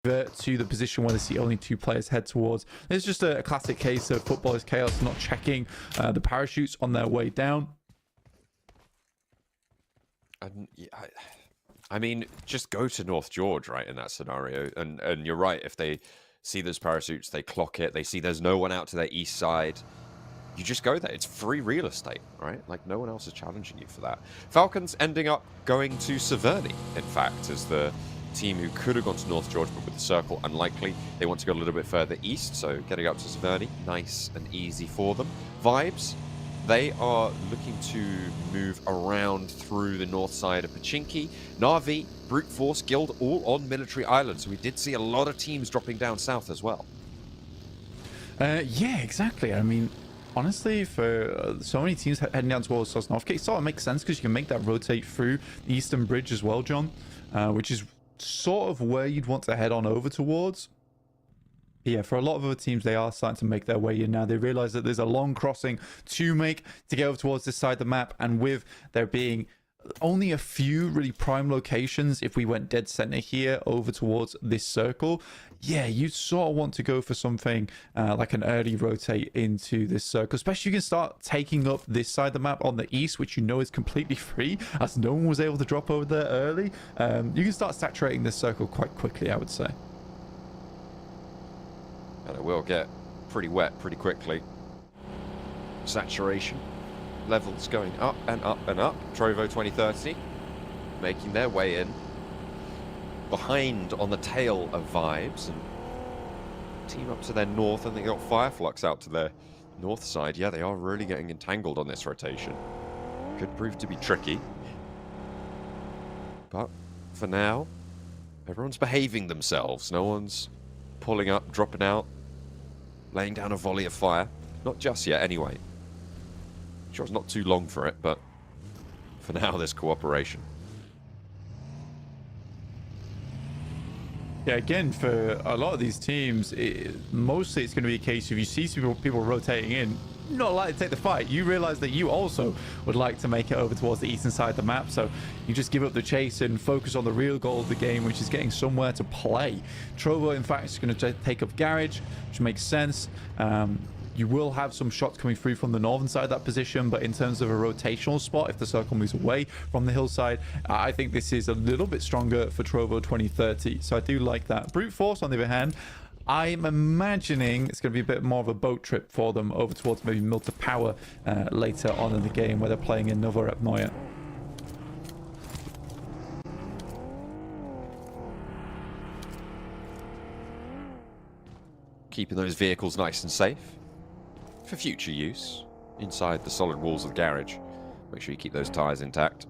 to the position where they see only 2 players head towards. It's just a classic case of football is chaos, not checking the parachutes on their way down. I mean, just go to North George, right, in that scenario. And you're right, if they see those parachutes, they clock it, they see there's no one out to their east side, you just go there. It's free real estate, right? Like, no one else is challenging you for that. Falcons ending up going to Severny, in fact, as the team who could have gone to North George, but with the circle unlikely. They want to go a little bit further east, so getting up to Severny, nice and easy for them. Vibes, they are looking to move around through the north side of Pachinki. Na'Vi, Brute Force, Guild, all on Military Island, so we did see a lot of teams dropping down south as well. Yeah, exactly. I mean, honestly, for so many teams heading down towards Sosnovka, it sort of makes sense because you can make that rotate through the Eastern Bridge as well, John, which is sort of where you'd want to head on over towards. Yeah, for a lot of other teams, they are starting to make their way in now. They realize that there's a long crossing to make to get over towards this side of the map, and with there being only a few really prime locations, if we went dead center here over towards this circle, yeah, you sort of want to go for something like an early rotate into this circle, especially you can start taking up this side of the map on the east, which you know is completely free as no one was able to drop over there early. You can start saturating this circle quite quickly, I would say. And it will get pretty wet pretty quickly. Saturation levels going up and up and up. Trovo 2030 making their way in. Behind on the tail of Vibes, and team up to their north, and they got Fireflux out to their north side. Yeah, they are really getting entangled on this rotation. Could prove to be tricky. But for now, everyone's behaving themselves. No one's pulling up, dropping out, laying down a volley of fire. Not just yet, anyway. Sure, it's not too long for it, but for now, there's cooperation. Yeah, again, for a lot of these teams, mostly it's going to be a case of you see people rotating in, not likely to take the fight. You realize that you also would like to make it over towards the eastern side of the map, so you just give up the chase and focus on the real goal of the game, which is getting somewhere to play. Trovo, in fact, is going to take up Garage, which makes sense. You will have some shots coming through from the northern side of that position, but in terms of a rotational spot, if the circle moves away from the hillside, I think this is a little bit stronger for Trovo 2030. So I do like that. Brute Force, on the other hand, I'm imagining it's going to be a bit more of a boat trip for them over towards maybe Milta Power later on in the game, where they're playing in Novorepnoye. Keeping those vehicles nice and safe for future use inside the solid walls of the garage. Make sure you keep those tires intact.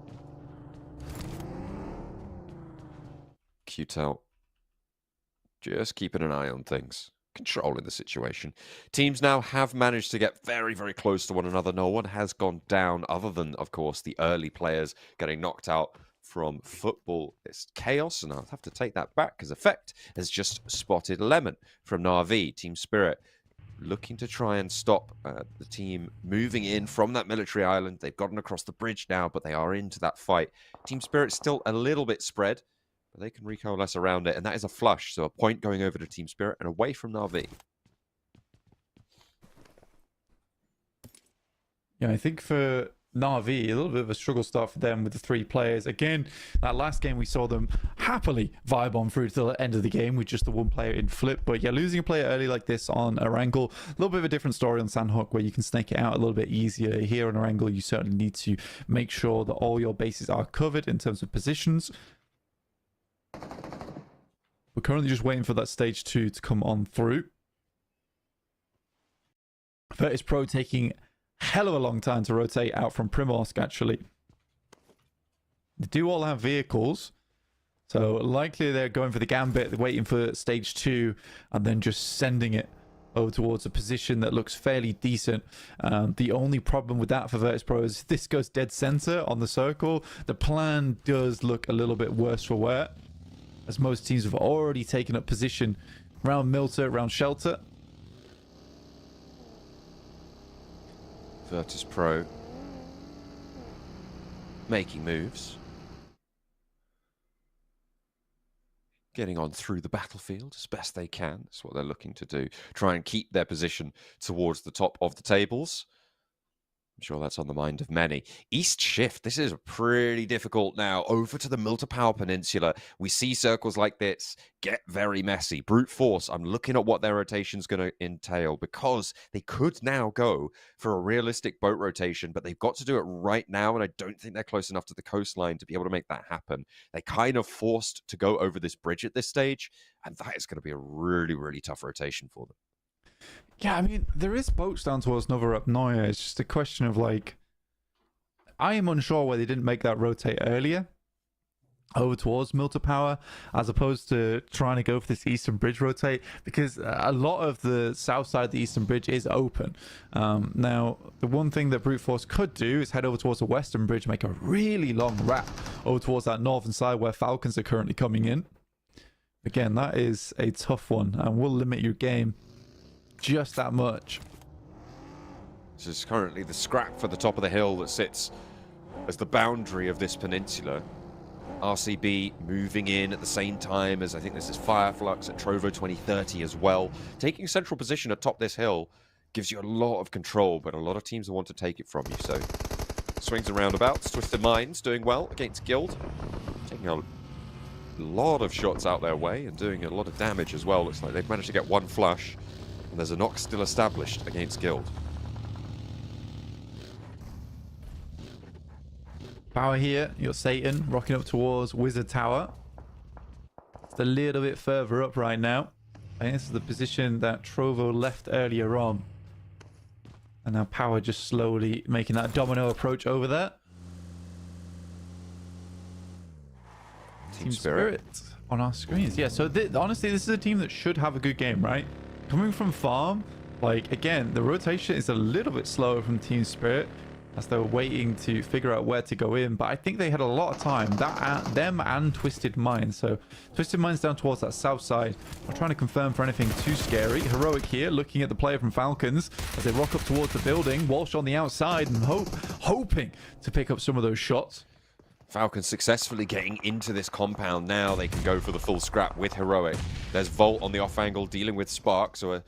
QTEL just keeping an eye on things, controlling the situation. Teams now have managed to get very, very close to one another. No one has gone down other than, of course, the early players getting knocked out from football. It's chaos, and I'll have to take that back because Effect has just spotted Lemon from Na'Vi. Team Spirit looking to try and stop the team moving in from that military island. They've gotten across the bridge now, but they are into that fight. Team Spirit's still a little bit spread, but they can recoalesce around it, and that is a flush. So a point going over to Team Spirit and away from Na'Vi. Yeah, I think for Na'Vi, a little bit of a struggle start for them with the 3 players. Again, that last game we saw them happily vibe on through to the end of the game with just the 1 player in flip. But yeah, losing a player early like this on Erangel, a little bit of a different story on Sandhook, where you can snake it out a little bit easier. Here on Erangel, you certainly need to make sure that all your bases are covered in terms of positions. We're currently just waiting for that stage 2 to come on through. Virtus Pro taking hell of a long time to rotate out from Primorsk, actually. They do all have vehicles, so likely they're going for the gambit, waiting for stage 2, and then just sending it over towards a position that looks fairly decent. The only problem with that for Virtus Pro is if this goes dead center on the circle, the plan does look a little bit worse for wear, as most teams have already taken up position around Milta, around Shelter. Virtus Pro making moves. getting on through the battlefield as best they can. That's what they're looking to do. Try and keep their position towards the top of the tables. I'm sure that's on the mind of many. East shift. This is pretty difficult now. Over to the Milta Peninsula. We see circles like this get very messy. Brute force. I'm looking at what their rotation's going to entail because they could now go for a realistic boat rotation, but they've got to do it right now, and I don't think they're close enough to the coastline to be able to make that happen. They're kind of forced to go over this bridge at this stage, and that is going to be a really, really tough rotation for them. Yeah, I mean, there is boats down towards Nova Upnoya. It's just a question of, like, I am unsure why they didn't make that rotate earlier over towards Milta Power, as opposed to trying to go for this Eastern Bridge rotate, because a lot of the south side of the Eastern Bridge is open. Now, the one thing that Brute Force could do is head over towards the Western Bridge, make a really long wrap over towards that northern side where Falcons are currently coming in. Again, that is a tough one, and will limit your game just that much. This is currently the scrap for the top of the hill that sits as the boundary of this peninsula. RCB moving in at the same time as I think this is Fireflux at Trovo 2030 as well. Taking central position atop this hill gives you a lot of control, but a lot of teams will want to take it from you. So swings and roundabouts. Twisted Minds doing well against Guild. Taking a lot of shots out their way and doing a lot of damage as well. Looks like they've managed to get one flush. And there's a knock still established against Guild. Power here, you're Satan rocking up towards Wizard Tower. It's a little bit further up right now. I think this is the position that Trovo left earlier on. And now Power just slowly making that domino approach over there. Team Spirit on our screens. Yeah, so honestly, this is a team that should have a good game, right? Coming from farm, like, again, the rotation is a little bit slower from Team Spirit as they're waiting to figure out where to go in, but I think they had a lot of time, them and Twisted Minds. So Twisted Minds down towards that south side. I'm trying to confirm for anything too scary. Heroic here, looking at the player from Falcons as they rock up towards the building. Walsh on the outside and hoping to pick up some of those shots. Falcons successfully getting into this compound. Now they can go for the full scrap with Heroic. There's Volt on the off angle dealing with Spark, so a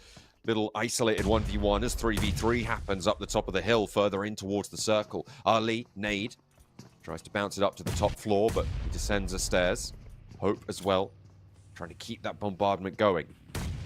little isolated 1v1 as 3v3 happens up the top of the hill, further in towards the circle. Ali, nade, tries to bounce it up to the top floor, but he descends the stairs. Hope as well, trying to keep that bombardment going.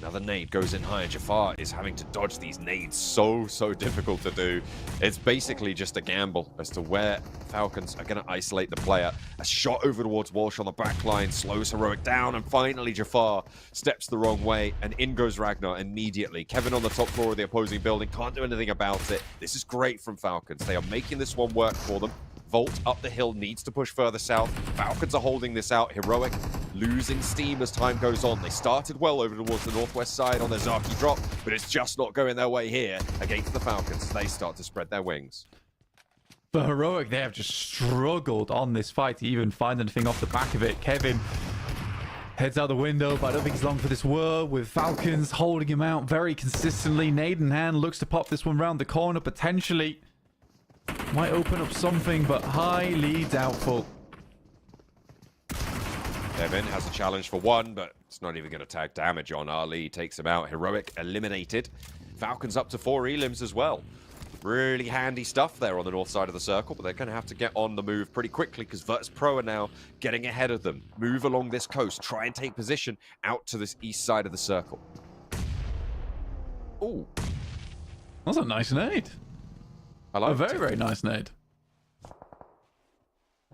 Another nade goes in high, and Jafar is having to dodge these nades. So difficult to do. It's basically just a gamble as to where Falcons are going to isolate the player. A shot over towards Walsh on the back line slows Heroic down, and finally Jafar steps the wrong way, and in goes Ragnar immediately. Kevin on the top floor of the opposing building can't do anything about it. This is great from Falcons. They are making this one work for them. Volt up the hill needs to push further south. Falcons are holding this out. Heroic losing steam as time goes on. They started well over towards the northwest side on their Zaki drop, but it's just not going their way here against the Falcons. They start to spread their wings. For Heroic, they have just struggled on this fight to even find anything off the back of it. Kevin heads out the window, but I don't think he's long for this world, with Falcons holding him out very consistently. Nade in hand, looks to pop this one round the corner, potentially. Might open up something, but highly doubtful. Kevin has a challenge for one, but it's not even going to tag damage on. Ali takes him out. Heroic eliminated. Falcons up to 4 elims as well. Really handy stuff there on the north side of the circle, but they're going to have to get on the move pretty quickly because Virtus Pro are now getting ahead of them. Move along this coast. Try and take position out to this east side of the circle. Ooh. That's a nice nade. I like a very nice nade.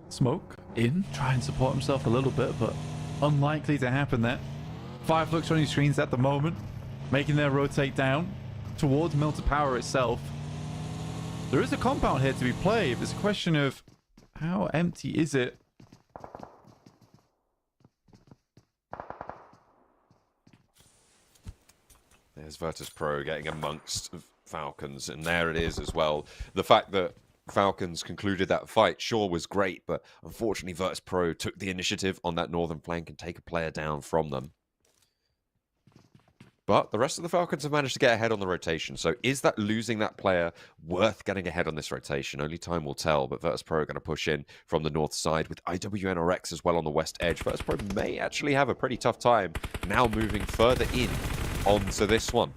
Smoke in, try and support himself a little bit, but unlikely to happen there. Fireflux on your screens at the moment, making their rotate down towards Milta Power itself. There is a compound here to be played. It's a question of how empty is it? There's Virtus Pro getting amongst Falcons, and there it is as well. The fact that Falcons concluded that fight sure was great, but unfortunately Virtus Pro took the initiative on that northern flank and take a player down from them. But the rest of the Falcons have managed to get ahead on the rotation. So is that losing that player worth getting ahead on this rotation? Only time will tell. But Virtus.pro are going to push in from the north side with IWNRX as well on the west edge. Virtus.pro may actually have a pretty tough time now moving further in onto this one.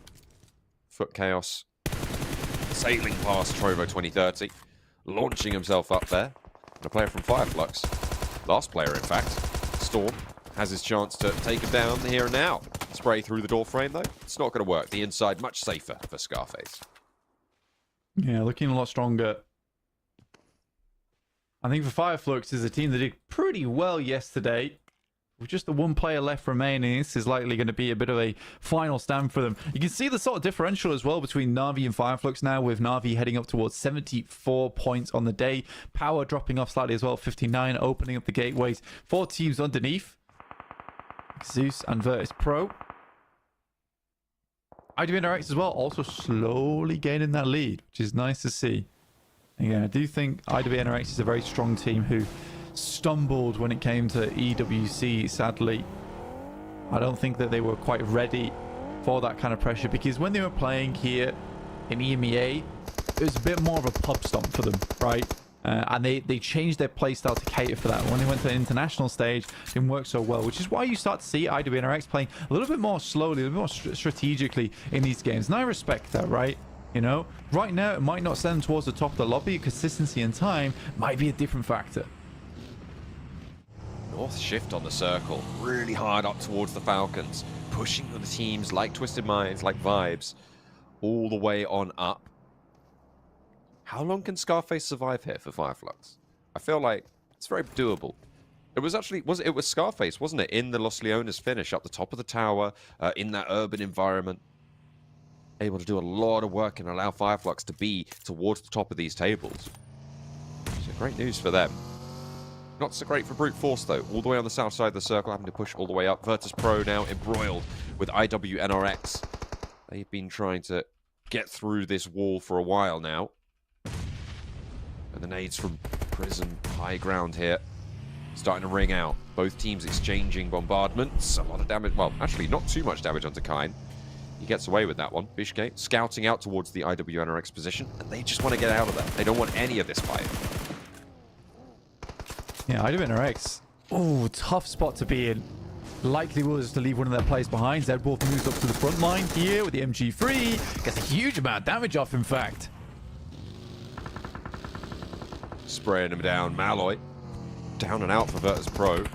Foot Chaos sailing past Trovo 2030, launching himself up there. And a player from Fireflux, last player in fact, Storm, has his chance to take him down here and now. Spray through the door frame, though. It's not going to work. The inside, much safer for Scarface. Yeah, looking a lot stronger. I think for Fireflux is a team that did pretty well yesterday. With just the one player left remaining, this is likely going to be a bit of a final stand for them. You can see the sort of differential as well between Na'Vi and Fireflux now, with Na'Vi heading up towards 74 points on the day. Power dropping off slightly as well, 59, opening up the gateways. 4 teams underneath. Zeus and Virtus.pro. IWNRX as well, also slowly gaining that lead, which is nice to see. Again, I do think IWNRX is a very strong team who stumbled when it came to EWC, sadly. I don't think that they were quite ready for that kind of pressure, because when they were playing here in EMEA, it was a bit more of a pub stomp for them, right? And they changed their playstyle to cater for that. When they went to the international stage, it didn't work so well, which is why you start to see IWNRX playing a little bit more slowly, a little bit more strategically in these games. And I respect that, right? You know, right now, it might not send them towards the top of the lobby. Consistency and time might be a different factor. North shift on the circle, really hard up towards the Falcons, pushing the teams like Twisted Minds, like Vibes, all the way on up. How long can Scarface survive here for Fireflux? I feel like it's very doable. It was actually, it was Scarface, wasn't it? In the Los Leones finish, up the top of the tower, in that urban environment. Able to do a lot of work and allow Fireflux to be towards the top of these tables. So great news for them. Not so great for Brute Force, though. All the way on the south side of the circle, having to push all the way up. Virtus.pro now embroiled with IWNRX. They've been trying to get through this wall for a while now. And the nades from Prism, high ground here, starting to ring out. Both teams exchanging bombardments. A lot of damage. Well, actually, not too much damage onto Kine. He gets away with that one. Bishke scouting out towards the IWNRX position, and they just want to get out of there. They don't want any of this fight. Yeah, IWNRX. Oh, tough spot to be in. Likely was to leave one of their players behind. Zedwolf moves up to the front line here with the MG3. Gets a huge amount of damage off, in fact. Spraying him down. Malloy down and out for Virtus.pro.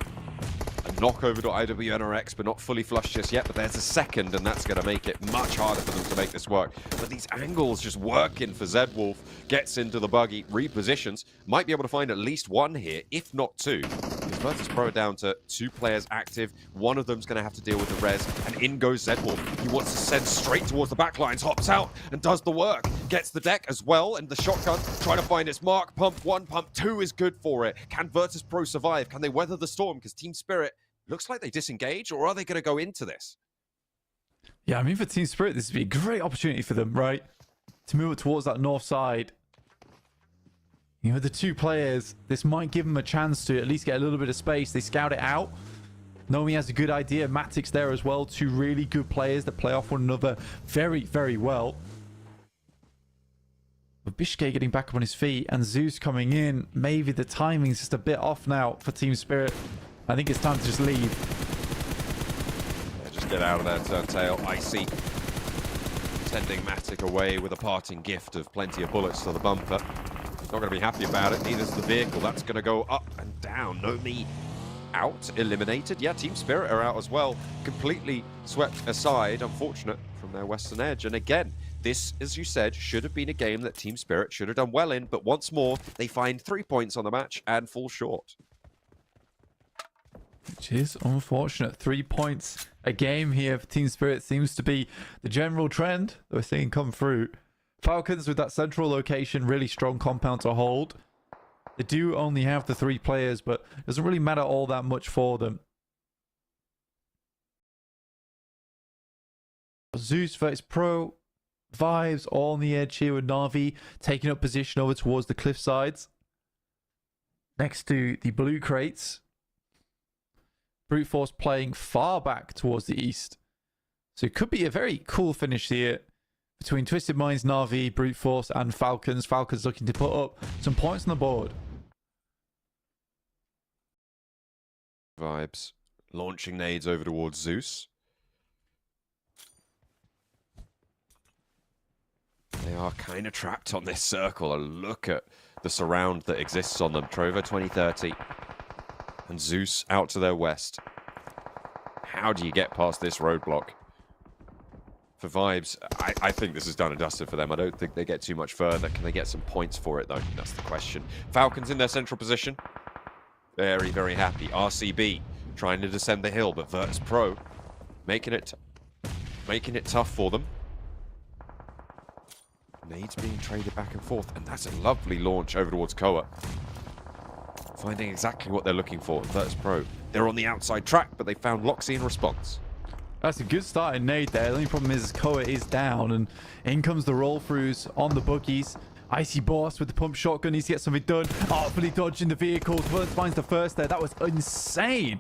A knock over to IWNRX, but not fully flushed just yet. But there's a second, and that's going to make it much harder for them to make this work. But these angles just working for Zedwolf. Gets into the buggy, repositions. Might be able to find at least one here, if not two. Virtus.pro down to 2 players active. One of them's going to have to deal with the res, and in goes Zedwolf. He wants to send straight towards the backlines, hops out and does the work. Gets the deck as well, and the shotgun trying to find its mark. Pump 1, pump 2 is good for it. Can Virtus.pro survive? Can they weather the storm? Because Team Spirit looks like they disengage, or are they going to go into this? Yeah, I mean, for Team Spirit, this would be a great opportunity for them, right? To move it towards that north side. You know, the 2 players, this might give them a chance to at least get a little bit of space. They scout it out. Nomi has a good idea. Matic's there as well. 2 really good players that play off one another very, very well. But Bishke getting back up on his feet and Zeus coming in. Maybe the timing's just a bit off now for Team Spirit. I think it's time to just leave. Yeah, just get out of there, Turntail. Icy sending Matic away with a parting gift of plenty of bullets to the bumper. He's not going to be happy about it. Neither's the vehicle. That's going to go up and down. Nomi out, eliminated. Yeah, Team Spirit are out as well. Completely swept aside, unfortunate, from their western edge. And again, this, as you said, should have been a game that Team Spirit should have done well in. But once more, they find 3 points on the match and fall short. Which is unfortunate. 3 points a game here for Team Spirit seems to be the general trend that we're seeing come through. Falcons with that central location, really strong compound to hold. They do only have the 3 players, but it doesn't really matter all that much for them. Zeus versus Pro. Vibes all on the edge here with Na'Vi taking up position over towards the cliff sides. Next to the blue crates. Brute Force playing far back towards the east. So it could be a very cool finish here between Twisted Minds, Na'Vi, Brute Force, and Falcons. Falcons looking to put up some points on the board. Vibes. Launching nades over towards Zeus. They are kind of trapped on this circle. A look at the surround that exists on them. Trovo 2030 and Zeus out to their west. How do you get past this roadblock? For Vibes, I think this is done and dusted for them. I don't think they get too much further. Can they get some points for it, though? That's the question. Falcons in their central position. Very, very happy. RCB trying to descend the hill, but Virtus Pro making it tough for them. Nades being traded back and forth, and that's a lovely launch over towards Koa. Finding exactly what they're looking for. Virtus Pro, they're on the outside track, but they found Loxy in response. That's a good start in nade there. The only problem is Koa is down, and in comes the roll-throughs on the bookies. Icy Boss with the pump shotgun needs to get something done. Artfully dodging the vehicles. Virtus finds the first there. That was insane.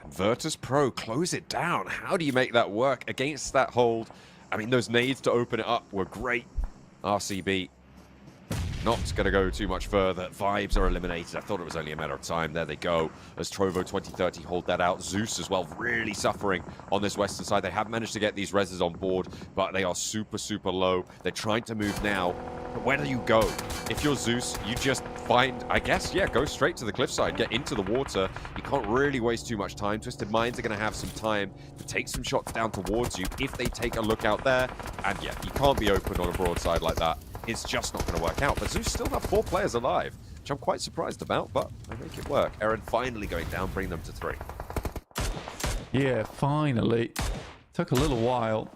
And Virtus Pro close it down. How do you make that work against that hold? I mean, those nades to open it up were great. RCB not going to go too much further. Vibes are eliminated. I thought it was only a matter of time. There they go. As Trovo 2030 hold that out. Zeus as well, really suffering on this western side. They have managed to get these reses on board, but they are super, super low. They're trying to move now. But where do you go? If you're Zeus, you just find, I guess, yeah, go straight to the cliffside. Get into the water. You can't really waste too much time. Twisted Minds are going to have some time to take some shots down towards you if they take a look out there. And yeah, you can't be open on a broadside like that. It's just not going to work out. But Zeus still have 4 players alive, which I'm quite surprised about, but they make it work. Eren finally going down, bring them to 3. Yeah, finally. Took a little while.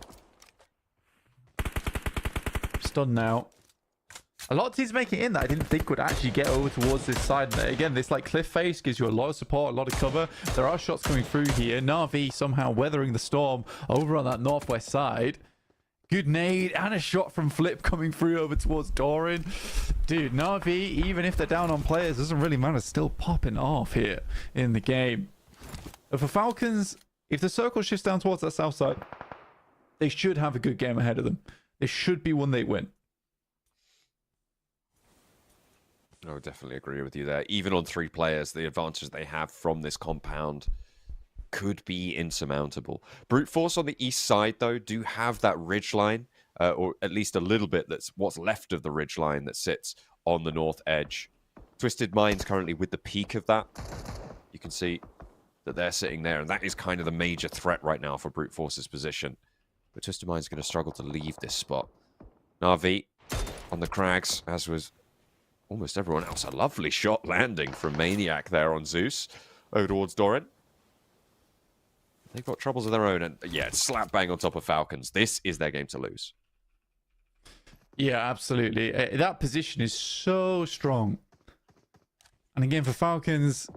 Stunned now. A lot of teams making it in that I didn't think would actually get over towards this side. Again, this like cliff face gives you a lot of support, a lot of cover. There are shots coming through here. Na'Vi somehow weathering the storm over on that northwest side. Good nade and a shot from Flip coming through over towards Doran. Dude, Na'Vi, even if they're down on players, doesn't really matter. Still popping off here in the game. But for Falcons, if the circle shifts down towards that south side, they should have a good game ahead of them. It should be one they win. I would definitely agree with you there. Even on 3 players, the advantage they have from this compound could be insurmountable. Brute Force on the east side, though, do have that ridge line, or at least a little bit that's what's left of the ridge line that sits on the north edge. Twisted Minds currently with the peak of that. You can see that they're sitting there, and that is kind of the major threat right now for Brute Force's position. But Twisted Minds going to struggle to leave this spot. Na'Vi on the crags, as was almost everyone else. A lovely shot landing from Maniac there on Zeus over towards Doran. They've got troubles of their own, and yeah, slap bang on top of Falcons. This is their game to lose. Yeah, absolutely. That position is so strong. And again, for Falcons,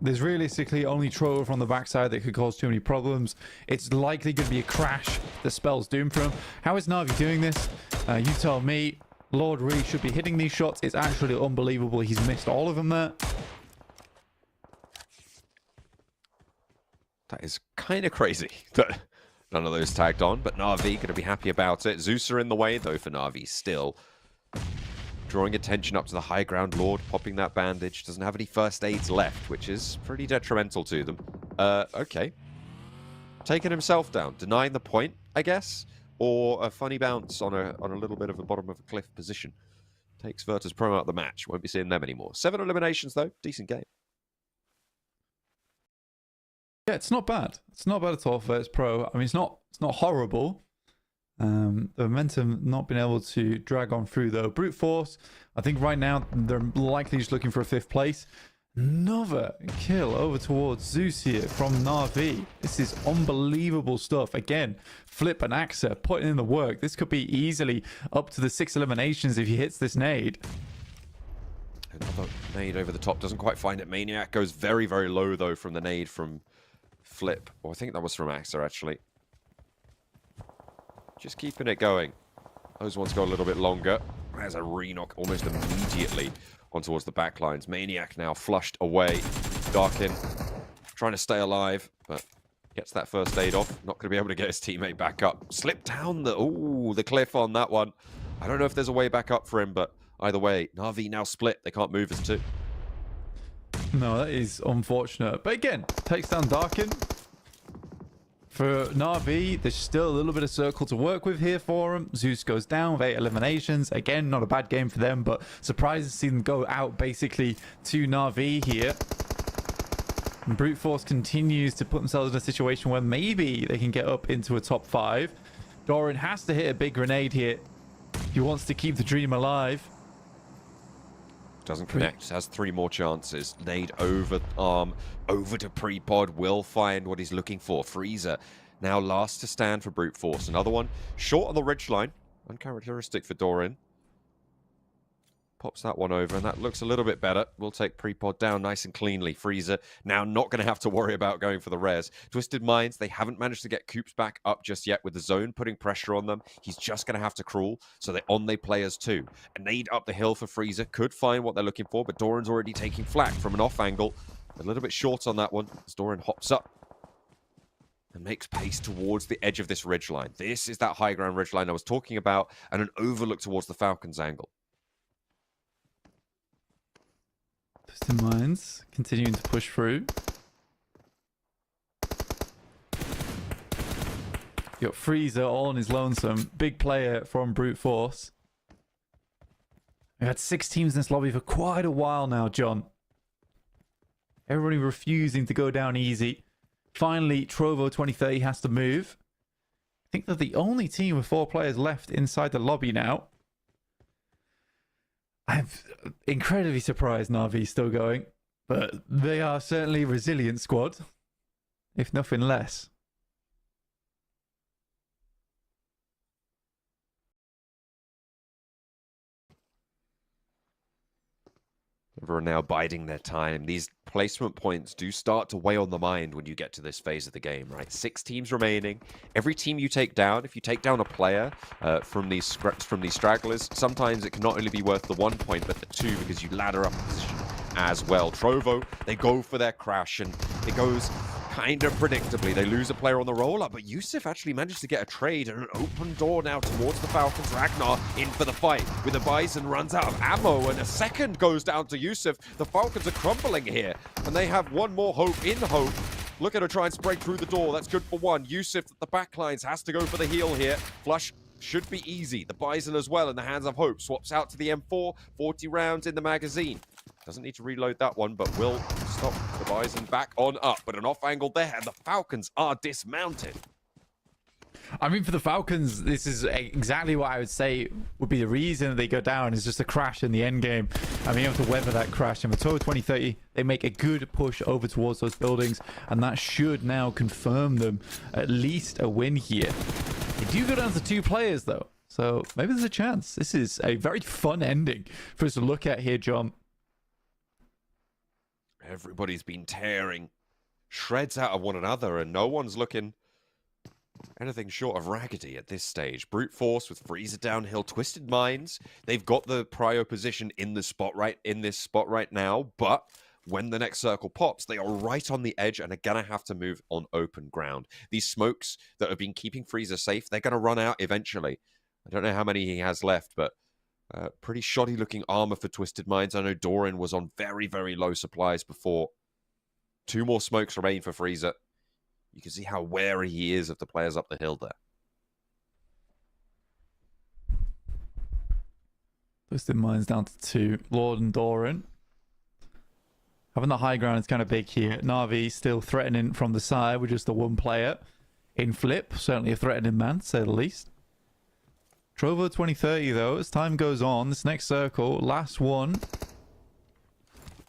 there's realistically only Trovo on the backside that could cause too many problems. It's likely going to be a crash that spells doom for him. How is Na'Vi doing this? You tell me. Lord really should be hitting these shots. It's actually unbelievable. He's missed all of them there. That is kind of crazy that none of those tagged on, but Na'Vi going to be happy about it. Zeus are in the way, though, for Na'Vi still. Drawing attention up to the high ground Lord, popping that bandage. Doesn't have any first aids left, which is pretty detrimental to them. Okay. Taking himself down. Denying the point, I guess? Or a funny bounce on a little bit of a bottom of a cliff position. Takes Virtus Pro out of the match. Won't be seeing them anymore. 7 eliminations, though. Decent game. Yeah, it's not bad. It's not bad at all for Virtus Pro. I mean, it's not horrible. The momentum not being able to drag on through, though. Brute Force, I think right now they're likely just looking for a 5th place. Another kill over towards Zeus here from Na'Vi. This is unbelievable stuff. Again, Flip and Axa putting in the work. This could be easily up to the 6 eliminations if he hits this nade. Another nade over the top. Doesn't quite find it. Maniac goes very, very low, though, from the nade from Flip. Or I think that was from Axa, actually. Just keeping it going. Those ones go a little bit longer. There's a re-knock almost immediately on towards the back lines. Maniac now flushed away. Darkin trying to stay alive, but Gets that first aid off. Not going to be able to get his teammate back up. Slipped down the cliff on that one. I don't know if there's a way back up for him, but either way, Na'Vi now split. They can't move as two. No, that is unfortunate. But again, takes down Darkin. For Na'Vi, there's still a little bit of circle to work with here for him. Zeus goes down with 8 eliminations. Again, not a bad game for them, but surprised to see them go out basically to Na'Vi here. And Brute Force continues to put themselves in a situation where maybe they can get up into a top 5. Doran has to hit a big grenade here. He wants to keep the dream alive. Doesn't connect. Has 3 more chances. Nade over arm. Over to Prepod. Will find what he's looking for. Freezer now last to stand for Brute Force. Another one short on the ridgeline. Uncharacteristic for Doran. Pops that one over, and that looks a little bit better. We'll take Prepod down nice and cleanly. Freezer now not going to have to worry about going for the res. Twisted Minds, they haven't managed to get Coops back up just yet with the zone putting pressure on them. He's just going to have to crawl, so they're on their players too. A nade up the hill for Freezer. Could find what they're looking for, but Doran's already taking flak from an off angle. A little bit short on that one as Doran hops up and makes pace towards the edge of this ridgeline. This is that high ground ridgeline I was talking about, and an overlook towards the Falcons angle. Twisted Minds continuing to push through. You got Freezer all on his lonesome. Big player from Brute Force. We've had 6 teams in this lobby for quite a while now, John. Everybody refusing to go down easy. Finally, Trovo 2030 has to move. I think they're the only team with 4 players left inside the lobby now. I'm incredibly surprised Na'Vi's still going, but they are certainly a resilient squad, if nothing less. Everyone now biding their time. These placement points do start to weigh on the mind when you get to this phase of the game, right? 6 teams remaining. Every team you take down, if you take down a player from these stragglers, sometimes it can not only be worth the 1 point, but the 2 because you ladder up a position as well. Trovo, they go for their crash, and it goes kind of predictably. They lose a player on the roll-up, but Yusuf actually managed to get a trade and an open door now towards the Falcons. Ragnar in for the fight with the Bison, runs out of ammo, and a second goes down to Yusuf. The Falcons are crumbling here, and they have one more hope in hope. Looking to try and break through the door. That's good for one. Yusuf at the backlines has to go for the heal here. Flush should be easy. The Bison as well in the hands of Hope. Swaps out to the M4. 40 rounds in the magazine. Doesn't need to reload that one, but will stop the Bison back on up. But an off angle there, and the Falcons are dismounted. I mean, for the Falcons, this is exactly what I would say would be the reason they go down, is just a crash in the end game. I mean, you have to weather that crash. And for Total 2030, they make a good push over towards those buildings, and that should now confirm them at least a win here. They do go down to 2 players, though, so maybe there's a chance. This is a very fun ending for us to look at here, John. Everybody's been tearing shreds out of one another, and no one's looking anything short of raggedy at this stage. Brute Force with Freezer downhill, Twisted Minds. They've got the prio position in this spot right now, but when the next circle pops, they are right on the edge and are going to have to move on open ground. These smokes that have been keeping Freezer safe, they're going to run out eventually. I don't know how many he has left, but pretty shoddy looking armor for Twisted Minds. I know Doran was on very, very low supplies before. 2 more smokes remain for Freezer. You can see how wary he is of the players up the hill there. Twisted Minds down to 2. Lord and Doran. Having the high ground is kind of big here. Na'Vi still threatening from the side with just the 1 player. In Flip, certainly a threatening man, to say the least. Trovo 2030, though, as time goes on, this next circle, last one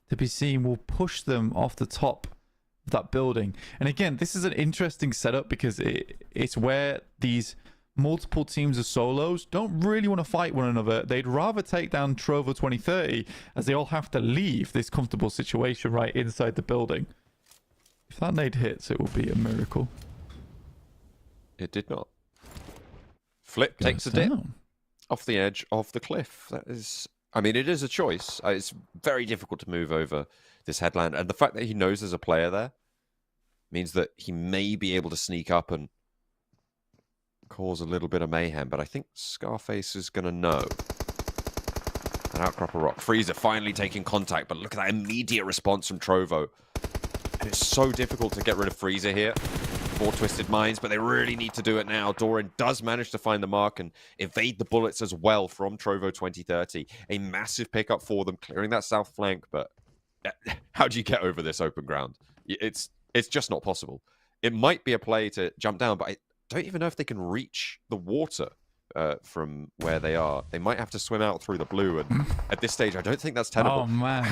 to be seen, will push them off the top of that building. And again, this is an interesting setup because it's where these multiple teams of solos don't really want to fight one another. They'd rather take down Trovo 2030 as they all have to leave this comfortable situation right inside the building. If that nade hits, it will be a miracle. It did not. Flip takes a dip off the edge of the cliff. That is, I mean, it is a choice. It's very difficult to move over this headland. And the fact that he knows there's a player there means that he may be able to sneak up and cause a little bit of mayhem. But I think Scarface is going to know. An outcrop of rock. Freezer finally taking contact, but look at that immediate response from Trovo. And it's so difficult to get rid of Freezer here for Twisted Minds, but they really need to do it now. Doran does manage to find the mark and evade the bullets as well from Trovo 2030. A massive pickup for them, clearing that south flank, but how do you get over this open ground? It's just not possible. It might be a play to jump down, but I don't even know if they can reach the water from where they are. They might have to swim out through the blue, and at this stage, I don't think that's tenable. Oh, man.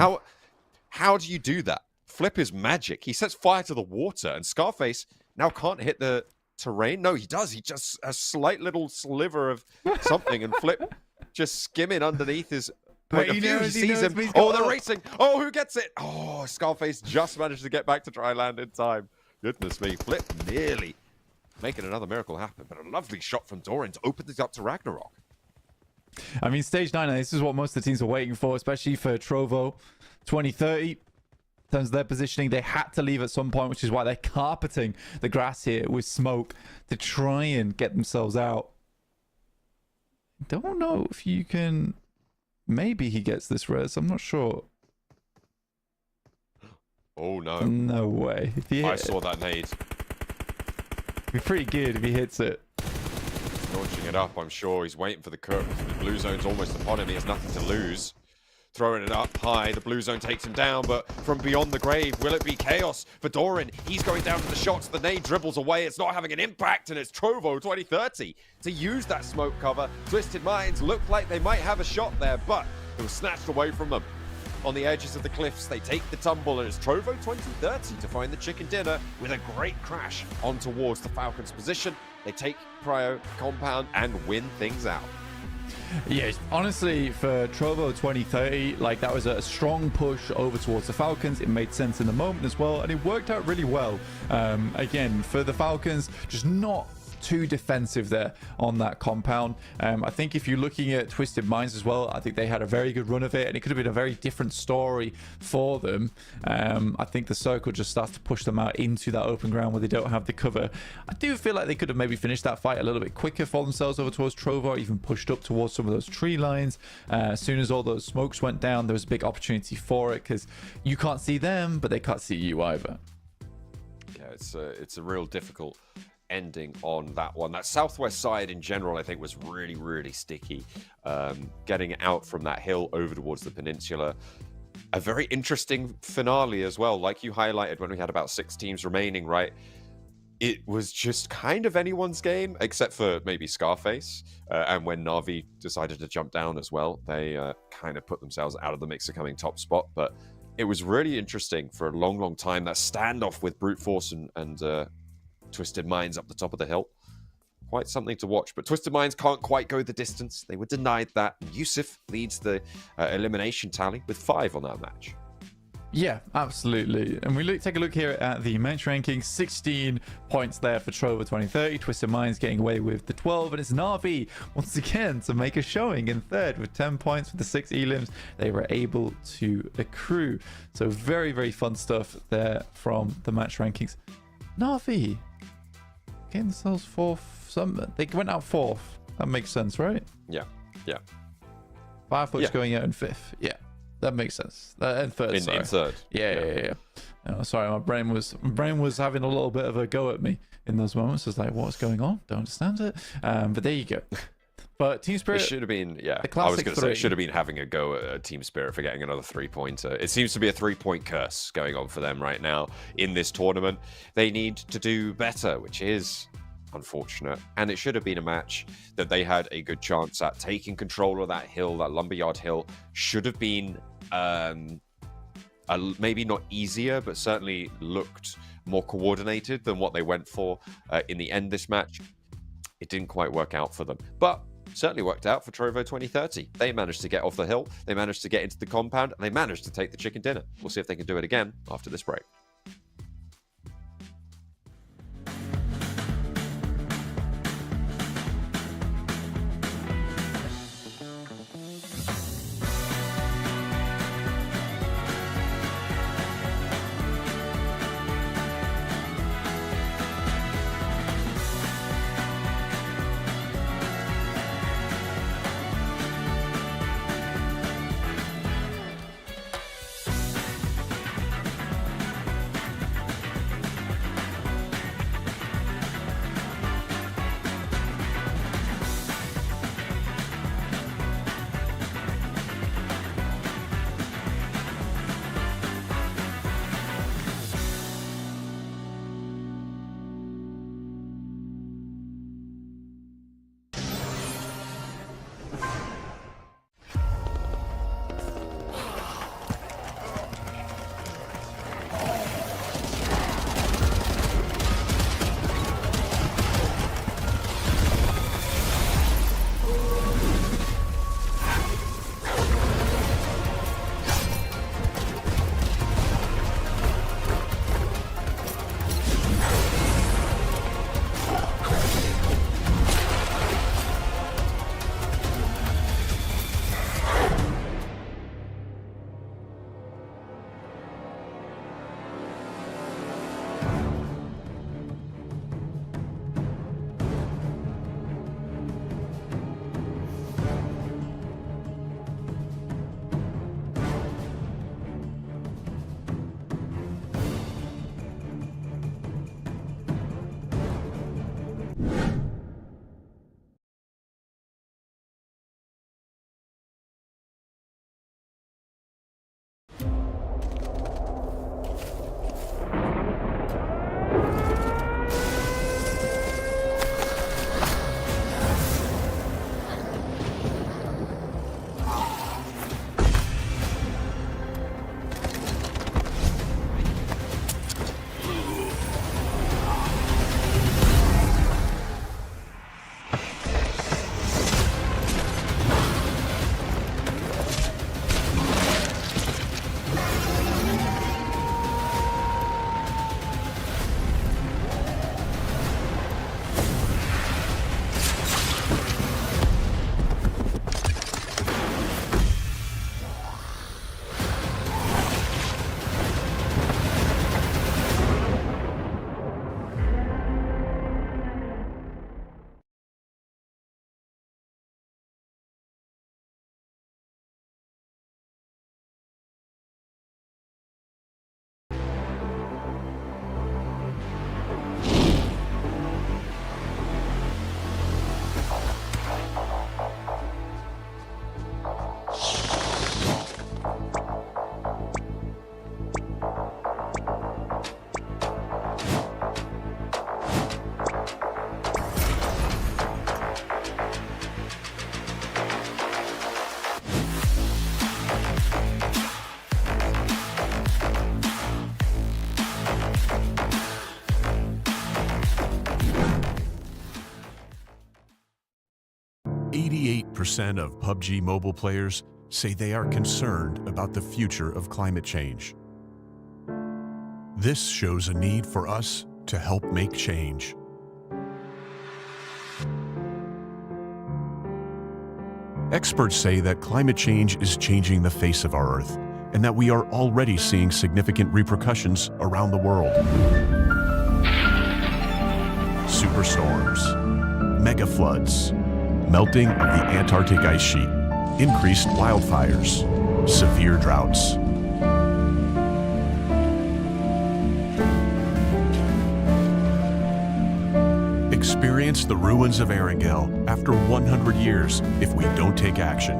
How do you do that? Flip is magic. He sets fire to the water, and Scarface now can't hit the terrain. No, he does. He just a slight little sliver of something, and Flip just skimming underneath his point of view. He sees him. Oh, they're racing. Oh, who gets it? Oh, Scarface just managed to get back to dry land in time. Goodness me. Flip nearly making another miracle happen, but a lovely shot from Doran to open this up to Ragnarok. I mean, stage 9, this is what most of the teams are waiting for, especially for Trovo 2030. In terms of their positioning, they had to leave at some point, which is why they're carpeting the grass here with smoke to try and get themselves out. Don't know if you can... Maybe he gets this res. I'm not sure. Oh, no. No way. If he I saw that nade. Be pretty good if he hits it. Launching it up, I'm sure. He's waiting for the curve. The blue zone's almost upon him. He has nothing to lose. Throwing it up high. The blue zone takes him down, but from beyond the grave, will it be chaos for Doran? He's going down to the shots. The nade dribbles away. It's not having an impact, and it's Trovo 2030 to use that smoke cover. Twisted Minds look like they might have a shot there, but it was snatched away from them. On the edges of the cliffs, they take the tumble, and it's Trovo 2030 to find the chicken dinner with a great crash on towards the Falcons' position. They take Prio compound and win things out. Yeah, honestly, for Trovo 2030, like, that was a strong push over towards the Falcons. It made sense in the moment as well, and it worked out really well. Again, for the Falcons, just not too defensive there on that compound. I think if you're looking at Twisted Minds as well, I think they had a very good run of it, and it could have been a very different story for them. I think the circle just starts to push them out into that open ground where they don't have the cover. I do feel like they could have maybe finished that fight a little bit quicker for themselves over towards Trovo, or even pushed up towards some of those tree lines. As soon as all those smokes went down, there was a big opportunity for it, because you can't see them, but they can't see you either. Yeah, it's a real difficult ending on that one. That southwest side in general, I think, was really, really sticky. Getting out from that hill over towards the peninsula. A very interesting finale as well. Like you highlighted when we had about 6 teams remaining, right? It was just kind of anyone's game, except for maybe Scarface. And when Na'Vi decided to jump down as well, they kind of put themselves out of the mix of coming top spot. But it was really interesting for a long, long time. That standoff with Brute Force and Twisted Minds up the top of the hill. Quite something to watch, but Twisted Minds can't quite go the distance. They were denied that. Yusuf leads the elimination tally with 5 on that match. Yeah, absolutely. And we take a look here at the match ranking. 16 points there for Trovo 2030. Twisted Minds getting away with the 12. And it's Na'Vi once again to make a showing in third with 10 points with the 6 elims they were able to accrue. So very, very fun stuff there from the match rankings. Na'Vi getting themselves 4th. They went out 4th. That makes sense, right? Yeah. Firefoot's going out in 5th. Yeah. That makes sense. And third, sorry. In third. Yeah. Oh, sorry, my brain was having a little bit of a go at me in those moments. It's like, what's going on? Don't understand it. But there you go. But Team Spirit, it should have been, yeah. The I was classic going to say, it should have been having a go at Team Spirit for getting another 3-pointer. It seems to be a 3-point curse going on for them right now in this tournament. They need to do better, which is unfortunate. And it should have been a match that they had a good chance at taking control of that hill, that lumberyard hill. Should have been maybe not easier, but certainly looked more coordinated than what they went for in the end this match. It didn't quite work out for them, but certainly worked out for Trovo 2030. They managed to get off the hill, they managed to get into the compound, and they managed to take the chicken dinner. We'll see if they can do it again after this break. 88% of PUBG Mobile players say they are concerned about the future of climate change. This shows a need for us to help make change. Experts say that climate change is changing the face of our Earth, and that we are already seeing significant repercussions around the world. Superstorms, mega floods, melting of the Antarctic ice sheet, increased wildfires, severe droughts. Experience the ruins of Erangel after 100 years if we don't take action.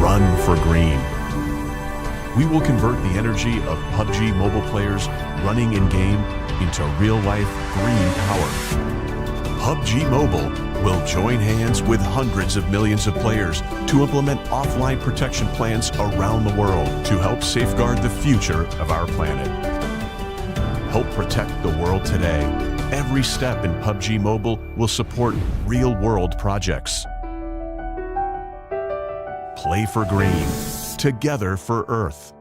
Run for green. We will convert the energy of PUBG Mobile players running in-game into real-life green power. PUBG Mobile will join hands with hundreds of millions of players to implement offline protection plans around the world to help safeguard the future of our planet. Help protect the world today. Every step in PUBG Mobile will support real-world projects. Play for green. Together for Earth.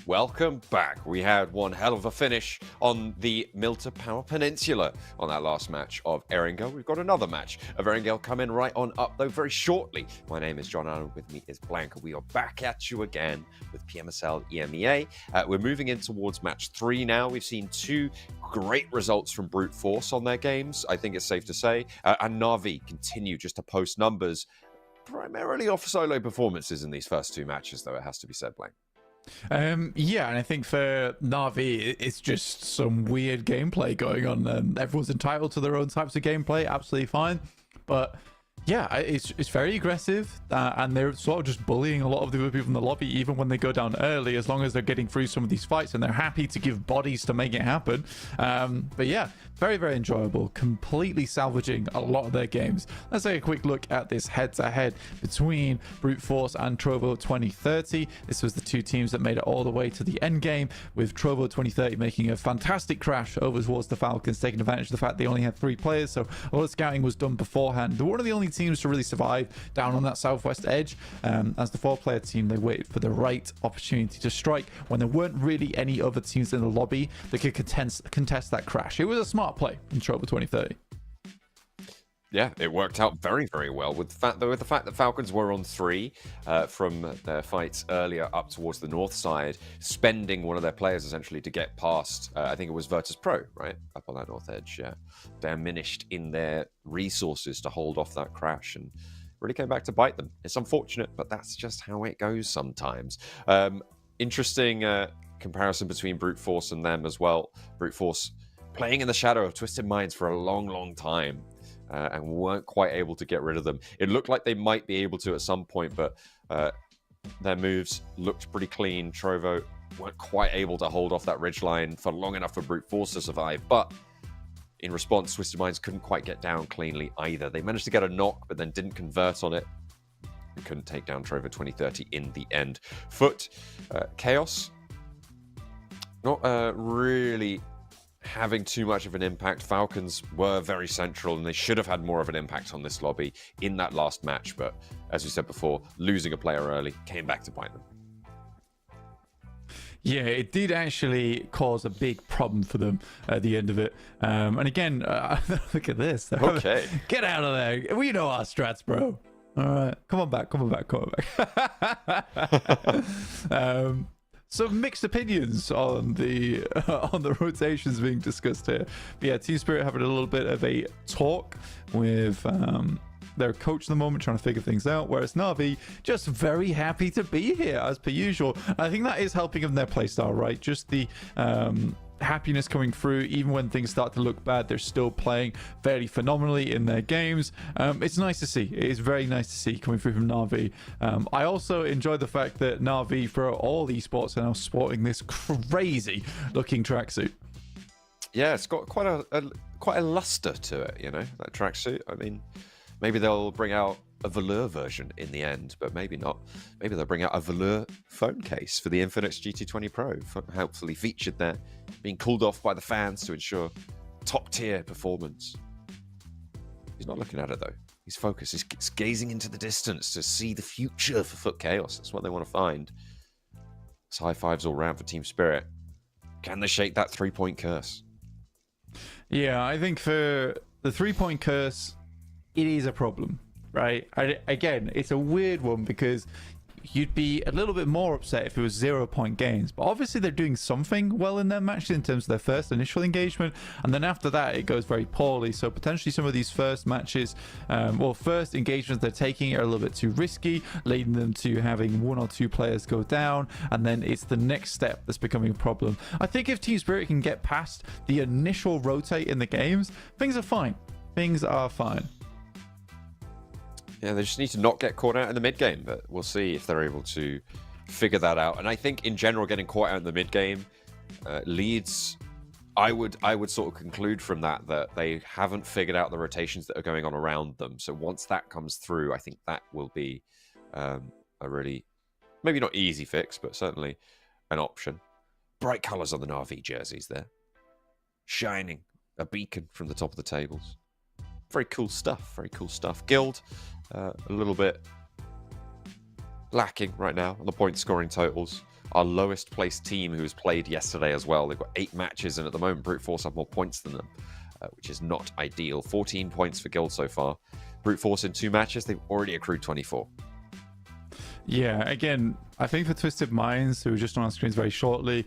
Welcome back. We had one hell of a finish on the Milta Power Peninsula on that last match of Erangel. We've got another match of Erangel coming right on up, though, very shortly. My name is John Allen. With me is Blanca. We are back at you again with PMSL EMEA. We're moving in towards match 3 now. We've seen 2 great results from Brute Force on their games, I think it's safe to say. And Na'Vi continue just to post numbers, primarily off solo performances in these first 2 matches, though, it has to be said, Blank. Yeah, and I think for Na'Vi, it's just some weird gameplay going on. Everyone's entitled to their own types of gameplay, absolutely fine. But yeah, it's very aggressive, and they're sort of just bullying a lot of the other people in the lobby, even when they go down early, as long as they're getting through some of these fights, and they're happy to give bodies to make it happen. But yeah, very, very enjoyable, completely salvaging a lot of their games. Let's take a quick look at this head-to-head between Brute Force and Trovo 2030. This was the 2 teams that made it all the way to the end game, with Trovo 2030 making a fantastic crash over towards the Falcons, taking advantage of the fact they only had 3 players, so a lot of scouting was done beforehand. They're one of the only teams to really survive down on that southwest edge. As the 4-player team, they waited for the right opportunity to strike when there weren't really any other teams in the lobby that could contest that crash. It was a smart play in Trovo 2030. Yeah, it worked out very, very well with the fact that Falcons were on 3 from their fights earlier up towards the north side, spending one of their players essentially to get past, I think it was Virtus Pro, right? Up on that north edge, yeah. Diminished in their resources to hold off that crash and really came back to bite them. It's unfortunate, but that's just how it goes sometimes. Interesting comparison between Brute Force and them as well. Brute Force playing in the shadow of Twisted Minds for a long, long time. And weren't quite able to get rid of them. It looked like they might be able to at some point, but their moves looked pretty clean. Trovo weren't quite able to hold off that ridgeline for long enough for Brute Force to survive. But in response, Twisted Minds couldn't quite get down cleanly either. They managed to get a knock, but then didn't convert on it. And couldn't take down Trovo 2030 in the end. Foot, Chaos, not really having too much of an impact. Falcons were very central and they should have had more of an impact on this lobby in that last match, but as we said before, losing a player early came back to bite them. Yeah, it did actually cause a big problem for them at the end of it. And again, look at this. Okay. Get out of there. We know our strats, bro. All right. Come on back. Some mixed opinions on the rotations being discussed here. But yeah, Team Spirit having a little bit of a talk with their coach at the moment, trying to figure things out, whereas Na'Vi just very happy to be here as per usual. I think that is helping them their playstyle, right? Just the happiness coming through, even when things start to look bad, they're still playing fairly phenomenally in their games. It's nice to see. It is very nice to see coming through from Na'Vi. I also enjoy the fact that Na'Vi, for all esports, are now sporting this crazy looking tracksuit. Yeah, it's got quite a luster to it, you know, that tracksuit. I mean, maybe they'll bring out a velour version in the end, but maybe not. Maybe they'll bring out a velour phone case for the Infinix GT20 Pro, helpfully featured there, being cooled off by the fans to ensure top-tier performance. He's not looking at it, though. He's focused. He's gazing into the distance to see the future for Foot Chaos. That's what they want to find. It's high fives all round for Team Spirit. Can they shake that three-point curse? Yeah, I think for the three-point curse, it is a problem. Right. Again, it's a weird one because you'd be a little bit more upset if it was 0-point games. But obviously they're doing something well in their matches in terms of their first initial engagement. And then after that, it goes very poorly. So potentially some of these first matches, first engagements they're taking are a little bit too risky, leading them to having 1 or 2 players go down. And then it's the next step that's becoming a problem. I think if Team Spirit can get past the initial rotate in the games, things are fine. Things are fine. Yeah, they just need to not get caught out in the mid game, but we'll see if they're able to figure that out. And I think in general, getting caught out in the mid game leads. I would sort of conclude from that they haven't figured out the rotations that are going on around them. So once that comes through, I think that will be a really, maybe not easy fix, but certainly an option. Bright colours on the Na'Vi jerseys there, shining a beacon from the top of the tables. Very cool stuff. Very cool stuff. Guild. A little bit lacking right now on the point scoring totals. Our lowest placed team who has played yesterday as well. They've got 8 matches and at the moment Brute Force have more points than them, which is not ideal. 14 points for Guild so far. Brute Force in 2 matches, they've already accrued 24. Yeah, again, I think for Twisted Minds, who are just on our screens very shortly,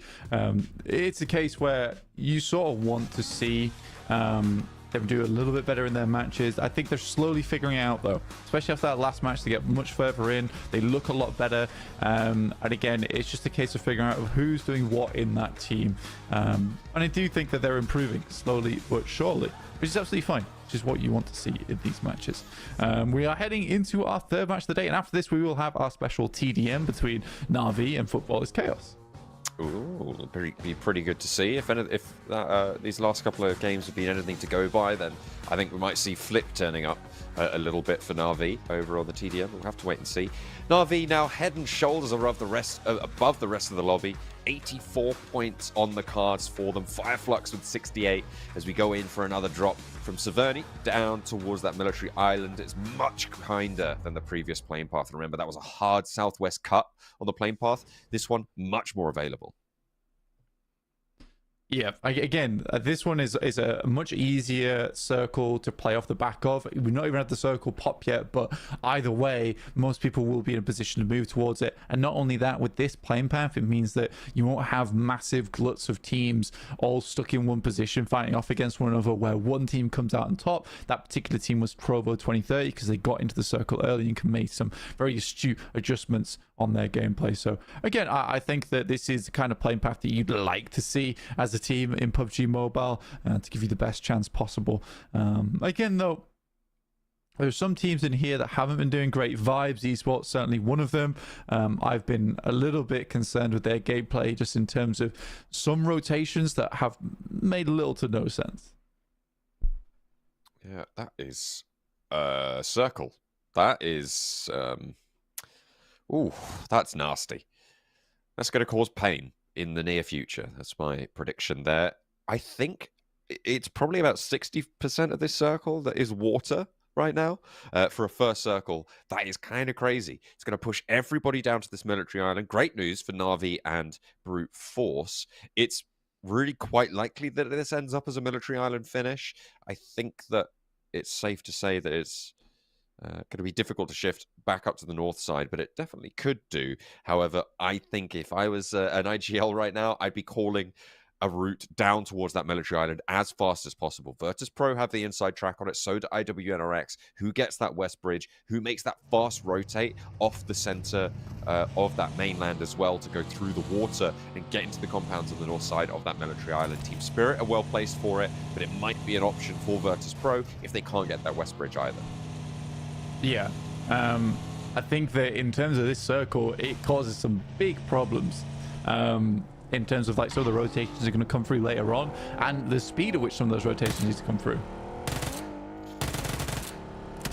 it's a case where you sort of want to see them do a little bit better in their matches. I think they're slowly figuring it out, though, especially after that last match. They get much further in, they look a lot better, and again, it's just a case of figuring out who's doing what in that team, and I do think that they're improving slowly but surely, which is absolutely fine, which is what you want to see in these matches. We are heading into our 3rd match of the day, and after this we will have our special TDM between Na'Vi and Football is Chaos. Ooh, be pretty good to see. If these last couple of games have been anything to go by, then I think we might see Flip turning up a little bit for Na'Vi over on the TDM. We'll have to wait and see. Na'Vi now head and shoulders above the rest of the lobby. 84 points on the cards for them. Fireflux with 68 as we go in for another drop from Severny down towards that military island. It's much kinder than the previous plane path. Remember, that was a hard southwest cut on the plane path. This one, much more available. Yeah, again, this one is a much easier circle to play off the back of. We've not even had the circle pop yet, but either way, most people will be in a position to move towards it. And not only that, with this playing path, it means that you won't have massive gluts of teams all stuck in one position fighting off against one another, where one team comes out on top. That particular team was Trovo 2030 because they got into the circle early and can make some very astute adjustments on their gameplay. So again, I think that this is the kind of playing path that you'd like to see as a team in PUBG Mobile to give you the best chance possible. Again, though, there's some teams in here that haven't been doing great. Vibes Esports, certainly one of them. I've been a little bit concerned with their gameplay just in terms of some rotations that have made little to no sense. Yeah, that is circle. That is ooh, that's nasty. That's going to cause pain in the near future. That's my prediction there. I think it's probably about 60% of this circle that is water right now. For a first circle, that is kind of crazy. It's going to push everybody down to this military island. Great news for Na'Vi and Brute Force. It's really quite likely that this ends up as a military island finish. I think that it's safe to say that it's going to be difficult to shift back up to the north side, but it definitely could do. However, I think if I was an IGL right now, I'd be calling a route down towards that military island as fast as possible. Virtus Pro have the inside track on it, so do IWNRX. Who gets that west bridge? Who makes that fast rotate off the center of that mainland as well to go through the water and get into the compounds on the north side of that military island? Team Spirit are well placed for it, but it might be an option for Virtus Pro if they can't get that west bridge either. Yeah, I think that in terms of this circle, it causes some big problems in terms of like some of the rotations are going to come through later on and the speed at which some of those rotations need to come through.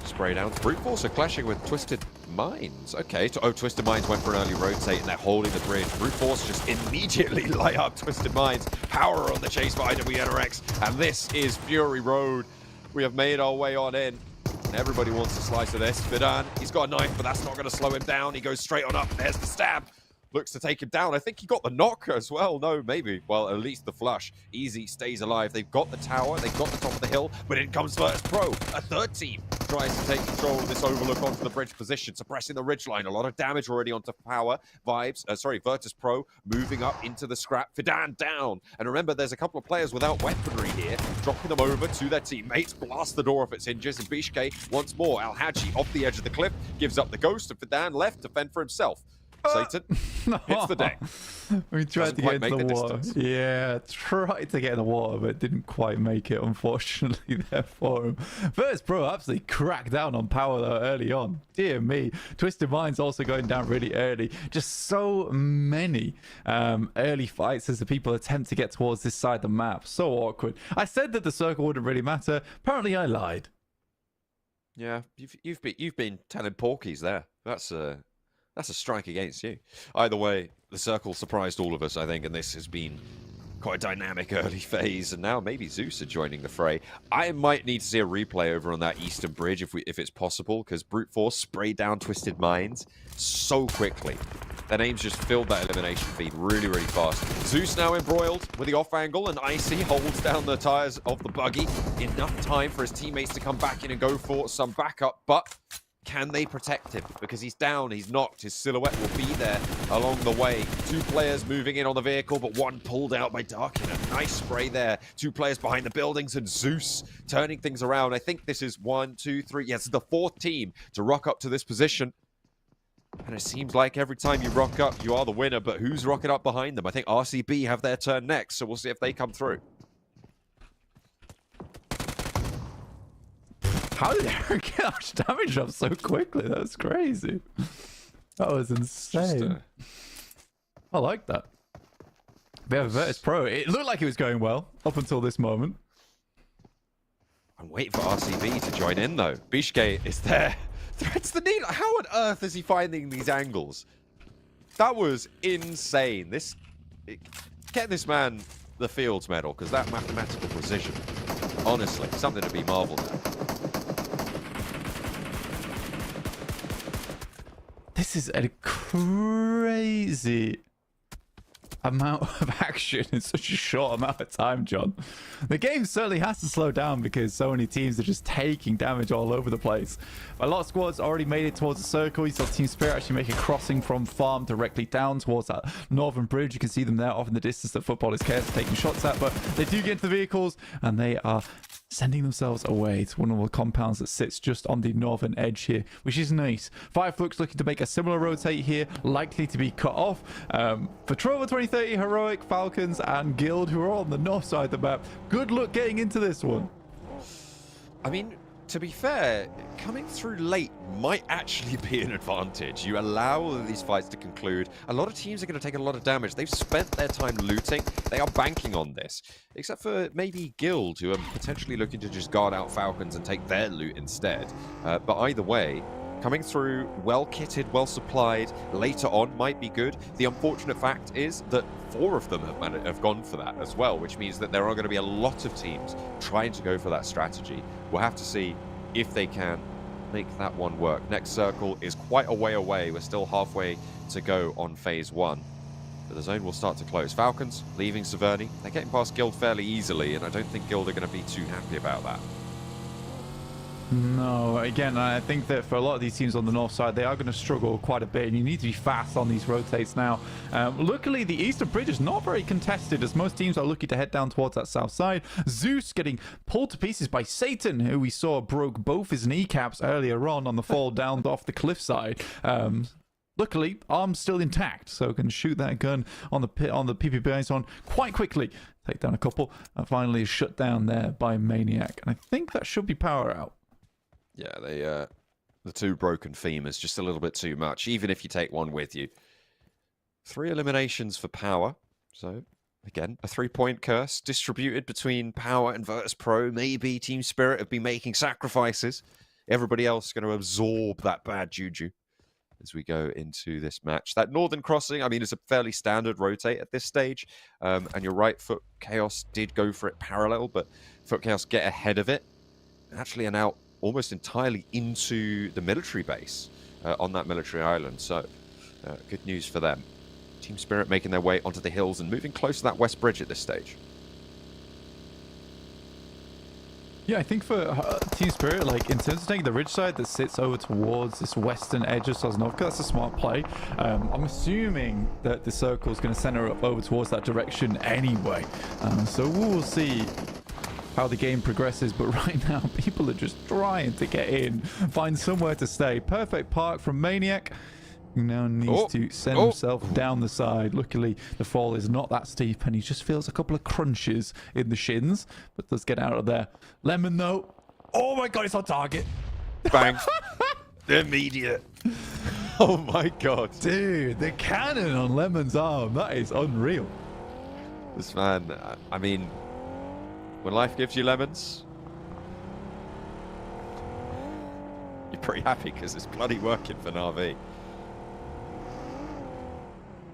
Spray down. Brute Force are clashing with Twisted Minds. Okay, Twisted Minds went for an early rotate and they're holding the bridge. Brute Force just immediately light up Twisted Minds. Power on the chase by IWNRX, and this is Fury Road. We have made our way on in. Everybody wants a slice of this. Fidan, he's got a knife, but that's not going to slow him down. He goes straight on up. There's the stab. Looks to take him down. I think he got the knock as well. No, maybe. Well, at least the flush. Easy stays alive. They've got the tower. They've got the top of the hill, but in comes Virtus Pro. A third team tries to take control of this overlook onto the bridge position, suppressing the ridgeline. A lot of damage already onto power. Virtus Pro moving up into the scrap. Fidan down. And remember, there's a couple of players without weaponry here, dropping them over to their teammates. Blast the door off its hinges, and Bishke once more. Al-Haji off the edge of the cliff, gives up the ghost, and Fidan left to fend for himself. Satan hits the deck. We tried to get into the water. Yeah, tried to get in the water, but didn't quite make it, unfortunately, there for him. Virtus Pro absolutely cracked down on power, though, early on. Dear me. Twisted Minds also going down really early. Just so many early fights as the people attempt to get towards this side of the map. So awkward. I said that the circle wouldn't really matter. Apparently, I lied. Yeah, you've been telling porkies there. That's a strike against you. Either way, the circle surprised all of us, I think, and this has been quite a dynamic early phase, and now maybe Zeus are joining the fray. I might need to see a replay over on that eastern bridge if it's possible, because Brute Force sprayed down Twisted Minds so quickly. Their names just filled that elimination feed really, really fast. Zeus now embroiled with the off angle, and Icy holds down the tires of the buggy. Enough time for his teammates to come back in and go for some backup, but can they protect him? Because he's down, he's knocked, his silhouette will be there along the way. Two players moving in on the vehicle, but one pulled out by Darkin. A nice spray there. Two players behind the buildings, and Zeus turning things around. I think this is 1, 2, 3. Yes, the fourth team to rock up to this position. And it seems like every time you rock up, you are the winner, but who's rocking up behind them? I think RCB have their turn next, so we'll see if they come through. How did Eric get much damage up so quickly? That was crazy. That was insane. I like that. We have Virtus Pro. It looked like it was going well up until this moment. I'm waiting for RCB to join in, though. Bishke is there. Threads the needle. How on earth is he finding these angles? That was insane. Get this man the Fields Medal, because that mathematical precision, honestly, something to be marveled at. This is a crazy amount of action in such a short amount of time, John. The game certainly has to slow down because so many teams are just taking damage all over the place. A lot of squads already made it towards the circle. You saw Team Spirit actually make a crossing from farm directly down towards that northern bridge. You can see them there off in the distance that Footballers Chaos are taking shots at, but they do get into the vehicles and they are sending themselves away to one of the compounds that sits just on the northern edge here, which is nice. Firefox looking to make a similar rotate here, likely to be cut off. For Trover 2030, Heroic, Falcons, and Guild, who are all on the north side of the map, good luck getting into this one. I mean, to be fair, coming through late might actually be an advantage. You allow all of these fights to conclude. A lot of teams are going to take a lot of damage. They've spent their time looting. They are banking on this. Except for maybe Guild, who are potentially looking to just guard out Falcons and take their loot instead. But either way, coming through well-kitted, well-supplied, later on might be good. The unfortunate fact is that 4 of them have gone for that as well, which means that there are going to be a lot of teams trying to go for that strategy. We'll have to see if they can make that one work. Next circle is quite a way away. We're still halfway to go on phase 1. But the zone will start to close. Falcons leaving Severny. They're getting past Guild fairly easily, and I don't think Guild are going to be too happy about that. No, again, I think that for a lot of these teams on the north side, they are going to struggle quite a bit, and you need to be fast on these rotates now. Luckily, the eastern bridge is not very contested, as most teams are looking to head down towards that south side. Zeus getting pulled to pieces by Satan, who we saw broke both his kneecaps earlier on the fall down off the cliffside. Luckily, arm's still intact, so can shoot that gun on the PPBI on quite quickly. Take down a couple, and finally is shut down there by Maniac. And I think that should be power out. Yeah, the 2 broken femurs, just a little bit too much, even if you take one with you. 3 eliminations for Power. So, again, a 3-point curse distributed between Power and Virtus Pro. Maybe Team Spirit have been making sacrifices. Everybody else is going to absorb that bad juju as we go into this match. That northern crossing, I mean, it's a fairly standard rotate at this stage. And you're right, Foot Chaos did go for it parallel, but Foot Chaos get ahead of it. And actually are now almost entirely into the military base on that military island. So, good news for them. Team Spirit making their way onto the hills and moving close to that west bridge at this stage. Yeah, I think for Team Spirit, like, in terms of taking the ridge side that sits over towards this western edge of Sosnovka, that's a smart play. I'm assuming that the circle is going to center up over towards that direction anyway. So we'll see how the game progresses, but right now people are just trying to get in, find somewhere to stay. Perfect park from Maniac, who now needs to send himself down the side. Luckily the fall is not that steep and he just feels a couple of crunches in the shins, but does get out of there. Lemon though, oh my god, it's on target. Bang. Immediate. Oh my god, dude, the cannon on Lemon's arm, that is unreal. This man, I mean, when life gives you lemons, you're pretty happy because it's bloody working for Na'Vi.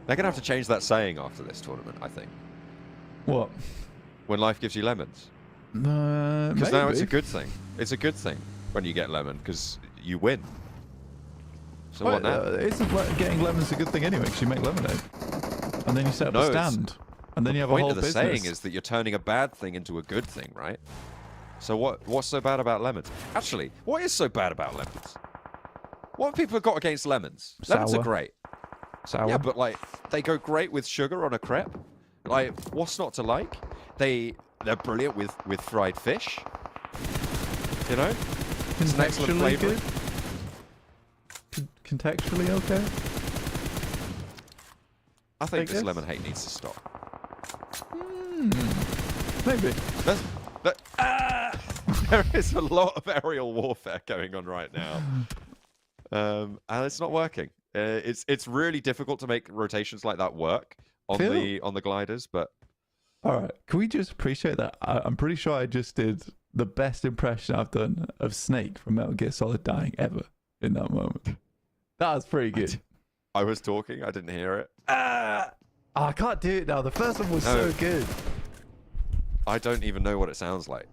They're going to have to change that saying after this tournament, I think. What? When life gives you lemons. Because now it's a good thing. It's a good thing when you get lemon because you win. So what now? Isn't getting lemons a good thing anyway because you make lemonade? And then you set up a stand. And then you have a whole business. The point of the saying is that you're turning a bad thing into a good thing, right? So what's so bad about lemons? Actually, what is so bad about lemons? What have people got against lemons? Sour. Lemons are great. Sour. Yeah, but like they go great with sugar on a crepe. Like, what's not to like? They're brilliant with fried fish. You know? It's an excellent flavor. Contextually okay? I think this lemon hate needs to stop. Maybe. There is a lot of aerial warfare going on right now. And it's not working. It's really difficult to make rotations like that work on the gliders, but all right, can we just appreciate that? I'm pretty sure I just did the best impression I've done of Snake from Metal Gear Solid dying ever in that moment. That was pretty good. I was talking, I didn't hear it. I can't do it now. The first one was so good. I don't even know what it sounds like.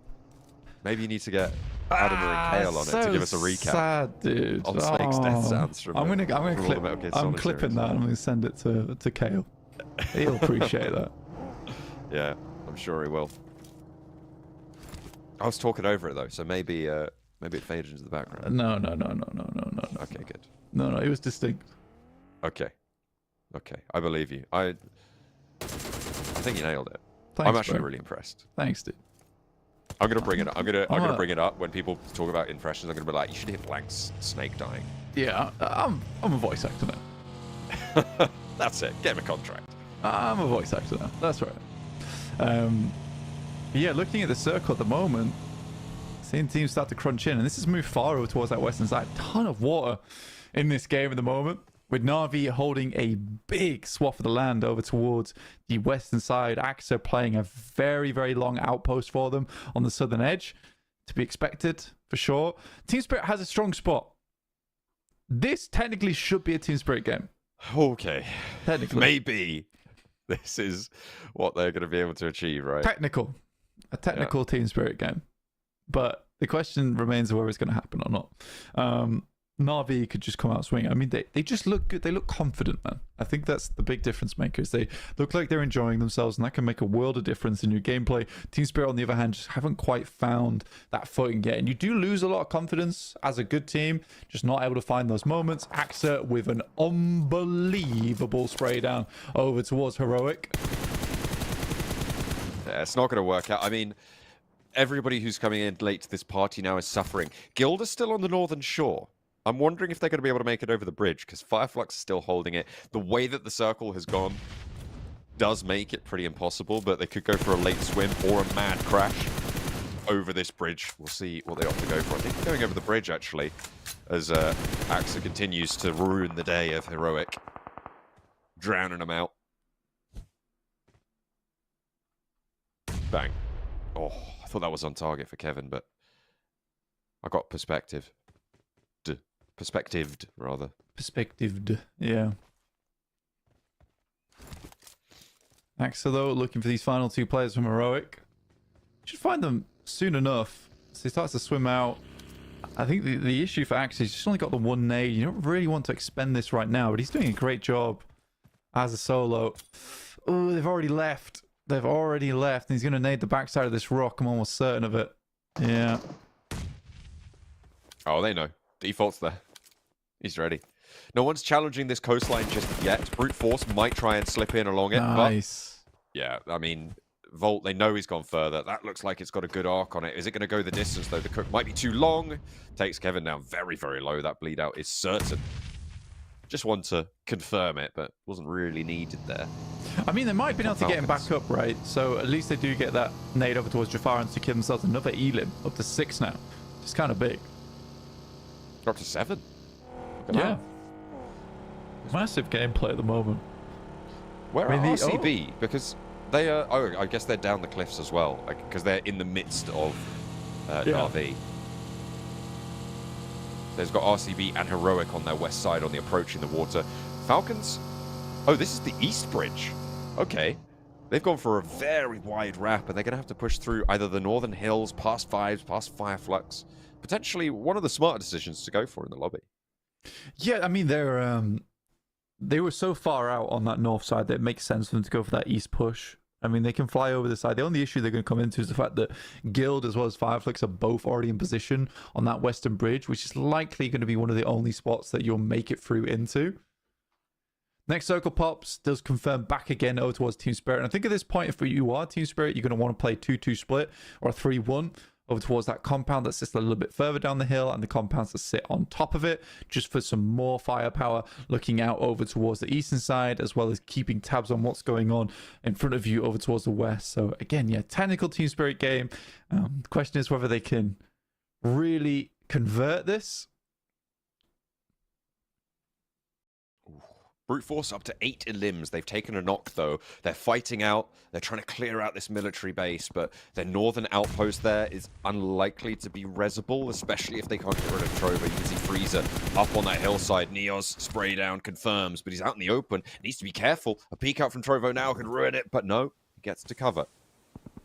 Maybe you need to get Adam and Kale on it to give us a recap. Sad, dude. On Snake's death sounds from I'm clipping series. that. I'm gonna send it to Kale. He'll appreciate that. Yeah, I'm sure he will. I was talking over it though, so maybe it faded into the background. No. Okay, good. No, it was distinct. Okay, I believe you. I think you nailed it. Thanks, I'm actually bro. really impressed. Thanks, dude. I'm gonna bring it up. I'm gonna bring it up when people talk about impressions. I'm gonna be like, you should hit blank snake dying. Yeah, I'm a voice actor now. That's it. Get him a contract. I'm a voice actor now. That's right. Yeah, looking at the circle at the moment, seeing teams start to crunch in, and this has moved far over towards that western side. Ton of water in this game at the moment, with Na'Vi holding a big swath of the land over towards the western side. AXA playing a very, very long outpost for them on the southern edge. To be expected, for sure. Team Spirit has a strong spot. This technically should be a Team Spirit game. Okay. Technically. Maybe this is what they're going to be able to achieve, right? A technical Team Spirit game. But the question remains whether it's going to happen or not. Na'Vi could just come out swinging. I mean, they just look good. They look confident, man. I think that's the big difference makers. They look like they're enjoying themselves, and that can make a world of difference in your gameplay. Team Spirit, on the other hand, just haven't quite found that footing yet. And you do lose a lot of confidence as a good team, just not able to find those moments. AXA with an unbelievable spray down over towards Heroic. Yeah, it's not going to work out. I mean, everybody who's coming in late to this party now is suffering. Guild is still on the northern shore. I'm wondering if they're going to be able to make it over the bridge, because Fireflux is still holding it. The way that the circle has gone does make it pretty impossible, but they could go for a late swim or a mad crash over this bridge. We'll see what they opt to go for. I think they're going over the bridge, actually, as AXA continues to ruin the day of Heroic, drowning them out. Bang. Oh, I thought that was on target for Kevin, but I got perspective. Perspectived, rather. Perspectived, yeah. AXA, though, looking for these final two players from Heroic. Should find them soon enough. So he starts to swim out. I think the issue for AXA is he's just only got the one nade. You don't really want to expend this right now, but he's doing a great job as a solo. Oh, they've already left. They've already left. And he's going to nade the backside of this rock. I'm almost certain of it. Yeah. Oh, they know. Default's there. He's ready. No one's challenging this coastline just yet. Brute Force might try and slip in along it. Nice. But yeah, I mean, Volt, they know he's gone further. That looks like it's got a good arc on it. Is it going to go the distance, though? The cook might be too long. Takes Kevin down very, very low. That bleed out is certain. Just want to confirm it, but wasn't really needed there. I mean, they might have been able to get him back up, right? So at least they do get that nade over towards Jafar and secure themselves another Elim up to 6 now. It's kind of big. Up to 7. Yeah. Massive gameplay at the moment. Where are RCB? Because they are... Oh, I guess they're down the cliffs as well. Because they're in the midst of Na'Vi. There's got RCB and Heroic on their west side on the approach in the water. Falcons... Oh, this is the east bridge. Okay. They've gone for a very wide wrap, and they're going to have to push through either the northern hills, past Fives, past Fireflux. Potentially one of the smarter decisions to go for in the lobby. Yeah, I mean, they were so far out on that north side that it makes sense for them to go for that east push. I mean, they can fly over the side. The only issue they're going to come into is the fact that Guild as well as Fireflux are both already in position on that western bridge, which is likely going to be one of the only spots that you'll make it through into. Next circle pops, does confirm back again over towards Team Spirit. And I think at this point, if you are Team Spirit, you're going to want to play 2-2 split or a 3-1 over towards that compound that sits a little bit further down the hill and the compounds that sit on top of it, just for some more firepower, looking out over towards the eastern side, as well as keeping tabs on what's going on in front of you over towards the west. So again, yeah, technical Team Spirit game. The question is whether they can really convert this. Brute Force up to 8 limbs. They've taken a knock, though. They're fighting out. They're trying to clear out this military base, but their northern outpost there is unlikely to be resable, especially if they can't get rid of Trovo. You can see Freezer up on that hillside. Neos spray down confirms, but he's out in the open. Needs to be careful. A peek out from Trovo now could ruin it, but no. He gets to cover.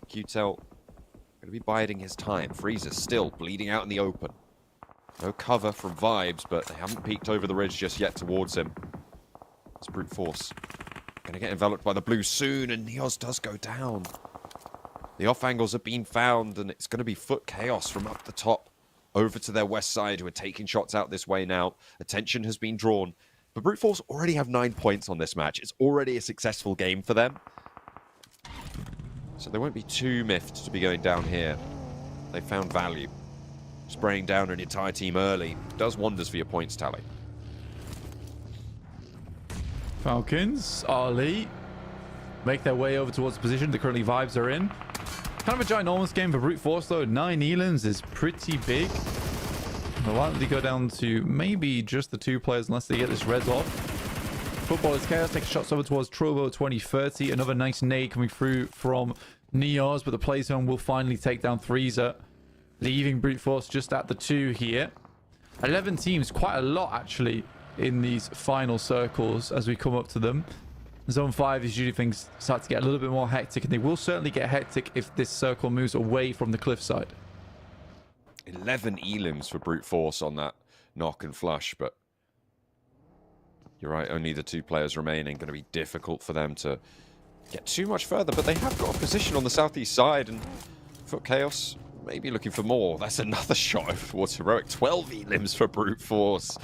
QTEL going to be biding his time. Freezer still bleeding out in the open. No cover from Vibes, but they haven't peeked over the ridge just yet towards him. It's Brute Force Going to get enveloped by the blue soon, and Neos does go down. The off angles have been found, and it's going to be Foot Chaos from up the top over to their west side, who are taking shots out this way now. Attention has been drawn. But Brute Force already have 9 points on this match. It's already a successful game for them. So they won't be too miffed to be going down here. They found value. Spraying down an entire team early does wonders for your points tally. Falcons, Ali, make their way over towards the position the currently Vibes are in. Kind of a ginormous game for Brute Force though. 9 elims is pretty big. They'll likely go down to maybe just the 2 players unless they get this res off. Football is Chaos, takes shots over towards Trovo 2030. Another nice nade coming through from Neos, but the play zone will finally take down Threezer, leaving Brute Force just at the 2 here. 11 teams, quite a lot actually in these final circles as we come up to them. Zone 5 is usually things start to get a little bit more hectic, and they will certainly get hectic if this circle moves away from the cliffside. 11 elims for Brute Force on that knock and flush, but you're right, only the 2 players remaining. Going to be difficult for them to get too much further, but they have got a position on the southeast side, and Foot Chaos maybe looking for more. That's another shot over towards Heroic. 12 elims for Brute Force.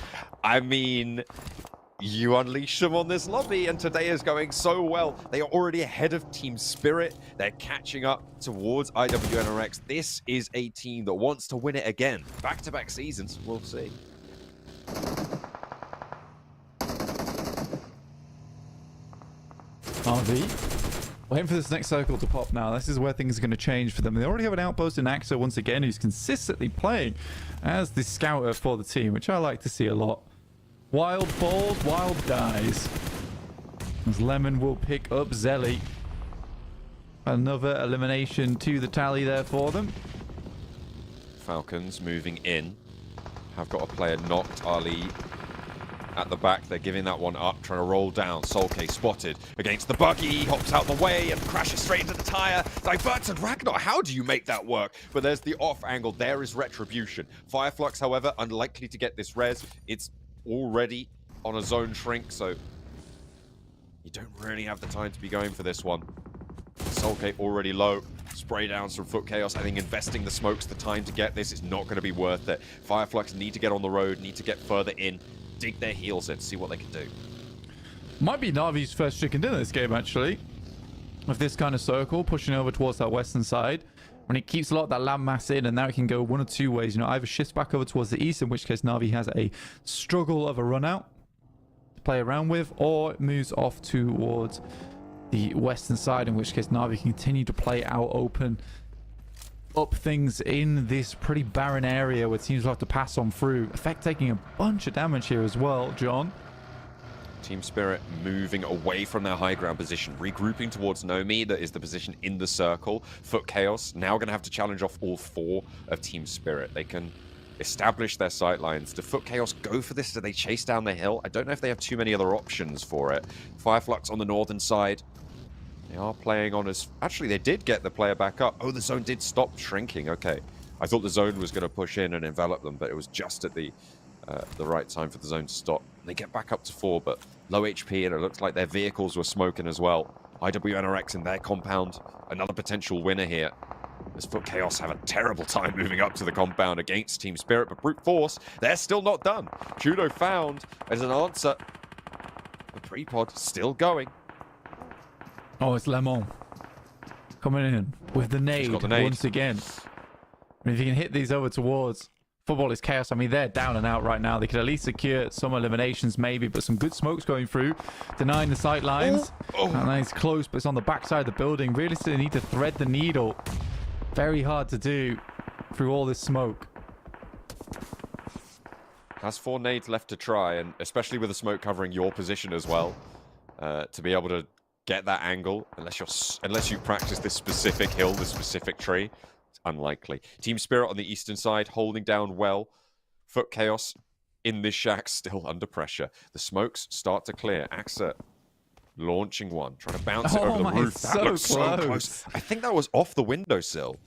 I mean, you unleash them on this lobby, and today is going so well. They are already ahead of Team Spirit. They're catching up towards IWNRX. This is a team that wants to win it again. Back-to-back seasons, we'll see. RV. Waiting for this next circle to pop now. This is where things are going to change for them. They already have an outpost in Axo once again, who's consistently playing as the scouter for the team, which I like to see a lot. Wild falls, wild dies. As Lemon will pick up Zelly. Another elimination to the tally there for them. Falcons moving in. Have got a player knocked. Ali at the back. They're giving that one up, trying to roll down. Solke spotted against the buggy, hops out the way and crashes straight into the tire. Diverts and Ragnar. How do you make that work? But there's the off angle. There is Retribution. Fireflux, however, unlikely to get this res. It's already on a zone shrink, so you don't really have the time to be going for this one. Solke already low. Spray downs from Foot Chaos. I think investing the smokes, the time to get this is not going to be worth it. Fireflux need to get on the road, need to get further in, dig their heels in, see what they can do. Might be Navi's first chicken dinner this game, actually. With this kind of circle, pushing over towards that western side. When it keeps a lot of that land mass in, and now it can go one or 2 ways. You know, either shifts back over towards the east, in which case Navi has a struggle of a run out to play around with, or it moves off towards the western side, in which case Navi can continue to play out open up things in this pretty barren area where teams will have to pass on through. Effect taking a bunch of damage here as well, John. Team Spirit moving away from their high ground position, regrouping towards Nomi. That is the position in the circle. Foot Chaos now going to have to challenge off all 4 of Team Spirit. They can establish their sight lines. Do Foot Chaos go for this? Do they chase down the hill? I don't know if they have too many other options for it. Fireflux on the northern side. They are playing on as... Actually, they did get the player back up. Oh, the zone did stop shrinking. Okay. I thought the zone was going to push in and envelop them, but it was just at the right time for the zone to stop. They get back up to 4, but low HP, and it looks like their vehicles were smoking as well. IWNRX in their compound. Another potential winner here. As Foot Chaos have a terrible time moving up to the compound against Team Spirit, but Brute Force, they're still not done. Judo found as an answer. The pre-pod still going. Oh, it's Lemon coming in with the nade, once again. And if you can hit these over towards Football is Chaos, I mean, they're down and out right now. They could at least secure some eliminations maybe, but some good smokes going through, denying the sight lines. And then it's close, but it's on the backside of the building. Really still need to thread the needle. Very hard to do through all this smoke. Has 4 nades left to try, and especially with the smoke covering your position as well, to be able to get that angle, unless you practice this specific hill, this specific tree. It's unlikely. Team Spirit on the eastern side holding down well. Foot Chaos in this shack still under pressure. The smokes start to clear. Axa launching one, trying to bounce it over the roof. That looks so close. I think that was off the windowsill.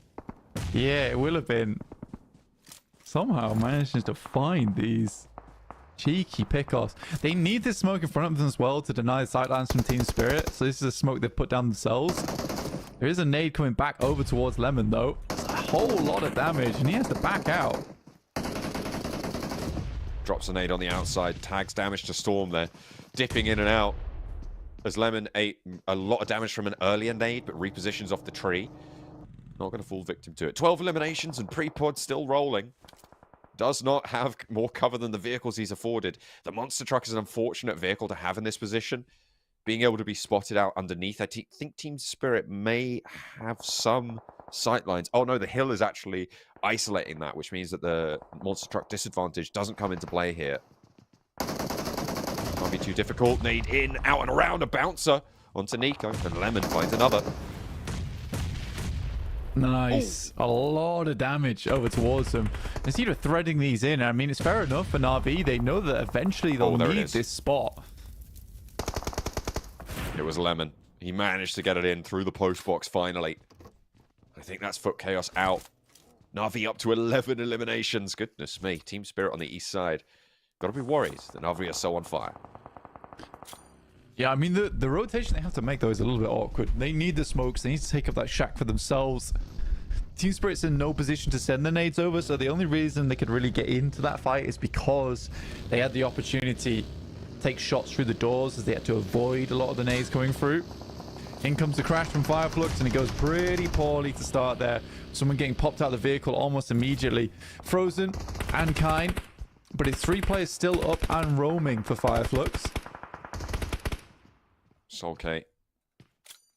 Yeah, it will have been. Somehow manages to find these Cheeky pickoffs. They need this smoke in front of them as well to deny the sightlines from Team Spirit. So this is a smoke they've put down themselves. There is a nade coming back over towards Lemon, though. It's a whole lot of damage, and he has to back out. Drops a nade on the outside. Tags damage to Storm there. Dipping in and out. As Lemon ate a lot of damage from an earlier nade, but repositions off the tree. Not going to fall victim to it. 12 eliminations and Prepod still rolling. Does not have more cover than the vehicles he's afforded. The monster truck is an unfortunate vehicle to have in this position. Being able to be spotted out underneath. I think Team Spirit may have some sightlines. Oh no, the hill is actually isolating that, which means that the monster truck disadvantage doesn't come into play here. Can't be too difficult. Nade in, out and around, a bouncer onto Nico, and Lemon finds another. Nice. Ooh. A lot of damage over towards them. Instead of threading these in, I mean, it's fair enough for Na'Vi. They know that eventually they'll need this spot. It was Lemon. He managed to get it in through the post box finally. I think that's Foot Chaos out. Na'Vi up to 11 eliminations. Goodness me. Team Spirit on the east side. Got to be worried that Na'Vi are so on fire. Yeah, I mean, the rotation they have to make, though, is a little bit awkward. They need the smokes. They need to take up that shack for themselves. Team Spirit's in no position to send the nades over, so the only reason they could really get into that fight is because they had the opportunity to take shots through the doors, as they had to avoid a lot of the nades coming through. In comes the crash from Fireflux, and it goes pretty poorly to start there. Someone getting popped out of the vehicle almost immediately. Frozen and Kine, but it's 3 players still up and roaming for Fireflux. Solkate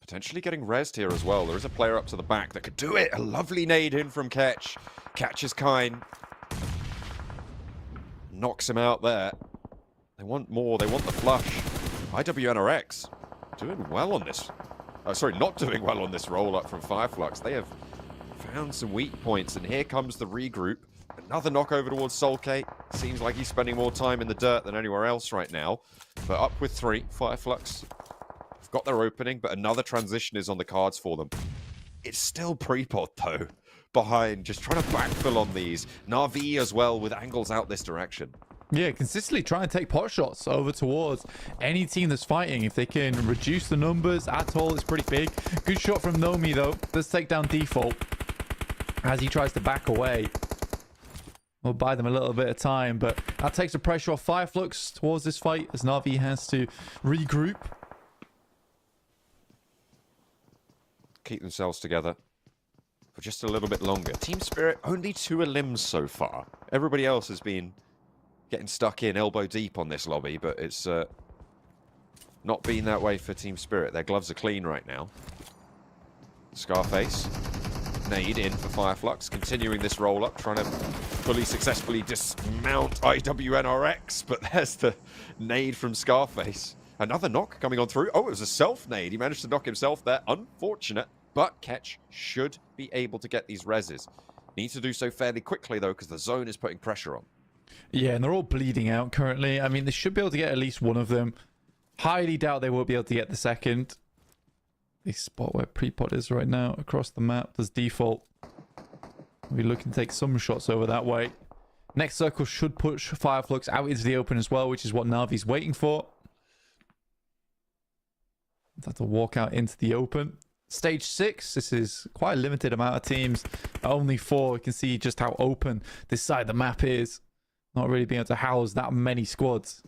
potentially getting rezzed here as well. There is a player up to the back that could do it. A lovely nade in from Ketch. Catches Kine. Knocks him out there. They want more. They want the flush. IWNRX doing well on this. Sorry, not doing well on this roll-up from Fireflux. They have found some weak points, and here comes the regroup. Another knock over towards Solkate. Seems like he's spending more time in the dirt than anywhere else right now. But up with 3. Fireflux got their opening, but another transition is on the cards for them. It's still Prepod, though, behind, just trying to backfill on these. Na'Vi as well, with angles out this direction. Yeah, consistently trying to take pot shots over towards any team that's fighting. If they can reduce the numbers at all, it's pretty big. Good shot from Nomi, though. Let's take down Default as he tries to back away. We'll buy them a little bit of time, but that takes the pressure off Fireflux towards this fight, as Na'Vi has to regroup. Keep themselves together for just a little bit longer. Team Spirit, only 2 elims so far. Everybody else has been getting stuck in elbow deep on this lobby, but it's not been that way for Team Spirit. Their gloves are clean right now. Scarface. Nade in for Fireflux, continuing this roll-up, trying to fully successfully dismount IWNRX, but there's the nade from Scarface. Another knock coming on through. Oh, it was a self-nade. He managed to knock himself there. Unfortunate, but Ketch should be able to get these reses. Needs to do so fairly quickly, though, because the zone is putting pressure on. Yeah, and they're all bleeding out currently. I mean, they should be able to get at least one of them. Highly doubt they will be able to get the second. They spot where Prepod is right now across the map. There's Default. We're looking to take some shots over that way. Next circle should push Fireflux out into the open as well, which is what Na'Vi's waiting for. Have to walk out into the open. Stage 6, this is quite a limited amount of teams. Only 4. You can see just how open this side of the map is. Not really being able to house that many squads.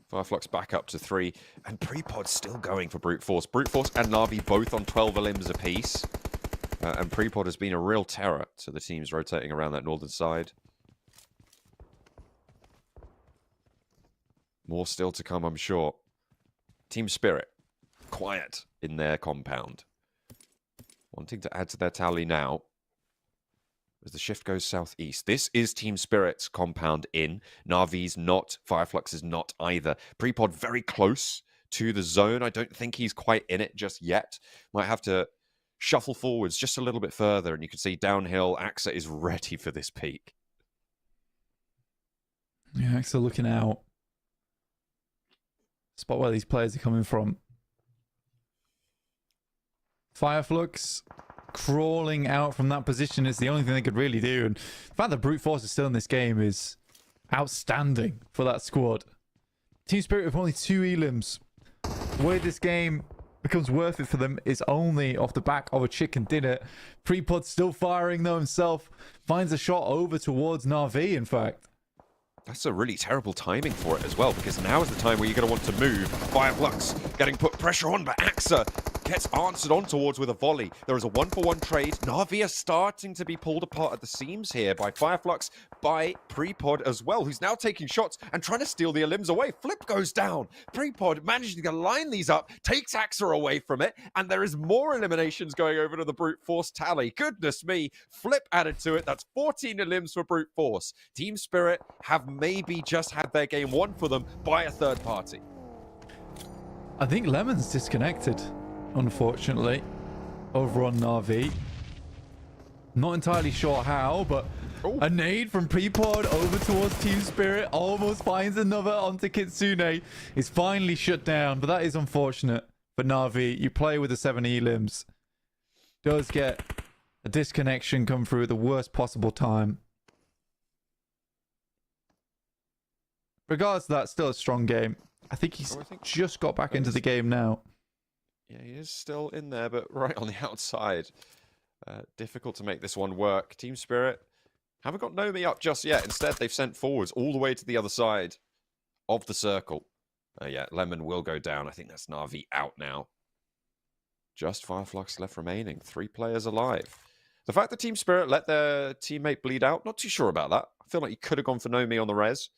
Fireflux back up to 3. And Prepod's still going for Brute Force. Brute Force and Na'Vi both on 12 elims apiece. And Prepod has been a real terror to the teams rotating around that northern side. More still to come, I'm sure. Team Spirit, quiet in their compound. Wanting to add to their tally now as the shift goes southeast. This is Team Spirit's compound in. Na'Vi's not. Fireflux is not either. Prepod very close to the zone. I don't think he's quite in it just yet. Might have to shuffle forwards just a little bit further, and you can see downhill, AXA is ready for this peak. Yeah, AXA looking out. Spot where these players are coming from. Fireflux crawling out from that position is the only thing they could really do. And the fact that Brute Force is still in this game is outstanding for that squad. Team Spirit with only 2 elims. The way this game becomes worth it for them is only off the back of a chicken dinner. Prepod still firing though himself. Finds a shot over towards Na'Vi, in fact. That's a really terrible timing for it as well, because now is the time where you're going to want to move. Fireflux getting put pressure on, but Axa gets answered on towards with a volley. There is a 1-for-1 trade. Na'Vi are starting to be pulled apart at the seams here by Fireflux, by Prepod as well, who's now taking shots and trying to steal the elims away. Flip goes down. Prepod managing to line these up, takes Axa away from it, and there is more eliminations going over to the Brute Force tally. Goodness me. Flip added to it. That's 14 elims for Brute Force. Team Spirit have maybe just had their game won for them by a third party. I think Lemon's disconnected, unfortunately, over on Na'Vi. Not entirely sure how, but a nade from Prepod over towards Team Spirit. Almost finds another onto Kitsune. Is finally shut down, but that is unfortunate for Na'Vi. You play with the 7 elims. Does get a disconnection come through at the worst possible time. Regardless of that, still a strong game. I think he's just got back into the game now. Yeah, he is still in there, but right on the outside. Difficult to make this one work. Team Spirit haven't got Nomi up just yet. Instead, they've sent forwards all the way to the other side of the circle. Yeah, Lemon will go down. I think that's Na'Vi out now. Just Fireflux left remaining. 3 players alive. The fact that Team Spirit let their teammate bleed out, not too sure about that. I feel like he could have gone for Nomi on the res.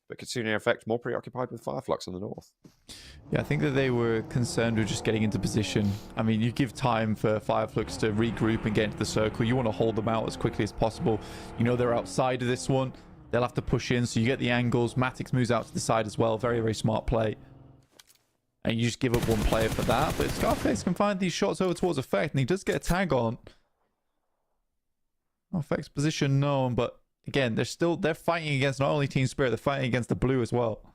But Kitsune Effect more preoccupied with Fireflux in the north. Yeah, I think that they were concerned with just getting into position. I mean, you give time for Fireflux to regroup and get into the circle. You want to hold them out as quickly as possible. You know they're outside of this one. They'll have to push in, so you get the angles. Matix moves out to the side as well. Very, very smart play. And you just give up one player for that. But Scarface can find these shots over towards Effect, and he does get a tag on. Effect's position known, but again, they're fighting against not only Team Spirit, they're fighting against the blue as well.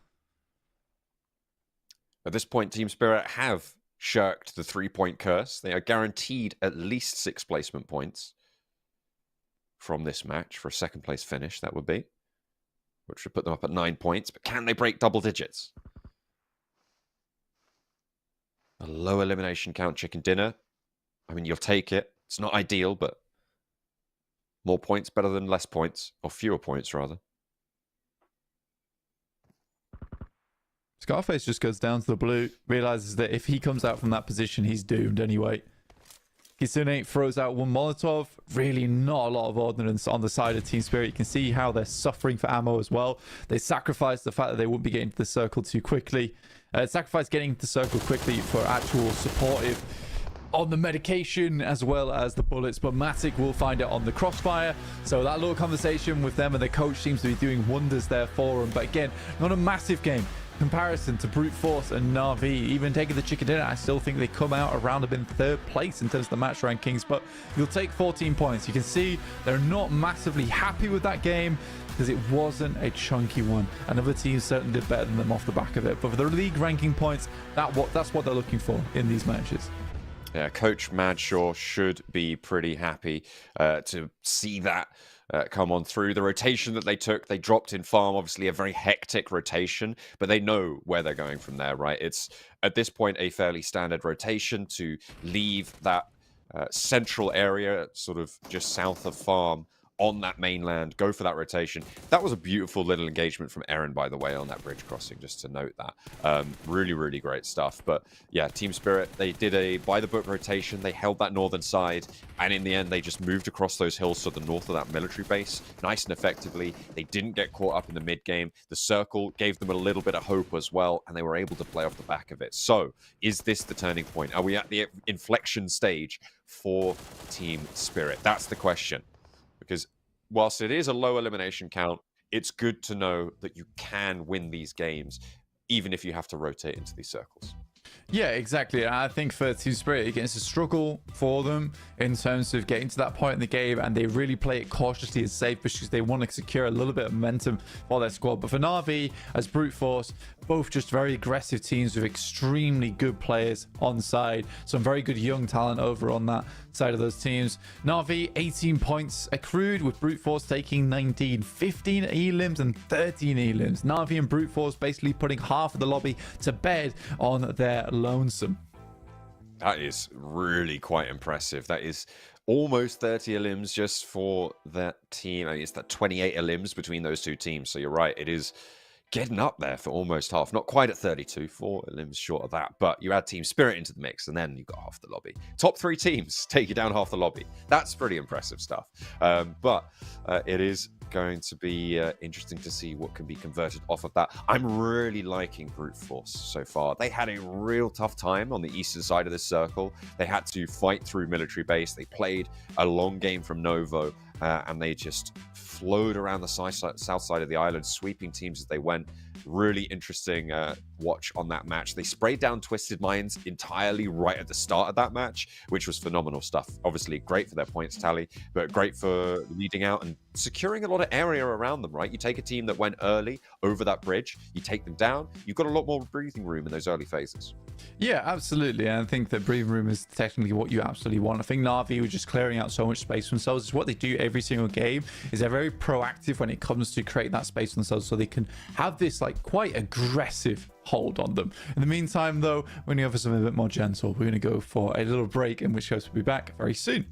At this point, Team Spirit have shirked the 3-point curse. They are guaranteed at least 6 placement points from this match for a 2nd place finish, that would be. Which would put them up at 9 points. But can they break double digits? A low elimination count chicken dinner. I mean, you'll take it. It's not ideal, but more points better than less points, or fewer points rather. Scarface just goes down to the blue, realizes that if he comes out from that position, he's doomed anyway. Kitsune throws out one Molotov. Really not a lot of ordnance on the side of Team Spirit. You can see how they're suffering for ammo as well. They sacrifice the fact that they wouldn't be getting to the circle too quickly. Sacrifice getting to the circle quickly for actual supportive on the medication as well as the bullets, but Matic will find it on the crossfire. So that little conversation with them and the coach seems to be doing wonders there for them. But again, not a massive game comparison to Brute Force and Na'Vi. Even taking the chicken dinner, I still think they come out around up in 3rd place in terms of the match rankings, but you'll take 14 points. You can see they're not massively happy with that game because it wasn't a chunky one, and other teams certainly did better than them off the back of it. But for the league ranking points, that's what they're looking for in these matches. Yeah, Coach Madshaw should be pretty happy to see that come on through. The rotation that they took, they dropped in farm, obviously a very hectic rotation, but they know where they're going from there, right? It's, at this point, a fairly standard rotation to leave that central area, sort of just south of farm, on that mainland, go for that rotation. That was a beautiful little engagement from Aaron, by the way, on that bridge crossing, just to note that. Really, really great stuff. But yeah, Team Spirit, they did a by-the-book rotation. They held that northern side, and in the end, they just moved across those hills to the north of that military base, nice and effectively. They didn't get caught up in the mid-game. The circle gave them a little bit of hope as well, and they were able to play off the back of it. So, is this the turning point? Are we at the inflection stage for Team Spirit? That's the question. Because whilst it is a low elimination count, it's good to know that you can win these games, even if you have to rotate into these circles. Yeah, exactly. I think for Team Spirit, again, it's a struggle for them in terms of getting to that point in the game, and they really play it cautiously and safe because they want to secure a little bit of momentum for their squad. But for Na'Vi, as Brute Force, both just very aggressive teams with extremely good players on side. Some very good young talent over on that side of those teams. Na'Vi, 18 points accrued, with Brute Force taking 19, 15 elims and 13 elims. Na'Vi and Brute Force basically putting half of the lobby to bed on their lonesome. That is really quite impressive. That is almost 30 elims just for that team. I mean, it's that 28 elims between those two teams. So you're right, it is getting up there for almost half. Not quite at 32, 4 elims short of that. But you add Team Spirit into the mix, and then you've got half the lobby. Top 3 teams take you down half the lobby. That's pretty impressive stuff. But it is going to be interesting to see what can be converted off of that. I'm really liking Brute Force so far. They had a real tough time on the eastern side of this circle. They had to fight through military base. They played a long game from Novo, and they just flowed around the south side of the island, sweeping teams as they went. Really interesting watch on that match. They sprayed down Twisted Minds entirely right at the start of that match, which was phenomenal stuff. Obviously great for their points tally, but great for leading out and securing a lot of area around them, right? You take a team that went early over that bridge, you take them down, you've got a lot more breathing room in those early phases. Yeah, absolutely. And I think that breathing room is technically what you absolutely want. I think Na'Vi were just clearing out so much space for themselves. It's what they do every single game, is they're very proactive when it comes to creating that space for themselves, so they can have this like quite aggressive hold on them. In the meantime, though, we're going to go for something a bit more gentle. We're going to go for a little break, in which case we'll be back very soon.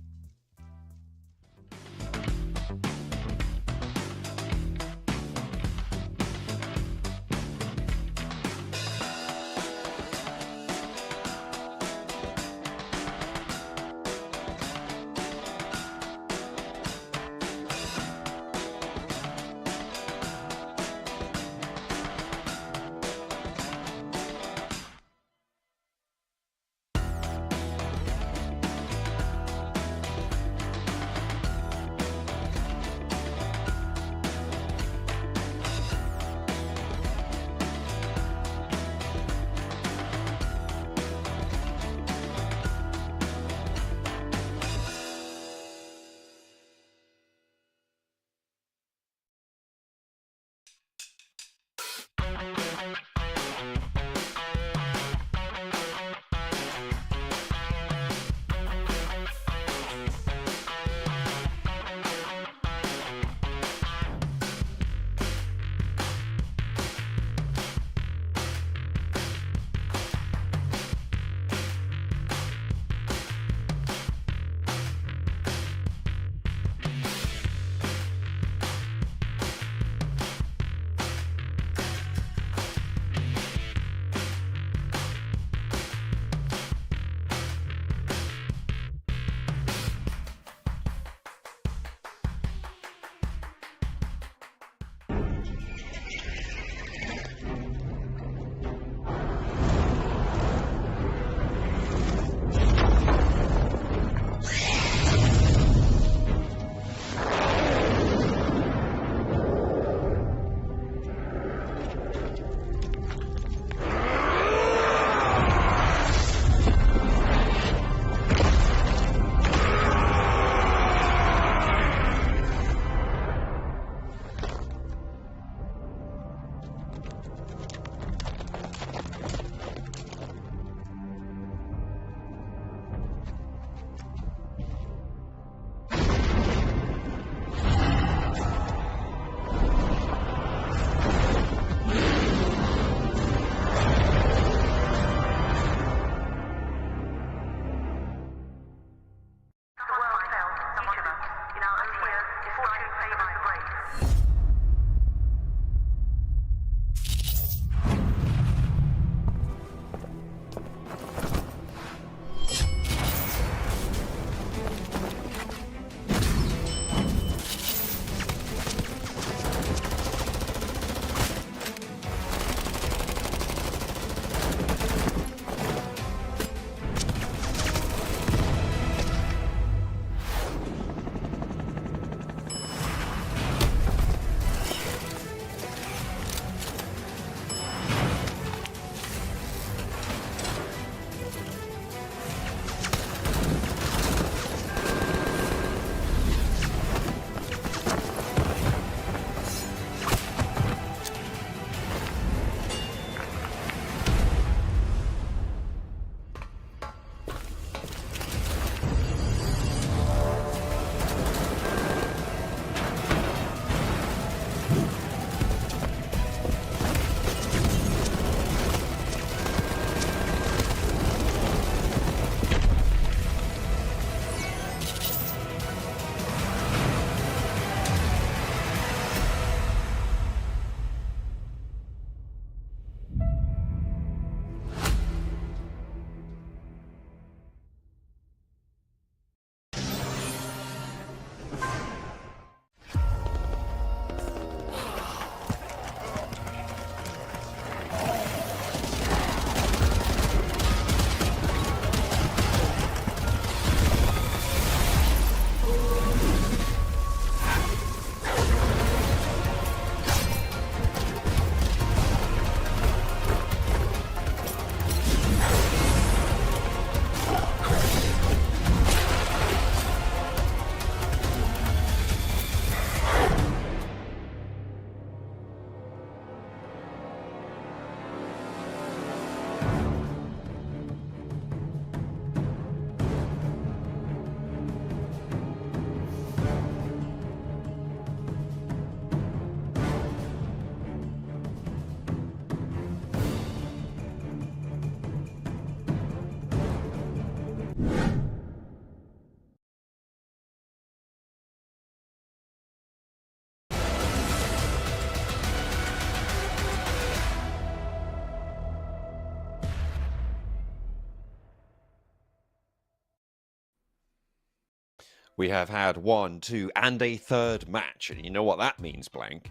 We have had 1, 2, and a third match. And you know what that means, Blank?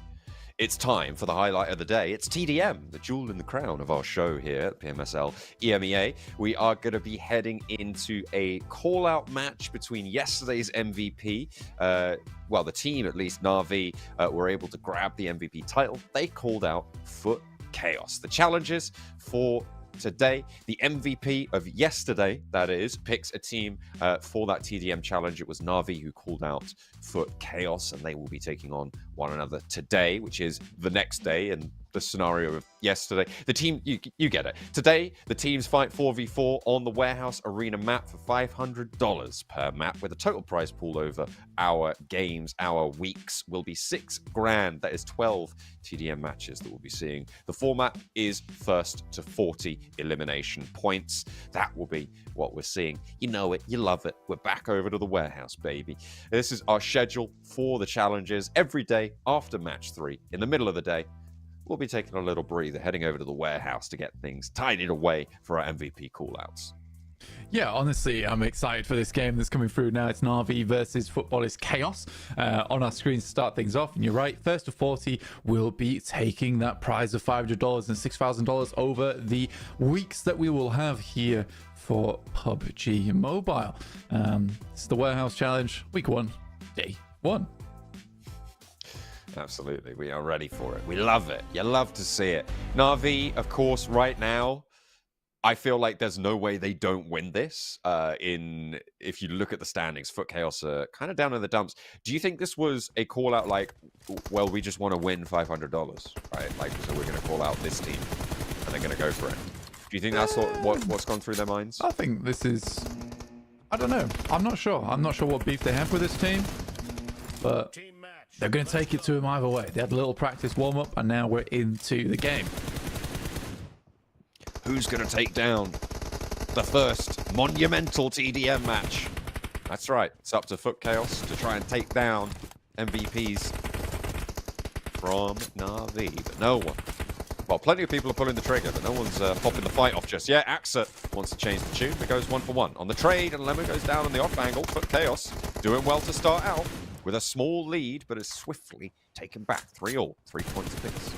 It's time for the highlight of the day. It's TDM, the jewel in the crown of our show here at PMSL EMEA. We are going to be heading into a call-out match between yesterday's MVP. Well, the team, at least, Na'Vi, were able to grab the MVP title. They called out Foot Chaos. The challenges for today, the MVP of yesterday, that is, picks a team for that TDM challenge. It was Na'Vi who called out Foot Chaos, and they will be taking on one another today, which is the next day, and the scenario of yesterday. The team, you get it. Today, the teams fight 4v4 on the Warehouse Arena map for $500 per map, with a total prize pool over our games, our weeks, will be $6,000. That is 12 TDM matches that we'll be seeing. The format is first to 40 elimination points. That will be what we're seeing. You know it, you love it. We're back over to the Warehouse, baby. This is our schedule for the challenges. Every day after match 3, in the middle of the day, we'll be taking a little breather, heading over to the Warehouse to get things tidied away for our MVP callouts. Yeah, honestly, I'm excited for this game that's coming through now. It's Na'Vi versus Footballers Chaos on our screen to start things off. And you're right, first to 40 will be taking that prize of $500 and $6,000 over the weeks that we will have here for PUBG Mobile. It's the Warehouse Challenge, week 1, day 1. Absolutely. We are ready for it. We love it. You love to see it. Na'Vi, of course, right now, I feel like there's no way they don't win this. If you look at the standings, Foot Chaos are kind of down in the dumps. Do you think this was a call out like, well, we just want to win $500, right? Like, so we're going to call out this team and they're going to go for it. Do you think that's what's gone through their minds? I think this is, I don't know. I'm not sure. I'm not sure what beef they have with this team, but they're going to take it to him either way. They had a little practice warm-up, and now we're into the game. Who's going to take down the first monumental TDM match? That's right. It's up to Foot Chaos to try and take down MVPs from Na'Vi. But no one. Well, plenty of people are pulling the trigger, but no one's popping the fight off just yet. Axa wants to change the tune. It goes 1-for-1 on the trade, and Lemon goes down on the off angle. Foot Chaos doing well to start out, with a small lead, but is swiftly taken back. 3-all, 3 points apiece.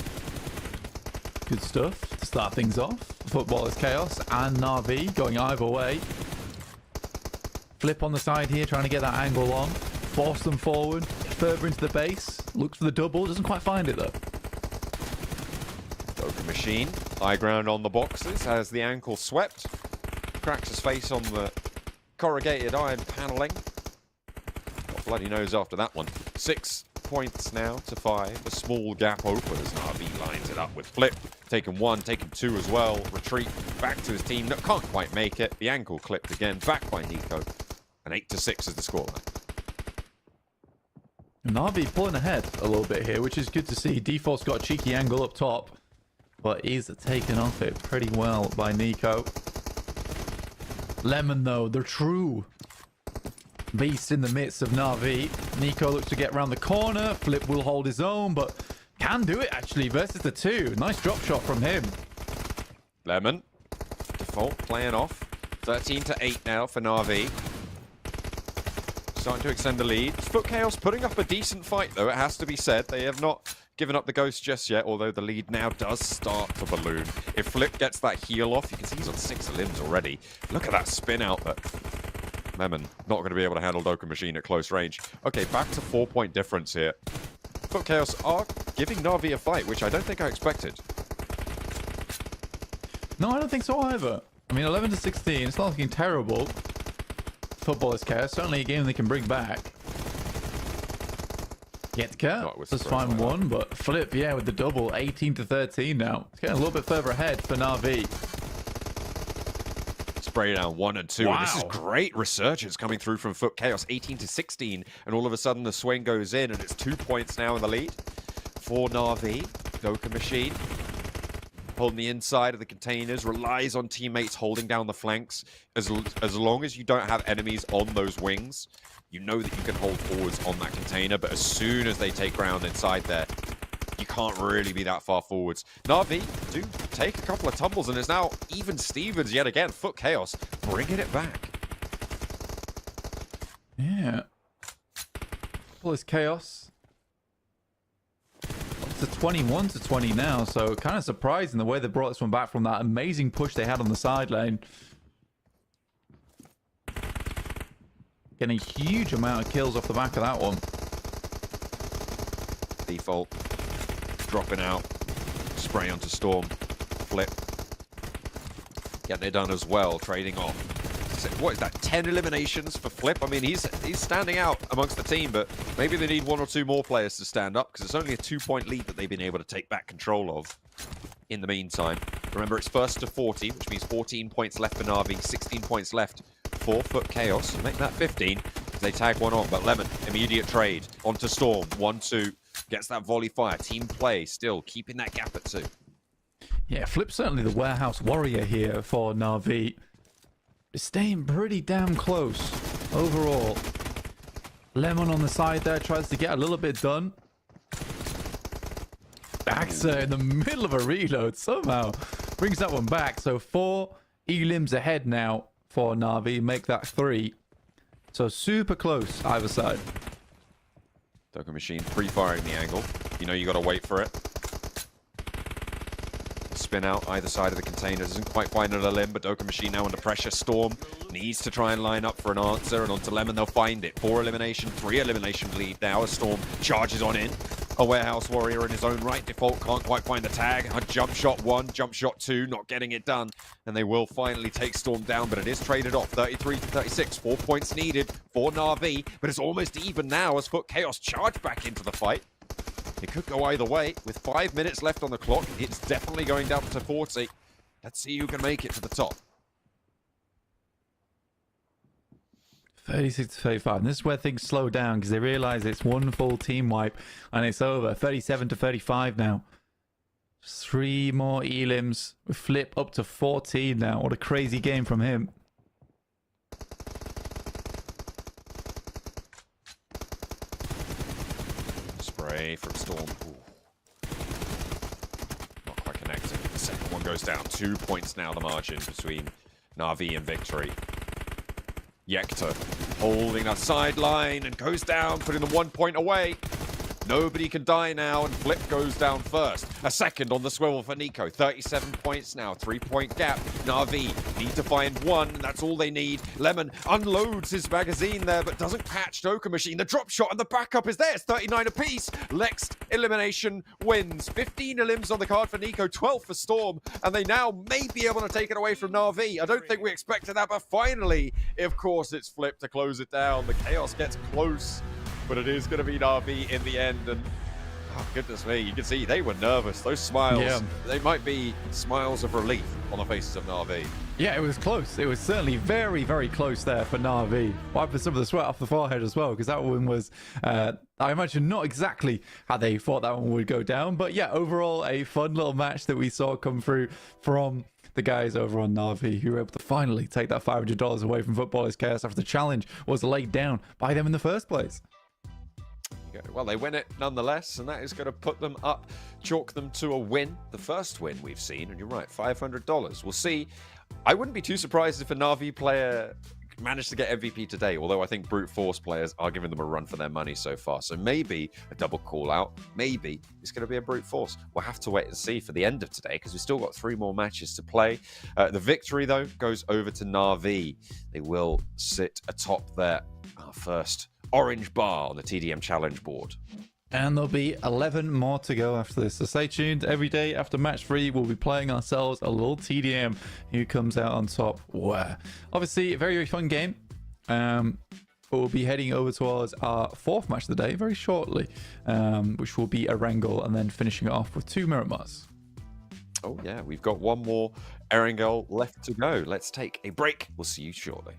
Good stuff to start things off. Footballers Chaos and Na'Vi going either way. Flip on the side here, trying to get that angle on. Force them forward, further into the base. Looks for the double, doesn't quite find it though. Doka Machine, high ground on the boxes, has the ankle swept. Cracks his face on the corrugated iron paneling. Bloody nose after that one. 6 points now to 5. A small gap open as Na'Vi lines it up with Flip. Taking 1, taking 2 as well. Retreat back to his team. No, can't quite make it. The ankle clipped again. Back by Nico. And 8-6 is the scoreline. Na'Vi pulling ahead a little bit here, which is good to see. D4's got a cheeky angle up top, but is taken off it pretty well by Nico. Lemon, though, the true beast in the midst of Na'Vi. Nico looks to get around the corner. Flip will hold his own, but can do it actually versus the 2. Nice drop shot from him. Lemon, default playing off. 13-8 now for Na'Vi. Starting to extend the lead. Foot Chaos putting up a decent fight, though, it has to be said. They have not given up the ghost just yet, although the lead now does start to balloon. If Flip gets that heal off, you can see he's on 6 limbs already. Look at that spin out, but Lemon not going to be able to handle Doka Machine at close range. Okay, back to 4-point difference here. Foot Chaos are giving Na'Vi a fight, which I don't think I expected. No, I don't think so either. I mean, 11-16, it's not looking terrible. Footballers Chaos, certainly a game they can bring back. Get cut. Let's find one, but Flip, yeah, with the double, 18-13 now. It's getting a little bit further ahead for Na'Vi. Spray down 1 and 2. Wow. And this is great resurgence coming through from Foot Chaos. 18-16, and all of a sudden the swing goes in, and it's 2 points now in the lead for Na'Vi. Doka Machine holding the inside of the containers, relies on teammates holding down the flanks. As long as you don't have enemies on those wings, you know that you can hold forwards on that container, but as soon as they take ground inside there, you can't really be that far forwards. Na'Vi do take a couple of tumbles, and it's now even Stevens yet again. Foot Chaos bringing it back. Yeah. Football is chaos. It's a 21-20 now, so kind of surprising the way they brought this one back from that amazing push they had on the side lane. Getting a huge amount of kills off the back of that one. Default. Dropping out. Spray onto Storm. Flip. Getting it done as well. Trading off. What is that? 10 eliminations for Flip? I mean, he's standing out amongst the team, but maybe they need 1 or 2 more players to stand up because it's only a 2-point lead that they've been able to take back control of in the meantime. Remember, it's first to 40, which means 14 points left for Na'Vi, 16 points left for Foot Chaos. Make that 15 as they tag one on, but Lemon, immediate trade onto Storm. 1-2, gets that volley fire. Team play still keeping that gap at 2. Yeah, Flip's certainly the warehouse warrior here for Na'Vi. It's staying pretty damn close overall. Lemon on the side there tries to get a little bit done. Baxter in the middle of a reload somehow brings that one back. So 4 elims ahead now for Na'Vi. Make that 3. So super close either side. Doka Machine pre-firing the angle. You know you got to wait for it. Spin out either side of the container. Doesn't quite find an limb, but Doka Machine now under pressure. Storm needs to try and line up for an answer, and onto Lemon they'll find it. 4 elimination, 3 elimination lead now as Storm charges on in. A warehouse warrior in his own right. Default can't quite find the tag. A jump shot 1, jump shot 2, not getting it done. And they will finally take Storm down, but it is traded off. 33-36, 4 points needed for Na'Vi, but it's almost even now as Foot Chaos charge back into the fight. It could go either way. With 5 minutes left on the clock, it's definitely going down to 40. Let's see who can make it to the top. 36-35. And this is where things slow down because they realize it's one full team wipe and it's over. 37-35 now. 3 more elims. We flip up to 14 now. What a crazy game from him. Spray from Storm. Ooh. Not quite connecting. The second one goes down. 2 points now the margin between Na'Vi and Victory. Yekta holding that sideline and goes down, putting them 1 point away. Nobody can die now, and Flip goes down first. A second on the swivel for Nico. 37 points now, 3-point gap. Na'Vi need to find 1, and that's all they need. Lemon unloads his magazine there, but doesn't catch Doka Machine. The drop shot and the backup is there. It's 39 apiece. Lex elimination wins. 15 elims on the card for Nico, 12 for Storm, and they now may be able to take it away from Na'Vi. I don't think we expected that, but finally, of course, it's Flip to close it down. The chaos gets close, but it is going to be Na'Vi in the end, and oh goodness me, you can see they were nervous. Those smiles, they might be smiles of relief on the faces of Na'Vi. Yeah, it was close. It was certainly very, very close there for Na'Vi. Wiping some of the sweat off the forehead as well, because that one was, I imagine, not exactly how they thought that one would go down. But yeah, overall, a fun little match that we saw come through from the guys over on Na'Vi, who were able to finally take that $500 away from Footballers Chaos after the challenge was laid down by them in the first place. Well, they win it nonetheless, and that is going to put them up, chalk them to a win, the first win we've seen. And you're right, $500. We'll see. I wouldn't be too surprised if a Na'Vi player managed to get MVP today, although I think Brute Force players are giving them a run for their money so far. So maybe a double call out, maybe it's going to be a Brute Force. We'll have to wait and see for the end of today because we've still got 3 more matches to play. The victory, though, goes over to Na'Vi. They will sit atop their first orange bar on the TDM challenge board. And there'll be 11 more to go after this. So stay tuned. Every day after match 3, we'll be playing ourselves a little TDM. Who comes out on top where? Obviously, a very, very fun game. We'll be heading over towards our 4th match of the day very shortly, which will be Erangel, and then finishing it off with 2 Miramars. Oh, yeah. We've got 1 more Erangel left to go. Let's take a break. We'll see you shortly.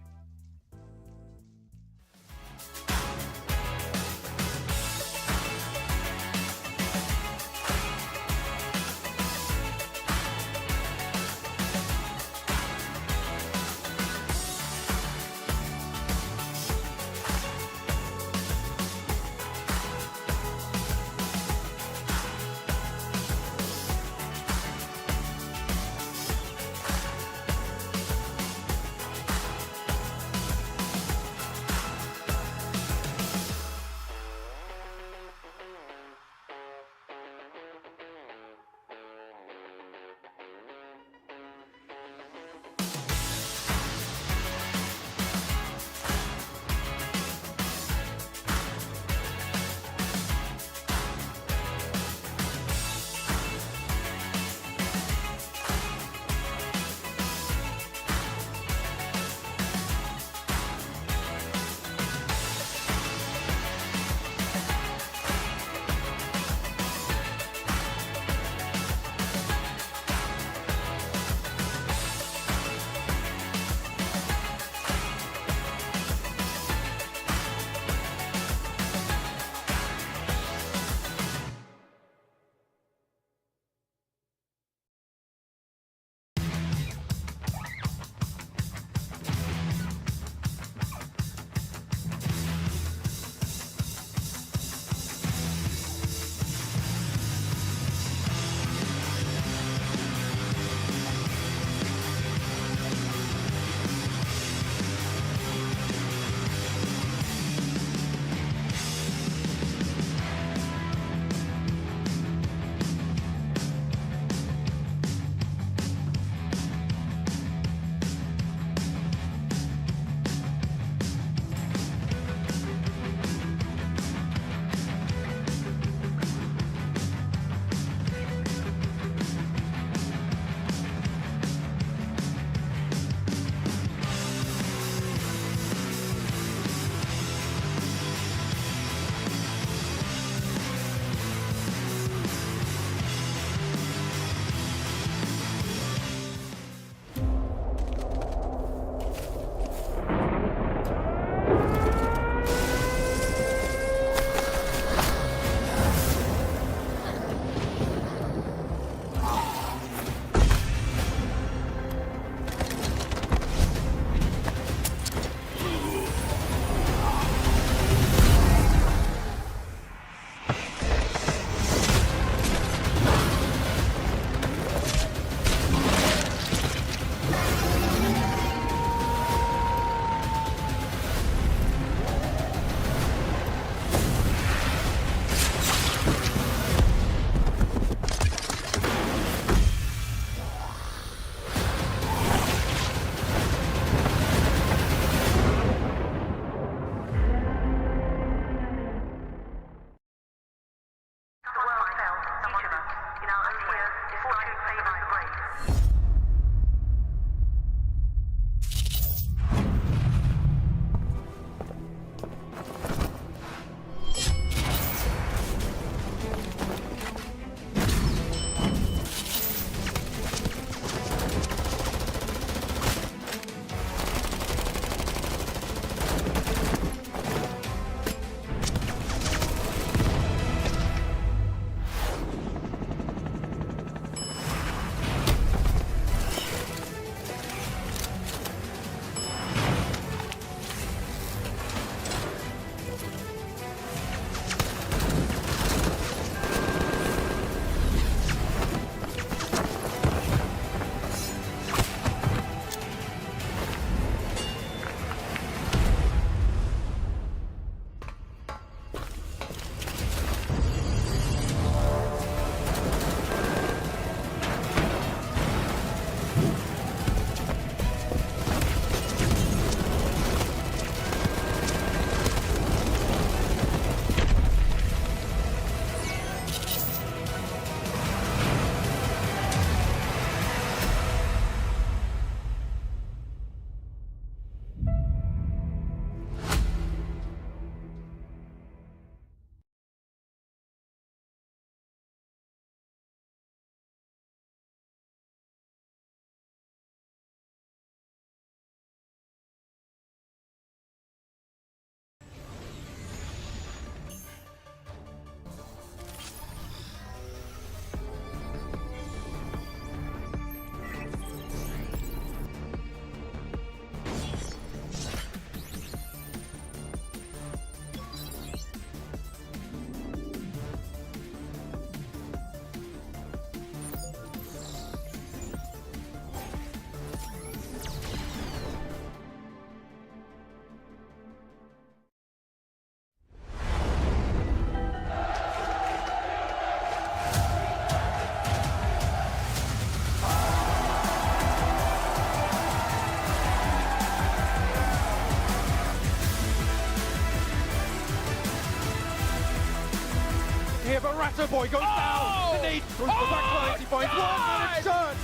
here, but Ratto Boy goes down. The need through the back line. He finds one, and it's done.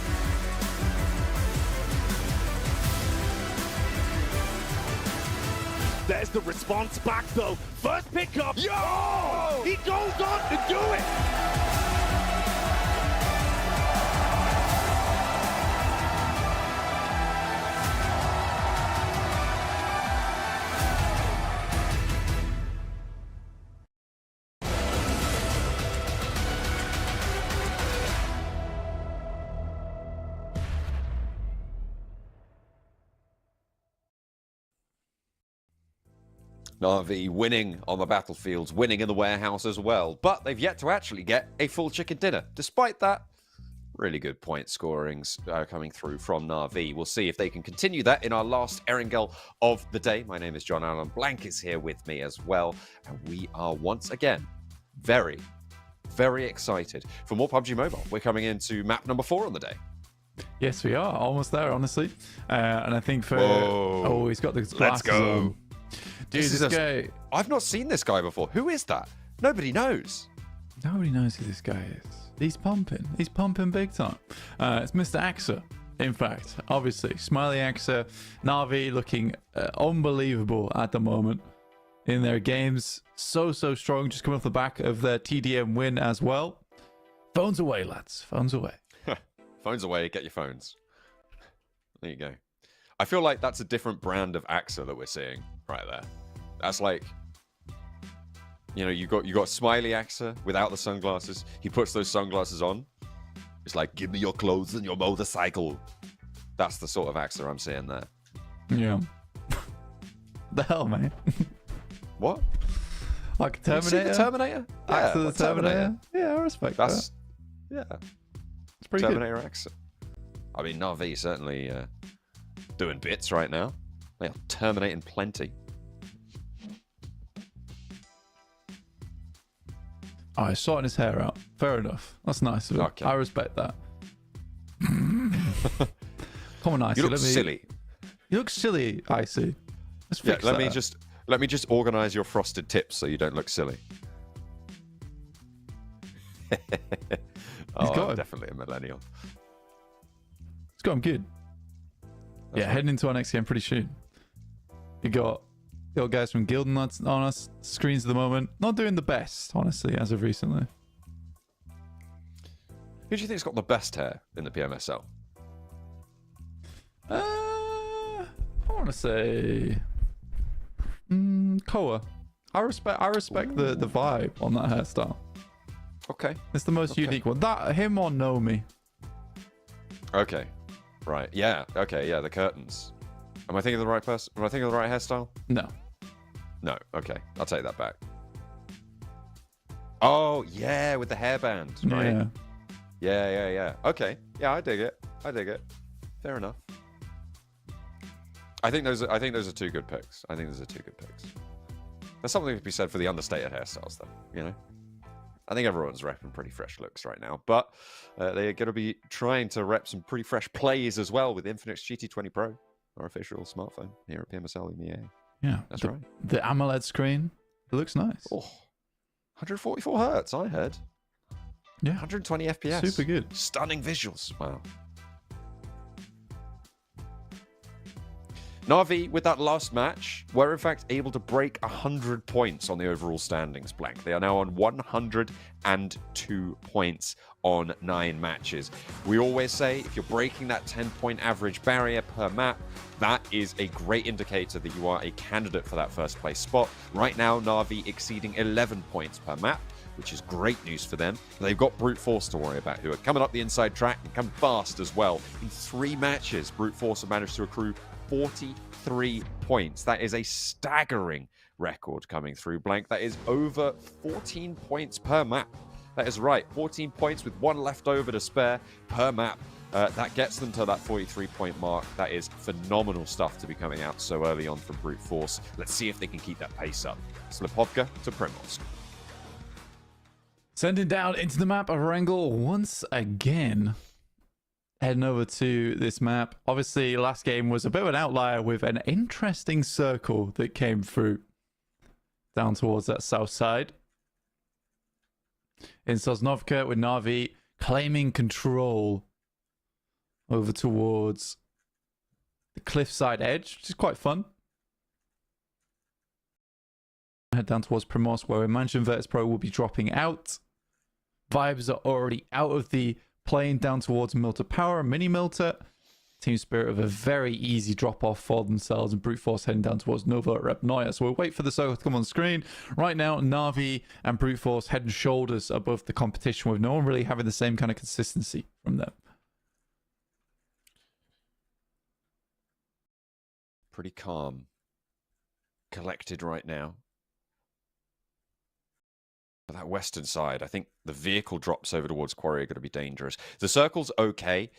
There's the response back though. First pickup. Yo! Oh, he goes on to do it. Na'Vi winning on the battlefields, winning in the warehouse as well. But they've yet to actually get a full chicken dinner. Despite that, really good point scorings coming through from Na'Vi. We'll see if they can continue that in our last Erangel of the day. My name is John Allen. Blank is here with me as well. And we are once again very, very excited for more PUBG Mobile. We're coming into map number 4 on the day. Yes, we are almost there, honestly. And I think for Whoa. He's got the glasses Let's go. on. Dude, this guy. I've not seen this guy before. Who is that? Nobody knows. Nobody knows who this guy is. He's pumping. He's pumping big time. It's Mr. Axa. In fact, obviously, Smiley Axa, Na'Vi looking unbelievable at the moment in their games. So strong. Just coming off the back of their TDM win as well. Phones away, lads. Phones away. Phones away. Get your phones. There you go. I feel like that's a different brand of Axa that we're seeing right there. That's like, you know, you got Smiley Axa without the sunglasses. He puts those sunglasses on. It's like, give me your clothes and your motorcycle. That's the sort of Axa I'm seeing there. Yeah. The hell, man. What? Like You see Terminator? the Terminator? Axa the like Terminator? Yeah, I respect that. Yeah, It's pretty Terminator Axa. I mean, Na'Vi certainly doing bits right now. They are terminating plenty. Oh, he's sorting his hair out. Fair enough. That's nice of him. Okay. I respect that. Come on, Icy. You look silly. You look silly, Icy. Let's Yeah, fix let that. me just organize your frosted tips so you don't look silly. got I'm him. definitely a millennial. It's going good. That's right. Heading into our next game pretty soon. You got guys from Gildan on us screens at the moment. Not doing the best, honestly, as of recently. Who do you think's got the best hair in the PMSL? I want to say Koa. I respect the vibe on that hairstyle. Okay. It's the most unique one. That him or Nomi. Okay. Right. Yeah. Okay. Yeah. The curtains. Am I thinking of the right person? Am I thinking of the right hairstyle? No. No. Okay. I'll take that back. Oh yeah, with the hairband. Right. Yeah. Yeah. Okay. Yeah, I dig it. Fair enough. I think those are two good picks. There's something to be said for the understated hairstyles, though. You know, I think everyone's repping pretty fresh looks right now, but they're going to be trying to rep some pretty fresh plays as well with Infinix GT20 Pro, our official smartphone here at PMSL EMEA. Yeah. That's right. The AMOLED screen. It looks nice. Oh, 144 hertz. I heard. Yeah. 120 FPS. Super good. Stunning visuals. Wow. Na'Vi, with that last match, were in fact able to break 100 points on the overall standings blank. They are now on 102 points on 9 matches. We always say if you're breaking that 10-point average barrier per map, that is a great indicator that you are a candidate for that first place spot. Right now, Na'Vi exceeding 11 points per map, which is great news for them. They've got Brute Force to worry about, who are coming up the inside track and come fast as well. In 3 matches, Brute Force have managed to accrue 43 points. That is a staggering record coming through blank. That is over 14 points per map. That is right, 14 points with 1 left over to spare per map. That gets them to that 43-point mark. That is phenomenal stuff to be coming out so early on from Brute Force. Let's see if they can keep that pace up. Slipovka to Primorsk. Sending down into the map of Wrangle once again. Heading over to this map. Obviously, last game was a bit of an outlier with an interesting circle that came through down towards that south side. in Sosnovka with Na'Vi claiming control over towards the cliffside edge, which is quite fun. Head down towards Primorsk, where we mentioned Virtus Pro will be dropping out. Vibes are already out of the plane down towards Milter Power and Mini Milter. Team Spirit with a very easy drop-off for themselves, and Brute Force heading down towards Nova Repnoya. So we'll wait for the circle to come on screen. Right now, Na'Vi and Brute Force head and shoulders above the competition, with no one really having the same kind of consistency from them. Pretty calm. Collected right now. But that western side, I think the vehicle drops over towards Quarry are going to be dangerous. The circle's okay.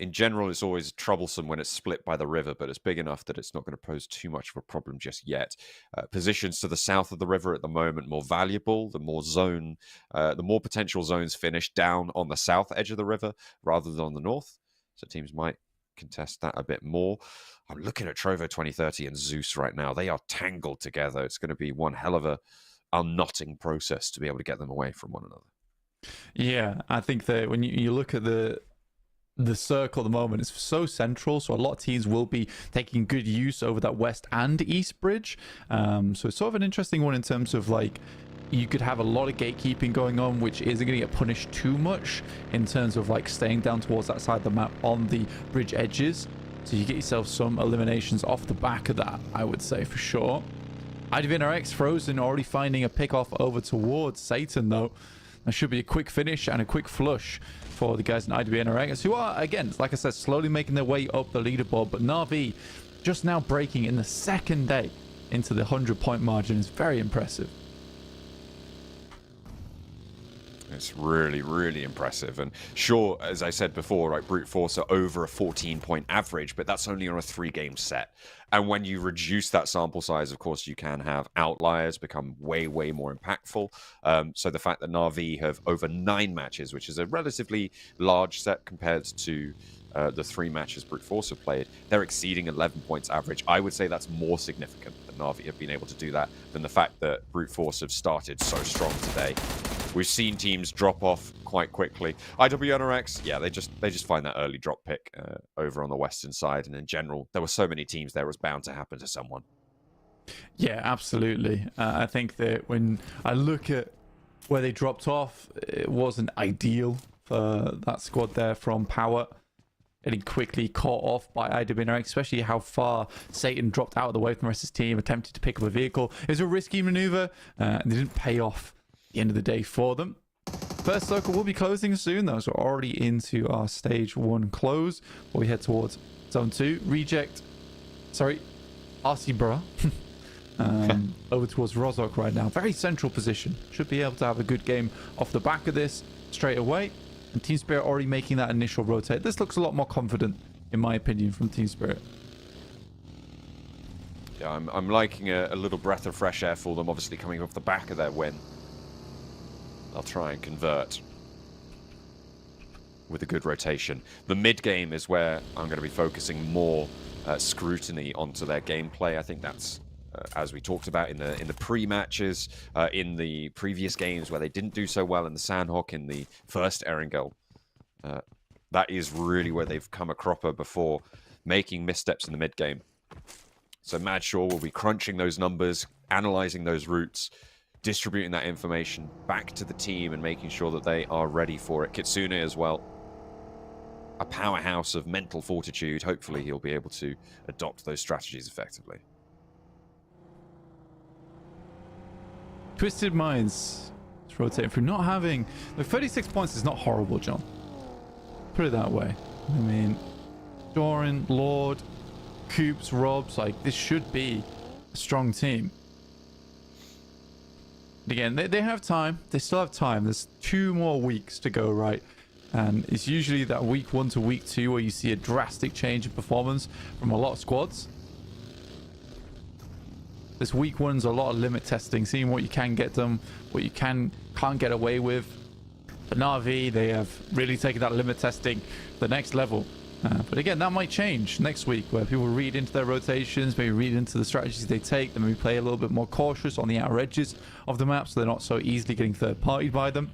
In general, it's always troublesome when it's split by the river, but it's big enough that it's not going to pose too much of a problem just yet. Positions to the south of the river at the moment more valuable. The more potential zones finish down on the south edge of the river rather than on the north. So teams might contest that a bit more. I'm looking at Trovo 2030 and Zeus right now. They are tangled together. It's going to be one hell of a unknotting process to be able to get them away from one another. Yeah, I think that when you look at the circle at the moment, it's so central, so a lot of teams will be taking good use over that west and east bridge. So it's sort of an interesting one in terms of, like, you could have a lot of gatekeeping going on, which isn't going to get punished too much in terms of, like, staying down towards that side of the map on the bridge edges. So you get yourself some eliminations off the back of that, I would say, for sure. IDVNRX Frozen already finding a pick off over towards Satan, though. That should be a quick finish and a quick flush for the guys in IDVNRX, who are, again, like I said, slowly making their way up the leaderboard. But Na'Vi just now breaking in the second day into the 100-point margin is very impressive. It's really, really impressive. And sure, as I said before, like, Brute Force are over a 14-point average, but that's only on a 3-game set. And when you reduce that sample size, of course, you can have outliers become way, way more impactful. So the fact that Na'Vi have over 9 matches, which is a relatively large set compared to the 3 matches Brute Force have played, they're exceeding 11 points average. I would say that's more significant that Na'Vi have been able to do that than the fact that Brute Force have started so strong today. We've seen teams drop off quite quickly. IWNRX, yeah, they just find that early drop pick over on the western side. And in general, there were so many teams there, it was bound to happen to someone. Yeah, absolutely. I think that when I look at where they dropped off, it wasn't ideal for that squad there from Power. Getting quickly caught off by IWNRX, especially how far Satan dropped out of the way from the rest of his team, attempted to pick up a vehicle. It was a risky maneuver, and they didn't pay off at the end of the day for them. First circle will be closing soon, though, so we're already into our stage 1 close, where we head towards zone 2. Reject, sorry, RC Bra. Over towards Rozok right now. Very central position. Should be able to have a good game off the back of this straight away. And Team Spirit already making that initial rotate. This looks a lot more confident, in my opinion, from Team Spirit. Yeah, I'm liking a little breath of fresh air for them, obviously coming off the back of their win. They'll try and convert with a good rotation. The mid game is where I'm going to be focusing more scrutiny onto their gameplay. I think that's as we talked about in the pre-matches, in the previous games where they didn't do so well in the Sandhawk in the first Erangel. That is really where they've come a cropper before making missteps in the mid game. So Mad Shaw will be crunching those numbers, analyzing those routes, distributing that information back to the team and making sure that they are ready for it. Kitsune as well, a powerhouse of mental fortitude. Hopefully he'll be able to adopt those strategies effectively. Twisted Minds. It's rotating through. Not having... The 36 points is not horrible, John. Put it that way. I mean, Doran, Lord, Coops, Robs, like, this should be a strong team. Again, they have time. They still have time. There's 2 more weeks to go, right? And it's usually that week 1 to week 2 where you see a drastic change in performance from a lot of squads. This week 1's a lot of limit testing, seeing what you can get them, what you can't get away with. But Na'Vi, they have really taken that limit testing to the next level. But again, that might change next week, where people read into their rotations, maybe read into the strategies they take, then maybe play a little bit more cautious on the outer edges of the map, so they're not so easily getting third-partied by them.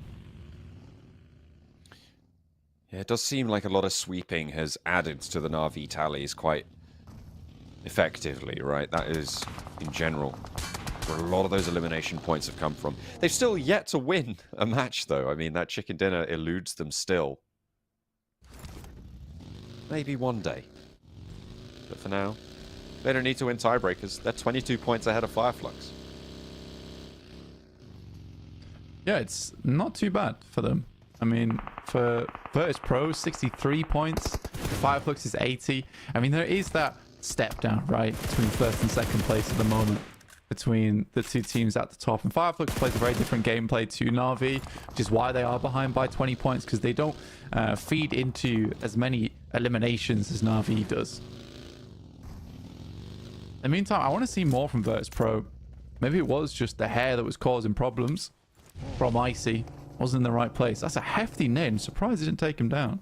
Yeah, it does seem like a lot of sweeping has added to the Na'Vi tallies quite effectively, right? That is, in general, where a lot of those elimination points have come from. They've still yet to win a match, though. I mean, that chicken dinner eludes them still. Maybe one day. But for now, they don't need to win tiebreakers. They're 22 points ahead of Fireflux. Yeah, it's not too bad for them. I mean, for Virtus Pro, 63 points. Fireflux is 80. I mean, there is that step down, right, between first and second place at the moment, between the two teams at the top. And Fireflux plays a very different gameplay to Na'Vi, which is why they are behind by 20 points, because they don't feed into as many eliminations as Na'Vi does. In the meantime, I want to see more from Virtus Pro. Maybe it was just the hair that was causing problems from Icy. Wasn't in the right place. That's a hefty nade. I'm surprised it didn't take him down.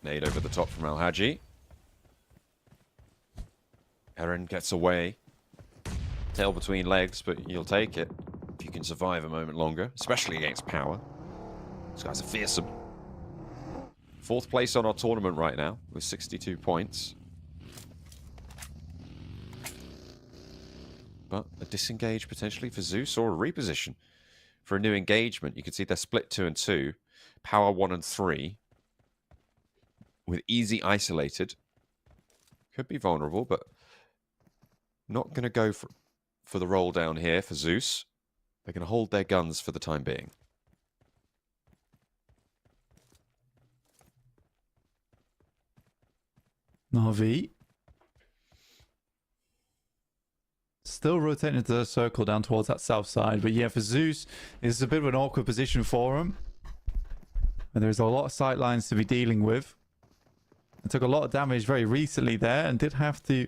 Nade over the top from Al-Haji. Eren gets away. Tail between legs, but you'll take it if you can survive a moment longer, especially against power. These guys are fearsome. 4th place on our tournament right now with 62 points. But a disengage potentially for Zeus or a reposition for a new engagement. You can see they're split 2 and 2. Power 1 and 3. With Easy isolated. Could be vulnerable, but not going to go for the roll down here for Zeus. They're going to hold their guns for the time being. Na'Vi. Still rotating into the circle down towards that south side. But yeah, for Zeus, it's a bit of an awkward position for him. And there's a lot of sight lines to be dealing with. He took a lot of damage very recently there and did have to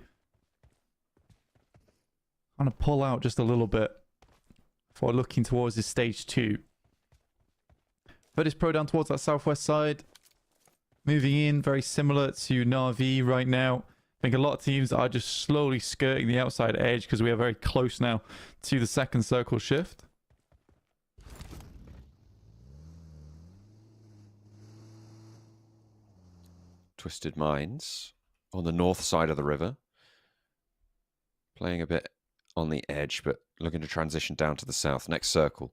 kind of pull out just a little bit before looking towards his stage 2. Virtus Pro down towards that southwest side. Moving in, very similar to Na'Vi right now. I think a lot of teams are just slowly skirting the outside edge because we are very close now to the second circle shift. Twisted Minds on the north side of the river. Playing a bit on the edge, but looking to transition down to the south. Next circle.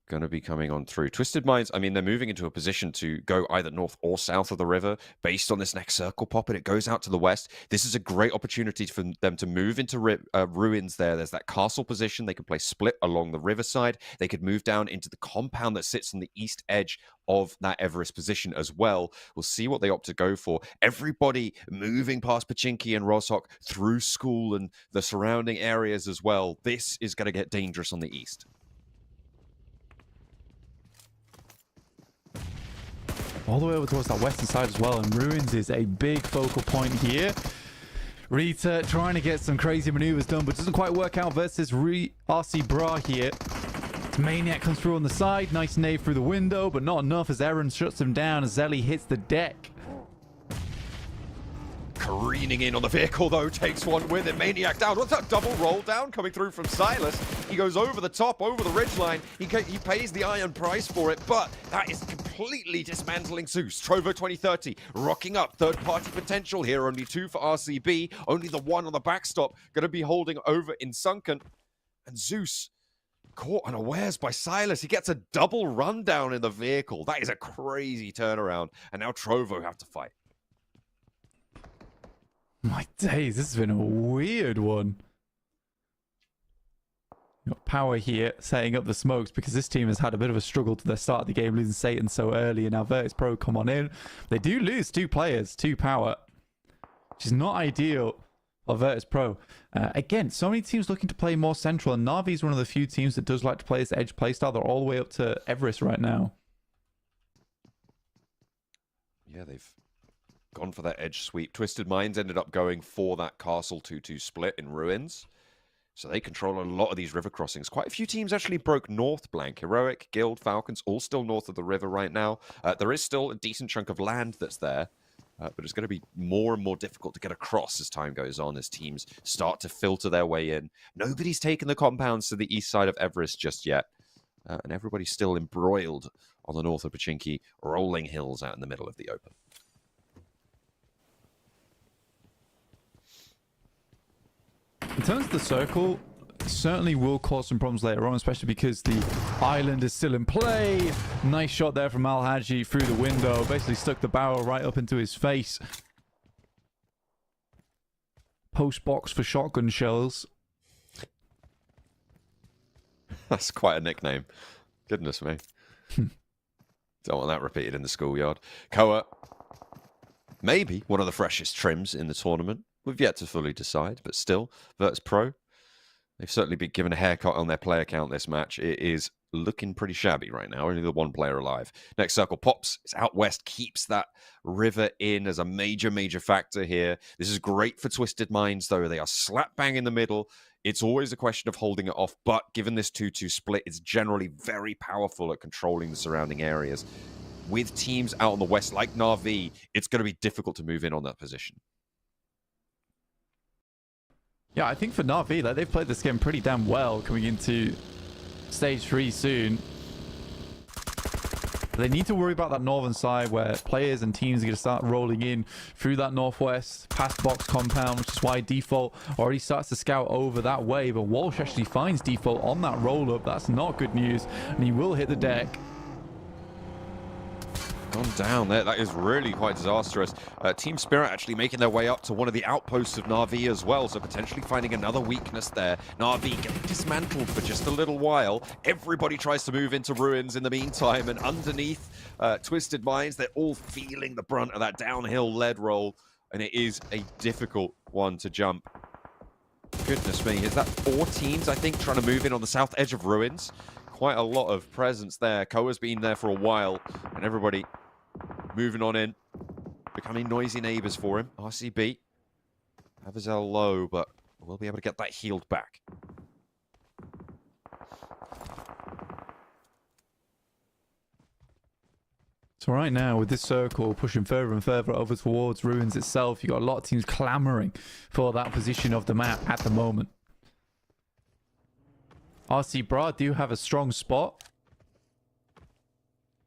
Going to be coming on through. Twisted Minds, I mean, they're moving into a position to go either north or south of the river based on this next circle pop, and it goes out to the west. This is a great opportunity for them to move into ruins there. There's that castle position. They could play split along the riverside. They could move down into the compound that sits on the east edge of that Everest position as well. We'll see what they opt to go for. Everybody moving past Pachinki and Roshok through school and the surrounding areas as well. This is going to get dangerous on the east. All the way over towards that western side as well, and Ruins is a big focal point here. Rita trying to get some crazy maneuvers done, but doesn't quite work out versus RC Bra here. Maniac comes through on the side, nice nade through the window, but not enough as Eren shuts him down as Zelly hits the deck. Careening in on the vehicle, though, takes one with it. Maniac down. What's that double roll down coming through from Silas? He goes over the top, over the ridgeline. He pays the iron price for it, but that is completely dismantling Zeus. Trovo 2030 rocking up third-party potential here. Only 2 for RCB. Only the 1 on the backstop. Going to be holding over in Sunken. And Zeus caught unawares by Silas. He gets a double rundown in the vehicle. That is a crazy turnaround. And now Trovo have to fight. My days, this has been a weird one. You got Power here setting up the smokes because this team has had a bit of a struggle to the start of the game, losing Satan so early, and now Virtus Pro come on in. They do lose 2 players to Power, which is not ideal for Virtus Pro. Again, so many teams looking to play more central, and Na'Vi is one of the few teams that does like to play this edge playstyle. They're all the way up to Everest right now. Yeah, they've gone for that edge sweep. Twisted Minds ended up going for that castle 2-2 split in Ruins. So they control a lot of these river crossings. Quite a few teams actually broke north blank. Heroic, Guild, Falcons, all still north of the river right now. There is still a decent chunk of land that's there. But it's going to be more and more difficult to get across as time goes on, as teams start to filter their way in. Nobody's taken the compounds to the east side of Everest just yet. And everybody's still embroiled on the north of Pochinki, rolling hills out in the middle of the open. In terms of the circle, certainly will cause some problems later on, especially because the island is still in play. Nice shot there from Al-Haji through the window. Basically stuck the barrel right up into his face. Post box for shotgun shells. That's quite a nickname. Goodness me. Don't want that repeated in the schoolyard. Koa, maybe one of the freshest trims in the tournament. We've yet to fully decide, but still, Virtus Pro, they've certainly been given a haircut on their player count this match. It is looking pretty shabby right now. Only the one player alive. Next circle, Pops. It's out west, keeps that river in as a major, major factor here. This is great for Twisted Minds, though. They are slap bang in the middle. It's always a question of holding it off, but given this 2-2 split, it's generally very powerful at controlling the surrounding areas. With teams out on the west like Na'Vi, it's going to be difficult to move in on that position. Yeah, I think for Na'Vi, like, they've played this game pretty damn well coming into stage 3 soon. They need to worry about that northern side where players and teams are going to start rolling in through that northwest past box compound, which is why Default already starts to scout over that way. But Walsh actually finds Default on that roll-up. That's not good news, and he will hit the deck. Gone down there. That is really quite disastrous. Team Spirit actually making their way up to one of the outposts of Na'Vi as well, so potentially finding another weakness there. Na'Vi getting dismantled for just a little while. Everybody tries to move into ruins in the meantime, and underneath Twisted Minds, they're all feeling the brunt of that downhill lead roll, and it is a difficult one to jump. Goodness me, is that 4 teams, I think, trying to move in on the south edge of ruins? Quite a lot of presence there. Koa's been there for a while, and everybody moving on in, becoming noisy neighbors for him. RCB, Avazel low, but we'll be able to get that healed back. So right now, with this circle pushing further and further over towards ruins itself, you've got a lot of teams clamoring for that position of the map at the moment. RC Bra do have a strong spot.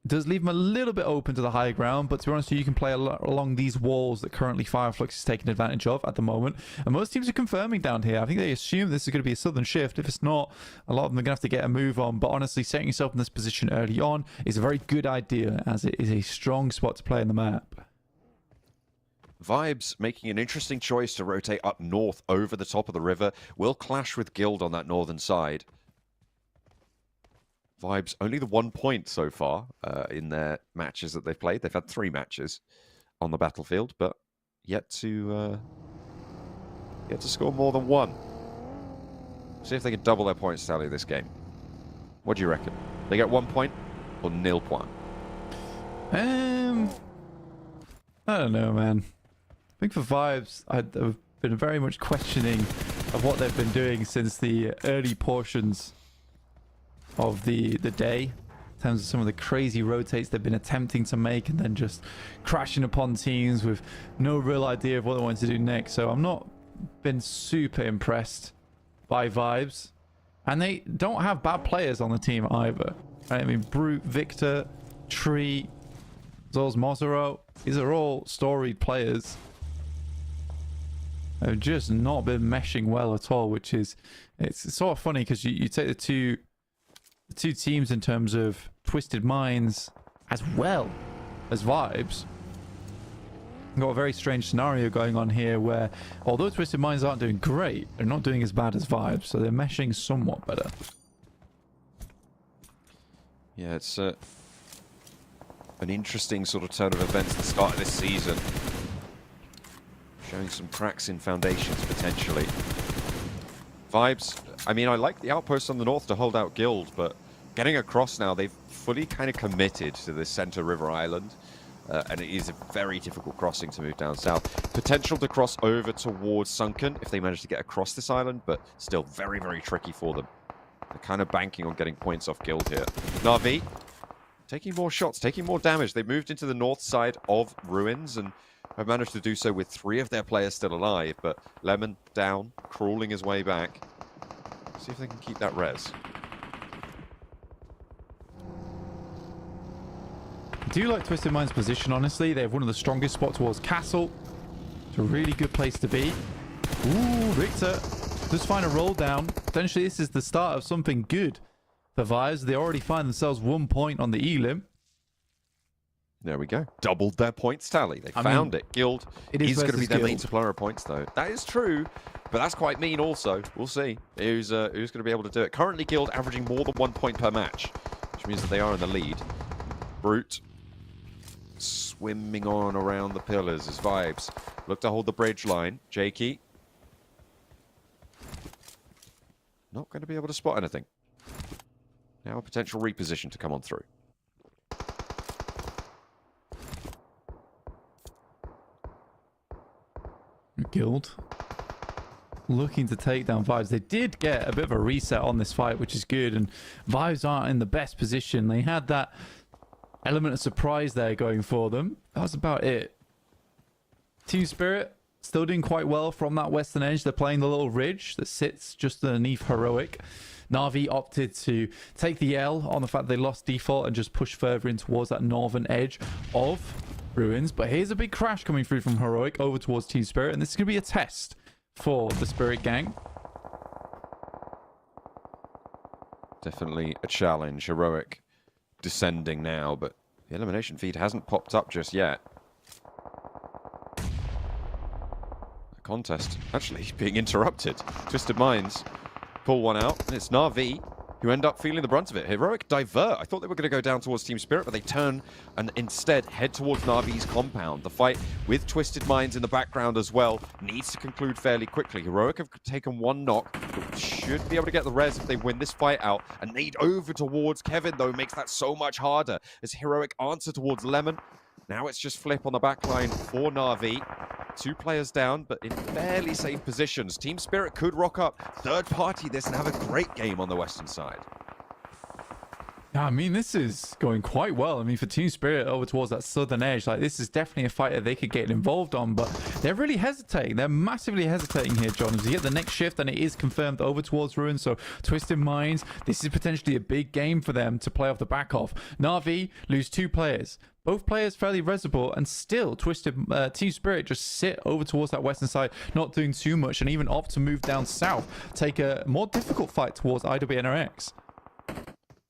Does leave them a little bit open to the high ground, but to be honest, you can play along these walls that currently Fireflux is taking advantage of at the moment. And most teams are confirming down here. I think they assume this is going to be a southern shift. If it's not, a lot of them are going to have to get a move on. But honestly, setting yourself in this position early on is a very good idea, as it is a strong spot to play in the map. Vibes making an interesting choice to rotate up north over the top of the river. Will clash with Guild on that northern side. Vibes only the 1 point so far in their matches that they've played. They've had 3 matches on the battlefield, but yet to score more than 1. See if they can double their points tally this game. What do you reckon? They get 1 point or 0 point? I don't know, man. I think for Vibes, I've been very much questioning of what they've been doing since the early portions of the day, in terms of some of the crazy rotates they've been attempting to make and then just crashing upon teams with no real idea of what they want to do next. So I'm not been super impressed by Vibes, and they don't have bad players on the team either. Right? I mean, Brute, Victor, Tree, Zols, Mozero, these are all storied players. They've just not been meshing well at all, which is, it's sort of funny because you take the two teams in terms of Twisted Minds as well as Vibes. We've got a very strange scenario going on here where, although Twisted Minds aren't doing great, they're not doing as bad as Vibes, so they're meshing somewhat better. Yeah, it's an interesting sort of turn of events at the start of this season. Showing some cracks in foundations, potentially. Vibes, I mean, I like the outposts on the north to hold out Guild, but getting across now, they've fully kind of committed to this center river island, and it is a very difficult crossing to move down south. Potential to cross over towards Sunken if they manage to get across this island, but still very, very tricky for them. They're kind of banking on getting points off Guild here. Na'Vi, taking more shots, taking more damage. They moved into the north side of ruins and have managed to do so with 3 of their players still alive, but Lemon down, crawling his way back. See if they can keep that res. I do like Twisted Mind's position, honestly. They have one of the strongest spots towards Castle. It's a really good place to be. Ooh, Richter does find a roll down. Potentially, this is the start of something good for Vibes. They already find themselves 1 point on the elim. There we go. Doubled their points tally. They found it. Guild is going to be their main supplier of points, though. That is true, but that's quite mean also. We'll see who's going to be able to do it. Currently, Guild averaging more than 1 point per match, which means that they are in the lead. Brute swimming on around the pillars as Vibes look to hold the bridge line. Jakey not going to be able to spot anything. Now a potential reposition to come on through. Guild looking to take down Vibes. They did get a bit of a reset on this fight, which is good, and Vibes aren't in the best position. They had that element of surprise there going for them. That was about it. Team Spirit still doing quite well from that western edge. They're playing the little ridge that sits just underneath Heroic. Na'Vi opted to take the L on the fact they lost default and just push further in towards that northern edge of Ruins. But here's a big crash coming through from Heroic over towards Team Spirit, and this is going to be a test for the Spirit gang. Definitely a challenge. Heroic descending now, but the elimination feed hasn't popped up just yet. The contest actually being interrupted. Twisted Minds pull one out, and it's Na'Vi who end up feeling the brunt of it. Heroic divert. I thought they were going to go down towards Team Spirit, but they turn and instead head towards Na'Vi's compound. The fight with Twisted Minds in the background as well needs to conclude fairly quickly. Heroic have taken one knock, but should be able to get the res if they win this fight out. A nade over towards Kevin, though, makes that so much harder as Heroic answer towards Lemon. Now it's just flip on the backline for Na'Vi. 2 players down, but in fairly safe positions. Team Spirit could rock up, third party this, and have a great game on the western side. Yeah, I mean, this is going quite well. I mean, for Team Spirit over towards that southern edge, like, this is definitely a fight that they could get involved on, but they're really hesitating. They're massively hesitating here, John. As you get the next shift, and it is confirmed over towards Ruins, so Twisted Minds, this is potentially a big game for them to play off the back of. Na'Vi lose 2 players. Both players fairly resible, and still Team Spirit just sit over towards that western side, not doing too much, and even opt to move down south, take a more difficult fight towards IWNRX.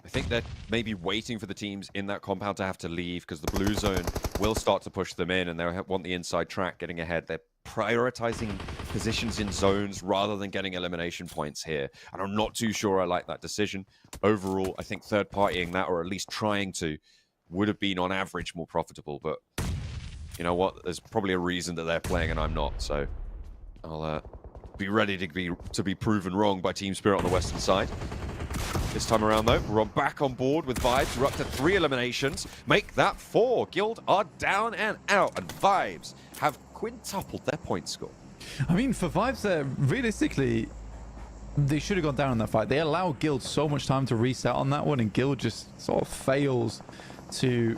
I think they're maybe waiting for the teams in that compound to have to leave, because the blue zone will start to push them in, and they want the inside track getting ahead. They're prioritizing positions in zones rather than getting elimination points here, and I'm not too sure I like that decision. Overall, I think third partying that, or at least trying to, would have been on average more profitable, but you know what? There's probably a reason that they're playing and I'm not, so I'll be ready to be proven wrong by Team Spirit on the western side. This time around, though, we're back on board with Vibes. We're up to 3 eliminations. Make that 4. Guild are down and out, and Vibes have quintupled their point score. I mean, for Vibes, realistically, they should have gone down in that fight. They allow Guild so much time to reset on that one, and Guild just sort of fails to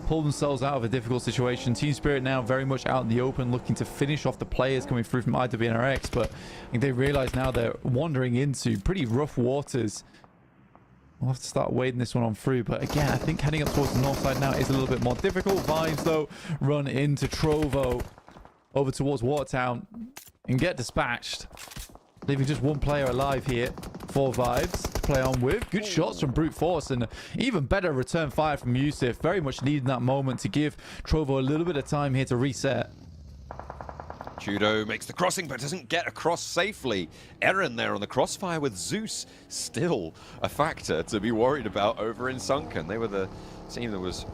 pull themselves out of a difficult situation. Team Spirit now very much out in the open, looking to finish off the players coming through from IWNRX, but I think they realize now they're wandering into pretty rough waters. We'll have to start wading this one on through, but again, I think heading up towards the north side now is a little bit more difficult. Vibes, though, run into Trovo over towards Watertown and get dispatched, leaving just 1 player alive here for Vibes to play on with. Good shots from Brute Force, and even better return fire from Yusuf. Very much needing that moment to give Trovo a little bit of time here to reset. Judo makes the crossing, but doesn't get across safely. Eren there on the crossfire with Zeus. Still a factor to be worried about over in Sunken. They were the team that was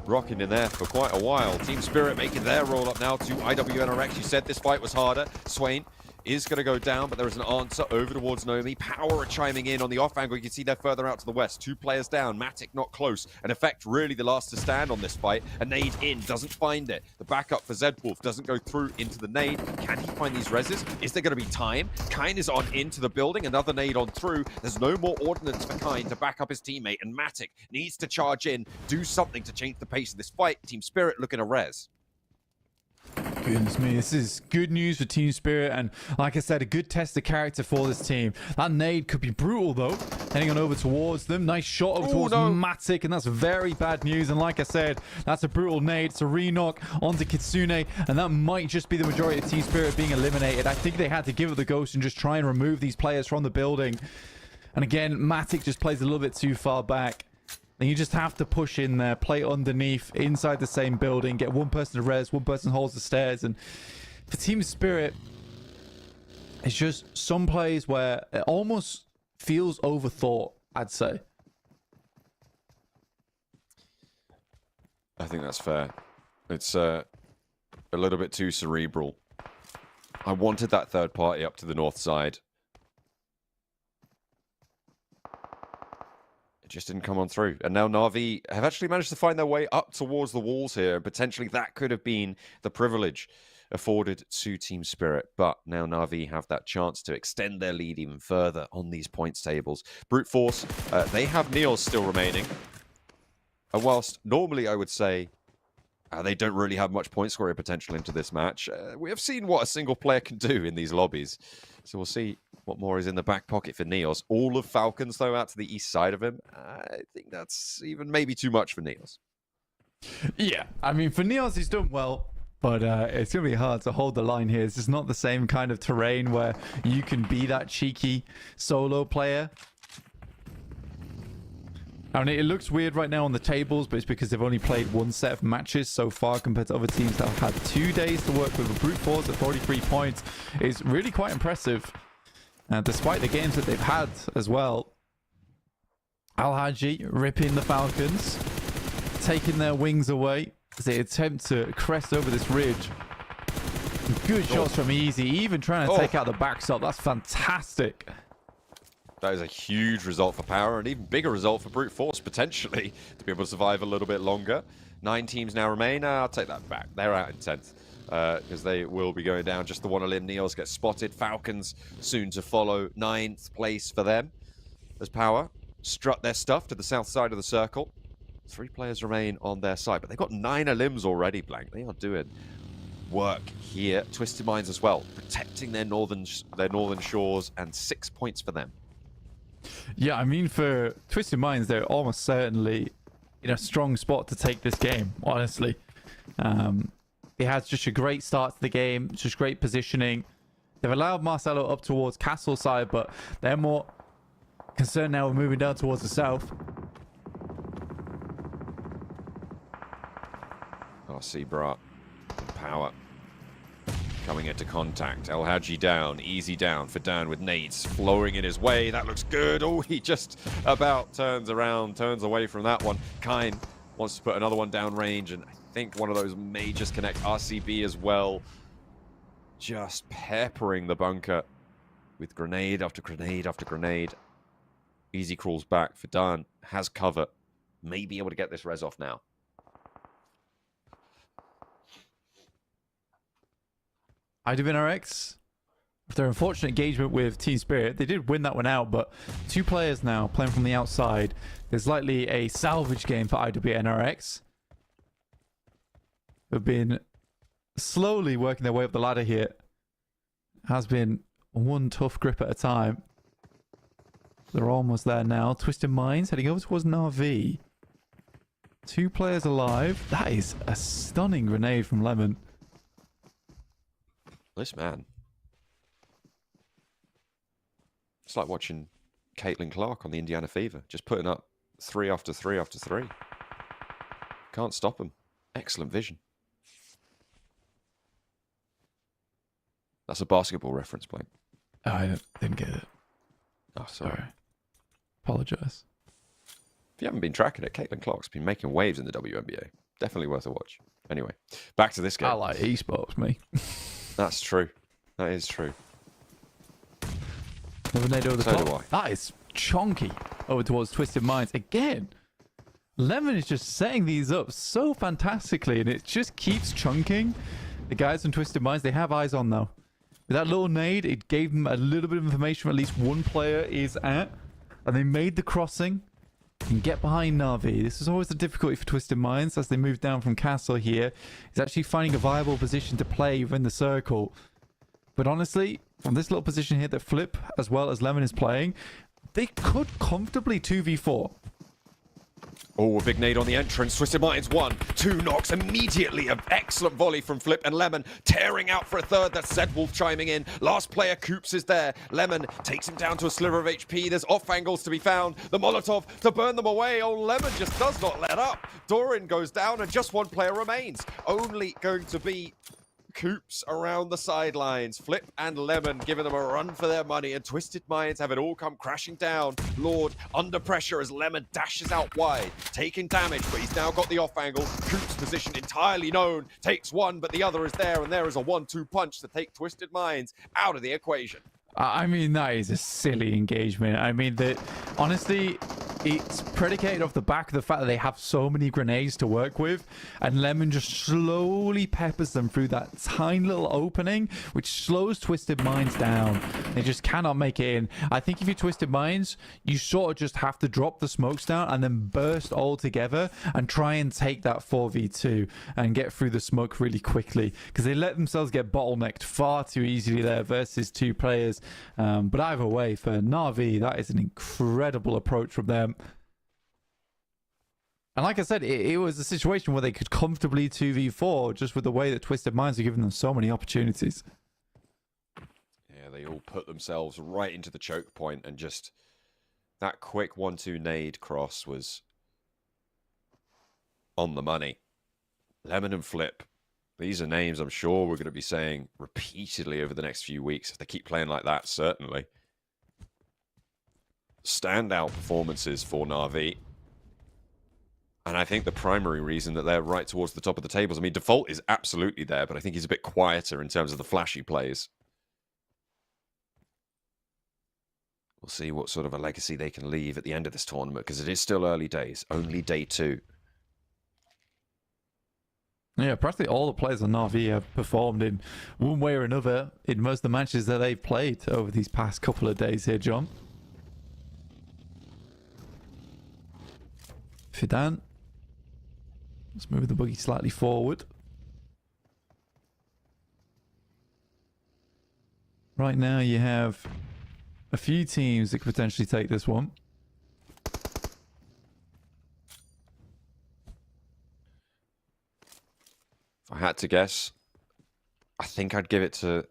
rocking in there for quite a while. Team Spirit making their roll up now to IWNRX. You said this fight was harder. Swain is going to go down, but there is an answer over towards Nomi. Power are chiming in on the off angle. You can see they're further out to the west. 2 players down. Matic not close. An Effect really the last to stand on this fight. A nade in, doesn't find it. The backup for Zedwolf doesn't go through into the nade. Can he find these reses? Is there going to be time? Kine is on into the building. Another nade on through. There's no more ordnance for Kine to back up his teammate, and Matic needs to charge in, do something to change the pace of this fight. Team Spirit looking a res. Goodness me, this is good news for Team Spirit, and like I said, a good test of character for this team. That nade could be brutal though, heading on over towards them. Nice shot over towards Matic, and that's very bad news. And like I said, that's a brutal nade. It's a re-knock onto Kitsune, and that might just be the majority of Team Spirit being eliminated. I think they had to give it the ghost and just try and remove these players from the building. And again, Matic just plays a little bit too far back. And you just have to push in there, play underneath, inside the same building, get one person to res, one person holds the stairs. And for Team Spirit, it's just some plays where it almost feels overthought, I'd say. I think that's fair. It's a little bit too cerebral. I wanted that third party up to the north side. It just didn't come on through. And now Na'Vi have actually managed to find their way up towards the walls here. Potentially that could have been the privilege afforded to Team Spirit. But now Na'Vi have that chance to extend their lead even further on these points tables. Brute Force, they have Neos still remaining. And whilst normally I would say they don't really have much point scoring potential into this match, we have seen what a single player can do in these lobbies. So we'll see what more is in the back pocket for Neos. All of Falcons, though, out to the east side of him. I think that's even maybe too much for Neos. Yeah, I mean, for Neos, he's done well, but it's going to be hard to hold the line here. It's just not the same kind of terrain where you can be that cheeky solo player. I mean, it looks weird right now on the tables, but it's because they've only played one set of matches so far compared to other teams that have had 2 days to work with. A Brute Force at 43 points is really quite impressive, despite the games that they've had as well. Al-Haji ripping the Falcons, taking their wings away as they attempt to crest over this ridge. Good shots from Easy, even trying to take out the backstop. That's fantastic. That is a huge result for Power, and even bigger result for Brute Force, potentially, to be able to survive a little bit longer. 9 teams now remain. I'll take that back. They're out in 10th, because they will be going down. Just the one elim. Neos get spotted. Falcons soon to follow. 9th place for them. As Power strut their stuff to the south side of the circle. 3 players remain on their side, but they've got 9 elims already, Blank. They are doing work here. Twisted Minds as well, protecting their northern shores, and 6 points for them. Yeah, I mean, for Twisted Minds, they're almost certainly in a strong spot to take this game, honestly. It has just a great start to the game, just great positioning. They've allowed Marcelo up towards Castle side, but they're more concerned now with moving down towards the south. RC Brat, Power coming into contact. El Hadji down, Easy down for Dan with nades flowing in his way. That looks good. Oh, he just about turns around, turns away from that one. Kine wants to put another one down range, and I think one of those may just connect. RCB as well, just peppering the bunker with grenade after grenade after grenade. Easy crawls back for Dan, has cover, may be able to get this res off now. IWNRX, with their unfortunate engagement with Team Spirit, they did win that one out, but 2 players now playing from the outside. There's likely a salvage game for IWNRX, who've been slowly working their way up the ladder here. Has been one tough grip at a time. They're almost there now. Twisted Minds heading over towards Na'Vi. 2 players alive. That is a stunning grenade from Lemon. This man. It's like watching Caitlin Clark on the Indiana Fever, just putting up 3 after 3 after 3. Can't stop him. Excellent vision. That's a basketball reference, Blake. Oh, I didn't get it. Oh, sorry. Apologize. If you haven't been tracking it, Caitlin Clark's been making waves in the WNBA. Definitely worth a watch. Anyway, back to this game. I like esports, me. That's true. That is true. Never made over the So top. do I. That is chonky over towards Twisted Minds. Again, Lemon is just setting these up so fantastically, and it just keeps chunking. The guys from Twisted Minds, they have eyes on, though. With that little nade, it gave them a little bit of information where at least one player is at, and they made the crossing. and get behind Na'Vi. This is always the difficulty for Twisted Minds as they move down from Castle here. Is actually finding a viable position to play within the circle. But honestly, from this little position here that Flip as well as Lemon is playing, they could comfortably 2v4. Oh, a big nade on the entrance. Twisted Minds 1, 2 knocks immediately. An excellent volley from Flip and Lemon tearing out for a third. That's Zedwolf chiming in. Last player, Coops, is there. Lemon takes him down to a sliver of HP. There's off angles to be found. The Molotov to burn them away. Oh, Lemon just does not let up. Doran goes down and just one player remains. Only going to be Coops around the sidelines. Flip and Lemon giving them a run for their money, and Twisted Minds have it all come crashing down. Lord under pressure as Lemon dashes out wide, taking damage, but he's now got the off angle. Coops' position entirely known, takes one, but the other is there, and there is a 1-2 punch to take Twisted Minds out of the equation. I mean, that is a silly engagement. I mean, honestly, it's predicated off the back of the fact that they have so many grenades to work with, and Lemon just slowly peppers them through that tiny little opening, which slows Twisted Minds down. They just cannot make it in. I think if you're Twisted Minds, you sort of just have to drop the smokes down and then burst all together and try and take that 4v2 and get through the smoke really quickly, because they let themselves get bottlenecked far too easily there versus 2 players. But either way, for Na'Vi, that is an incredible approach from them. And like I said, it was a situation where they could comfortably 2v4 just with the way that Twisted Minds are giving them so many opportunities. Yeah, they all put themselves right into the choke point, and just that quick 1-2 nade cross was on the money. Lemon and Flip. These are names I'm sure we're going to be saying repeatedly over the next few weeks if they keep playing like that, certainly. Standout performances for Na'Vi. And I think the primary reason that they're right towards the top of the tables, I mean, Default is absolutely there, but I think he's a bit quieter in terms of the flashy plays. We'll see what sort of a legacy they can leave at the end of this tournament, because it is still early days, only day 2. Yeah, practically all the players on Na'Vi have performed in one way or another in most of the matches that they've played over these past couple of days here, John. Fidan. Let's move the buggy slightly forward. Right now you have a few teams that could potentially take this one. If I had to guess, I think I'd give it to...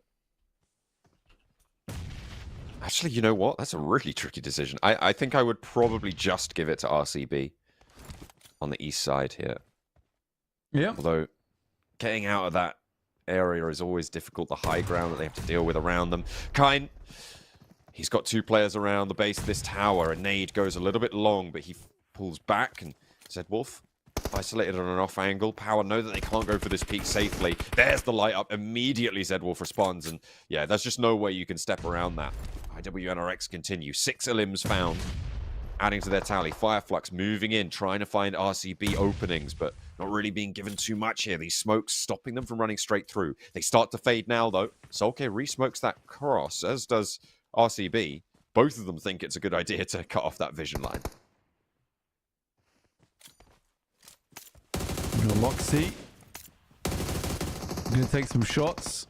Actually, you know what? That's a really tricky decision. I think I would probably just give it to RCB on the east side here. Yeah. Although, getting out of that area is always difficult. The high ground that they have to deal with around them. Kine, he's got 2 players around the base of this tower. A nade goes a little bit long, but he pulls back, and Zedwolf isolated on an off angle. Power know that they can't go for this peak safely. There's the light up. Immediately Zedwolf responds, and yeah, there's just no way you can step around that. IWNRX continue. 6 elims found, adding to their tally. Fireflux moving in, trying to find RCB openings, but not really being given too much here. These smokes stopping them from running straight through. They start to fade now, though. Sulke re-smokes that cross, as does RCB. Both of them think it's a good idea to cut off that vision line. Loxy. I'm going to take some shots.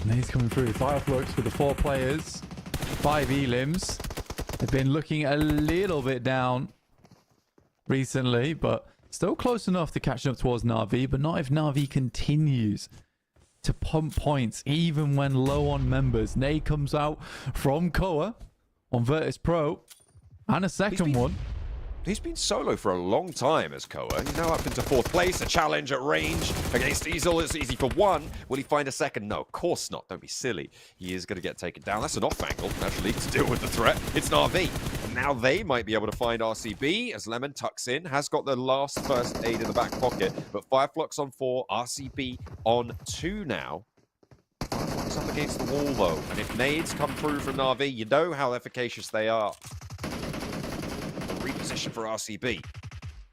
And he's coming through. Fireflux with the 4 players. 5 elims. They've been looking a little bit down recently, but still close enough to catch up towards Na'Vi, but not if Na'Vi continues to pump points, even when low on members. Nade comes out from Koa on Virtus Pro. And a second one. He's been solo for a long time as Koa. He's now up into 4th place. A challenge at range against Easel. It's easy for 1. Will he find a second? No, of course not. Don't be silly. He is going to get taken down. That's an off angle, naturally, to deal with the threat. It's Na'Vi. And now they might be able to find RCB as Lemon tucks in. Has got the last first aid in the back pocket. But Fireflux on 4. RCB on 2 now. Fireflux up against the wall, though. And if nades come through from Na'Vi, you know how efficacious they are. Reposition for RCB.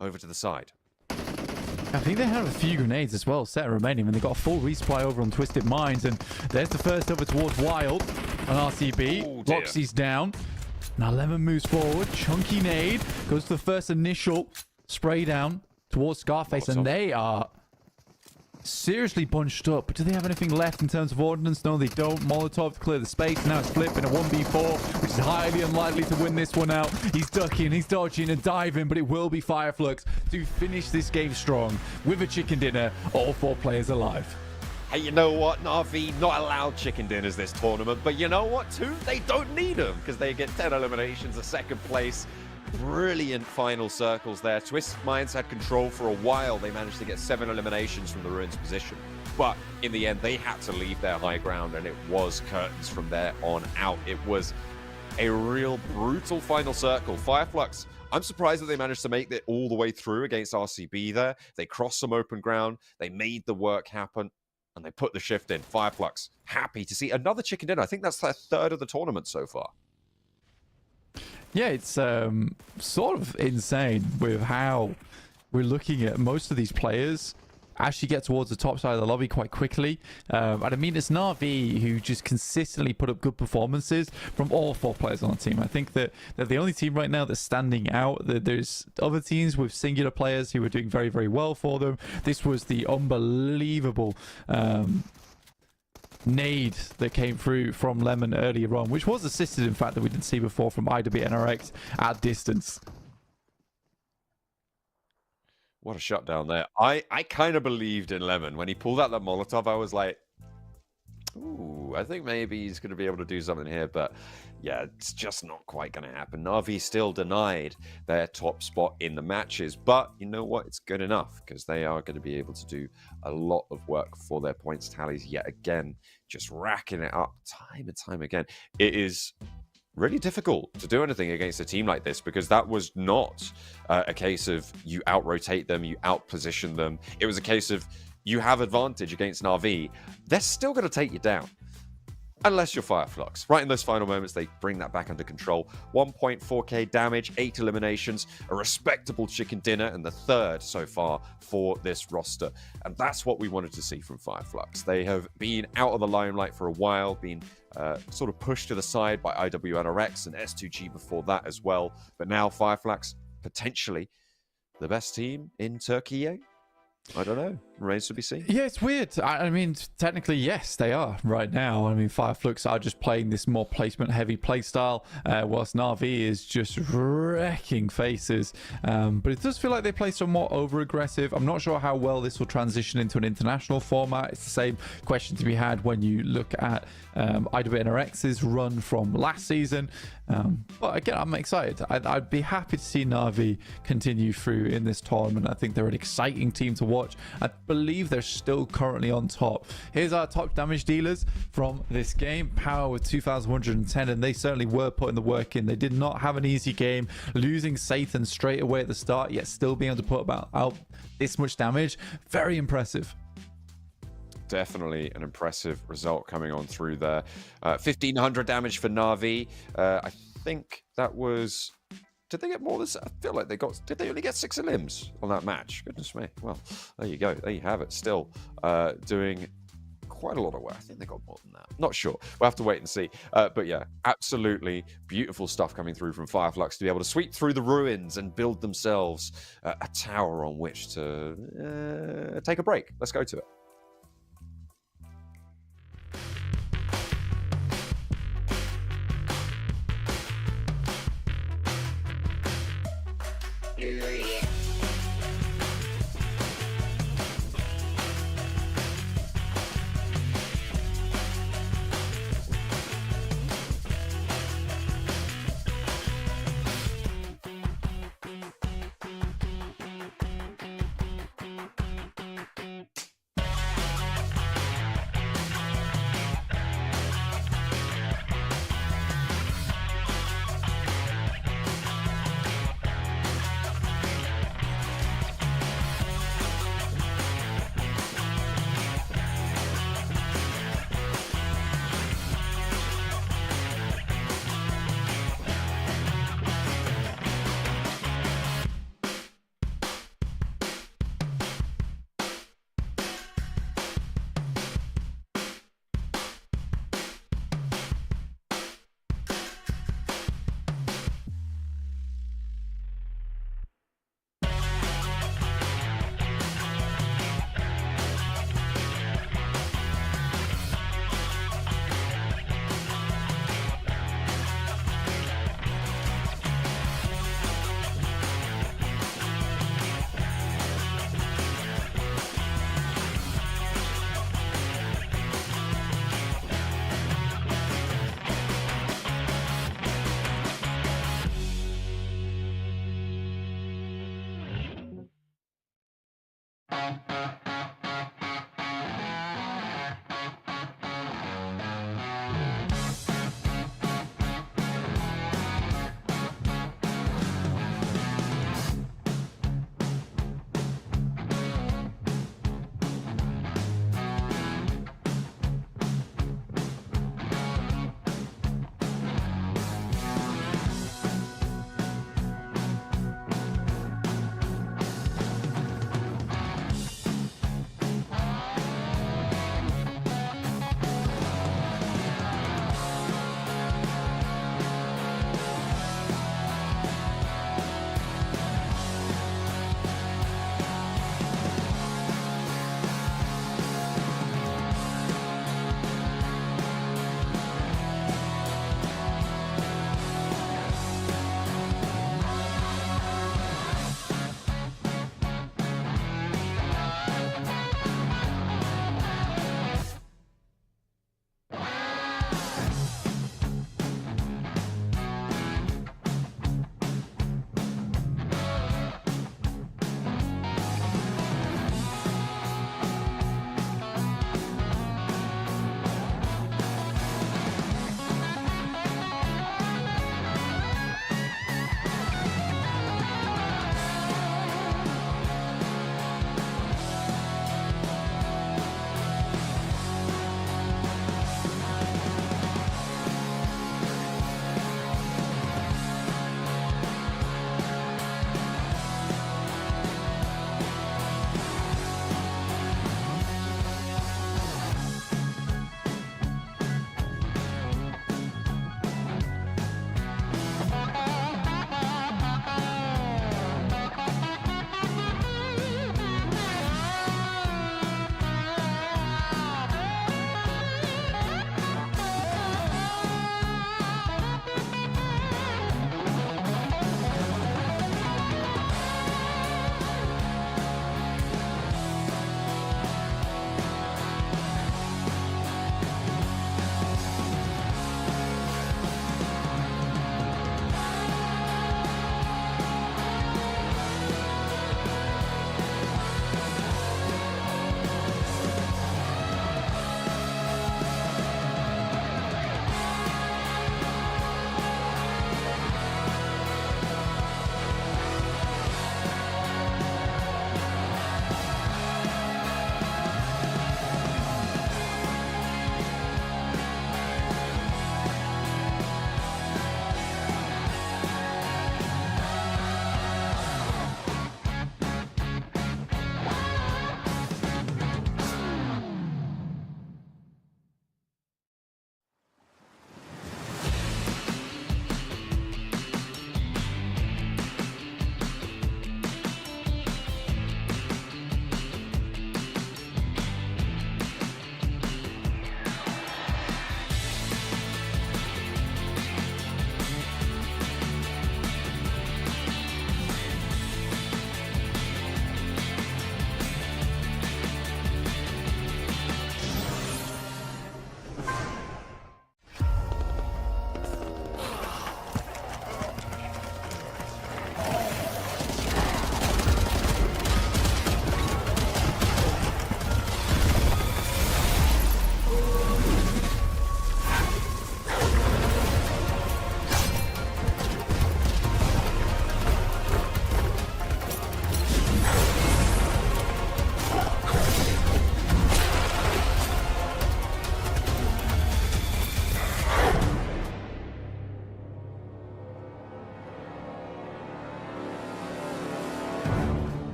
Over to the side. I think they have a few grenades as well set remaining, and they've got a full resupply over on Twisted Minds, and there's the first over towards Wild. on RCB. Oh, dear. Roxy's down. Now Lemon moves forward. Chunky nade goes to the first initial spray down towards Scarface, and they are seriously bunched up. But do they have anything left in terms of ordnance? No, they don't. Molotov to clear the space. Now it's flipping a 1v4, which is highly unlikely to win this one out. He's ducking, he's dodging and diving, but it will be Fireflux to finish this game strong with a chicken dinner. All 4 players alive. Hey, you know what, Na'Vi, not allowed chicken dinners this tournament, but you know what, too? They don't need them, because they get 10 eliminations, a second place. Brilliant final circles there. Twisted Minds had control for a while. They managed to get 7 eliminations from the Ruins position. But in the end, they had to leave their high ground, and it was curtains from there on out. It was a real brutal final circle. Fireflux, I'm surprised that they managed to make it all the way through against RCB there. They crossed some open ground. They made the work happen. And they put the shift in. Fireflux, happy to see another chicken dinner. I think that's their 3rd of the tournament so far. Yeah, it's sort of insane with how we're looking at most of these players actually get towards the top side of the lobby quite quickly. And I mean, it's Na'Vi who just consistently put up good performances from all 4 players on the team. I think that they're the only team right now that's standing out. There's other teams with singular players who are doing very, very well for them. This was the unbelievable nade that came through from Lemon earlier on, which was assisted, in fact, that we didn't see before from IWNRX at distance. What a shutdown there. I kind of believed in Lemon. When he pulled out that Molotov, I was like, ooh, I think maybe he's going to be able to do something here. But yeah, it's just not quite going to happen. Na'Vi still denied their top spot in the matches. But you know what? It's good enough, because they are going to be able to do a lot of work for their points tallies yet again, just racking it up time and time again. It is really difficult to do anything against a team like this, because that was not a case of you out-rotate them, you out-position them. It was a case of you have advantage against Na'Vi. They're still going to take you down, unless you're Fireflux. Right in those final moments, they bring that back under control. 1.4k damage, 8 eliminations, a respectable chicken dinner, and the 3rd so far for this roster. And that's what we wanted to see from Fireflux. They have been out of the limelight for a while, been sort of pushed to the side by IWNRX and S2G before that as well. But now Fireflux, potentially the best team in Turkey. I don't know. Remains to be seen. Yeah, it's weird. I mean, technically, yes, they are right now. I mean, Fireflux are just playing this more placement-heavy playstyle, whilst Na'Vi is just wrecking faces. But it does feel like they play some more over-aggressive. I'm not sure how well this will transition into an international format. It's the same question to be had when you look at IWNRX's run from last season. But again, I'm excited. I'd be happy to see Na'Vi continue through in this tournament. I think they're an exciting team to watch. I believe they're still currently on top. Here's our top damage dealers from this game. Power with 2,110, and they certainly were putting the work in. They did not have an easy game, losing Satan straight away at the start, yet still being able to put out this much damage. Very impressive. Definitely an impressive result coming on through there. 1,500 damage for Na'Vi. I think that was... Did they get more than... I feel like they got... Did they only get 6 limbs on that match? Goodness me. Well, there you go. There you have it. Still doing quite a lot of work. I think they got more than that. Not sure. We'll have to wait and see. But yeah, absolutely beautiful stuff coming through from Fireflux to be able to sweep through the ruins and build themselves a tower on which to take a break. Let's go to it.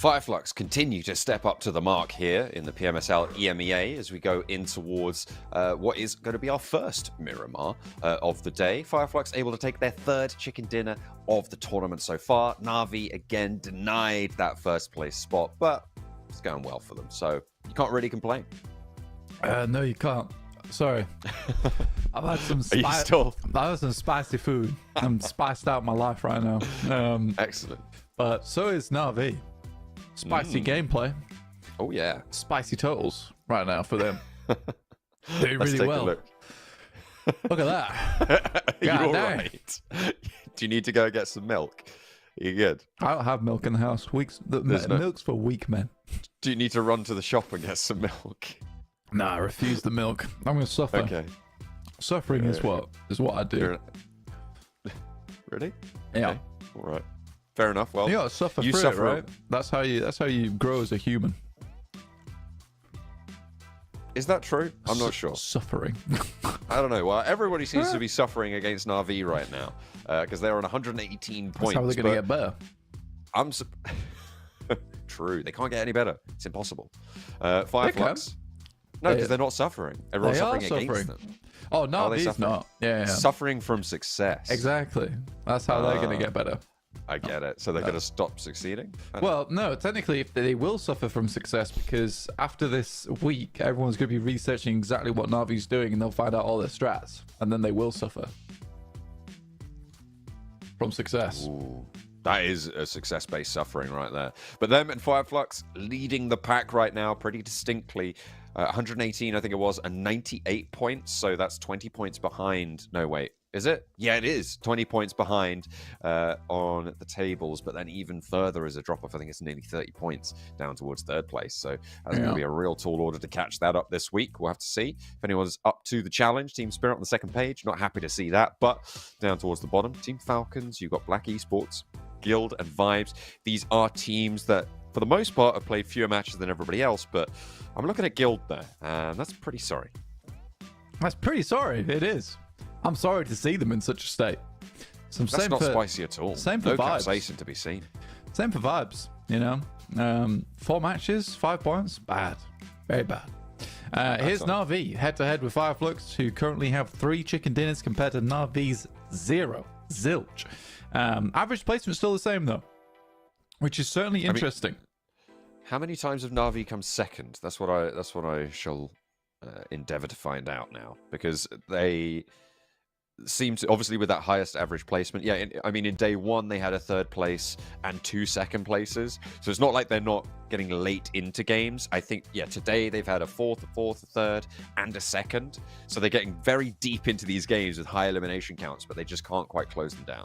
Fireflux continue to step up to the mark here in the PMSL EMEA as we go in towards what is going to be our first Miramar of the day. Fireflux able to take their third chicken dinner of the tournament so far. Na'Vi again denied that first place spot, but it's going well for them, so you can't really complain. No, you can't. Sorry. I've had some I've had some spicy food. I'm spiced out my life right now. Excellent. But so is Na'Vi. Spicy gameplay. Oh yeah. Spicy totals right now for them. Doing Let's really take well. a look. Look at that. You're all dang. right. Do you need to go get some milk? You good? I don't have milk in the house. Milk's for weak men. Do you need to run to the shop and get some milk? Nah, I refuse the milk. I'm gonna suffer. Okay. Suffering is what I do. Really? Yeah. Okay. All right. Fair enough. Well, You gotta suffer you through suffer. it, right? That's how you grow as a human. Is that true? I'm not sure. Suffering. I don't know. Well, everybody seems to be suffering against Na'Vi right now because they're on 118 points. That's how they're gonna get better. True. They can't get any better. It's impossible. Fireflux. No, because they're not suffering. Everyone's They are suffering against them. Oh no, he's suffering? not. Yeah. Suffering from success. Exactly. That's how they're gonna get better. I get it. So they're going to stop succeeding? Well, no, technically, if they will suffer from success because after this week, everyone's going to be researching exactly what Navi's doing and they'll find out all their strats, and then they will suffer from success. Ooh, that is a success-based suffering right there. But them and Fireflux leading the pack right now pretty distinctly. 118, I think it was, and 98 points. So that's 20 points behind. No, wait. Is it? Yeah, it is. 20 points behind on the tables, but then even further as a drop-off. I think it's nearly 30 points down towards third place. So that's going to be a real tall order to catch that up this week. We'll have to see if anyone's up to the challenge. Team Spirit on the second page. Not happy to see that, but down towards the bottom, Team Falcons, you've got Black Esports, Guild, and Vibes. These are teams that, for the most part, have played fewer matches than everybody else, but I'm looking at Guild there, and that's pretty sorry. That's pretty sorry. It is. I'm sorry to see them in such a state. That's not spicy at all. Same for no Vibes. capsaicin to be seen. Same for Vibes, you know. 4 matches, 5 points. Bad. Very bad. Here's Na'Vi, head-to-head with Fireflux, who currently have 3 chicken dinners compared to Na'Vi's 0. Zilch. Average placement still the same, though, which is certainly interesting. How many times have Na'Vi come second? That's what I shall endeavor to find out now, because they seem to, obviously with that highest average placement. Yeah, in day 1 they had a 3rd place and 2 second places, so it's not like they're not getting late into games. I think today they've had a 4th, a 3rd, and a 2nd, so they're getting very deep into these games with high elimination counts, but they just can't quite close them down.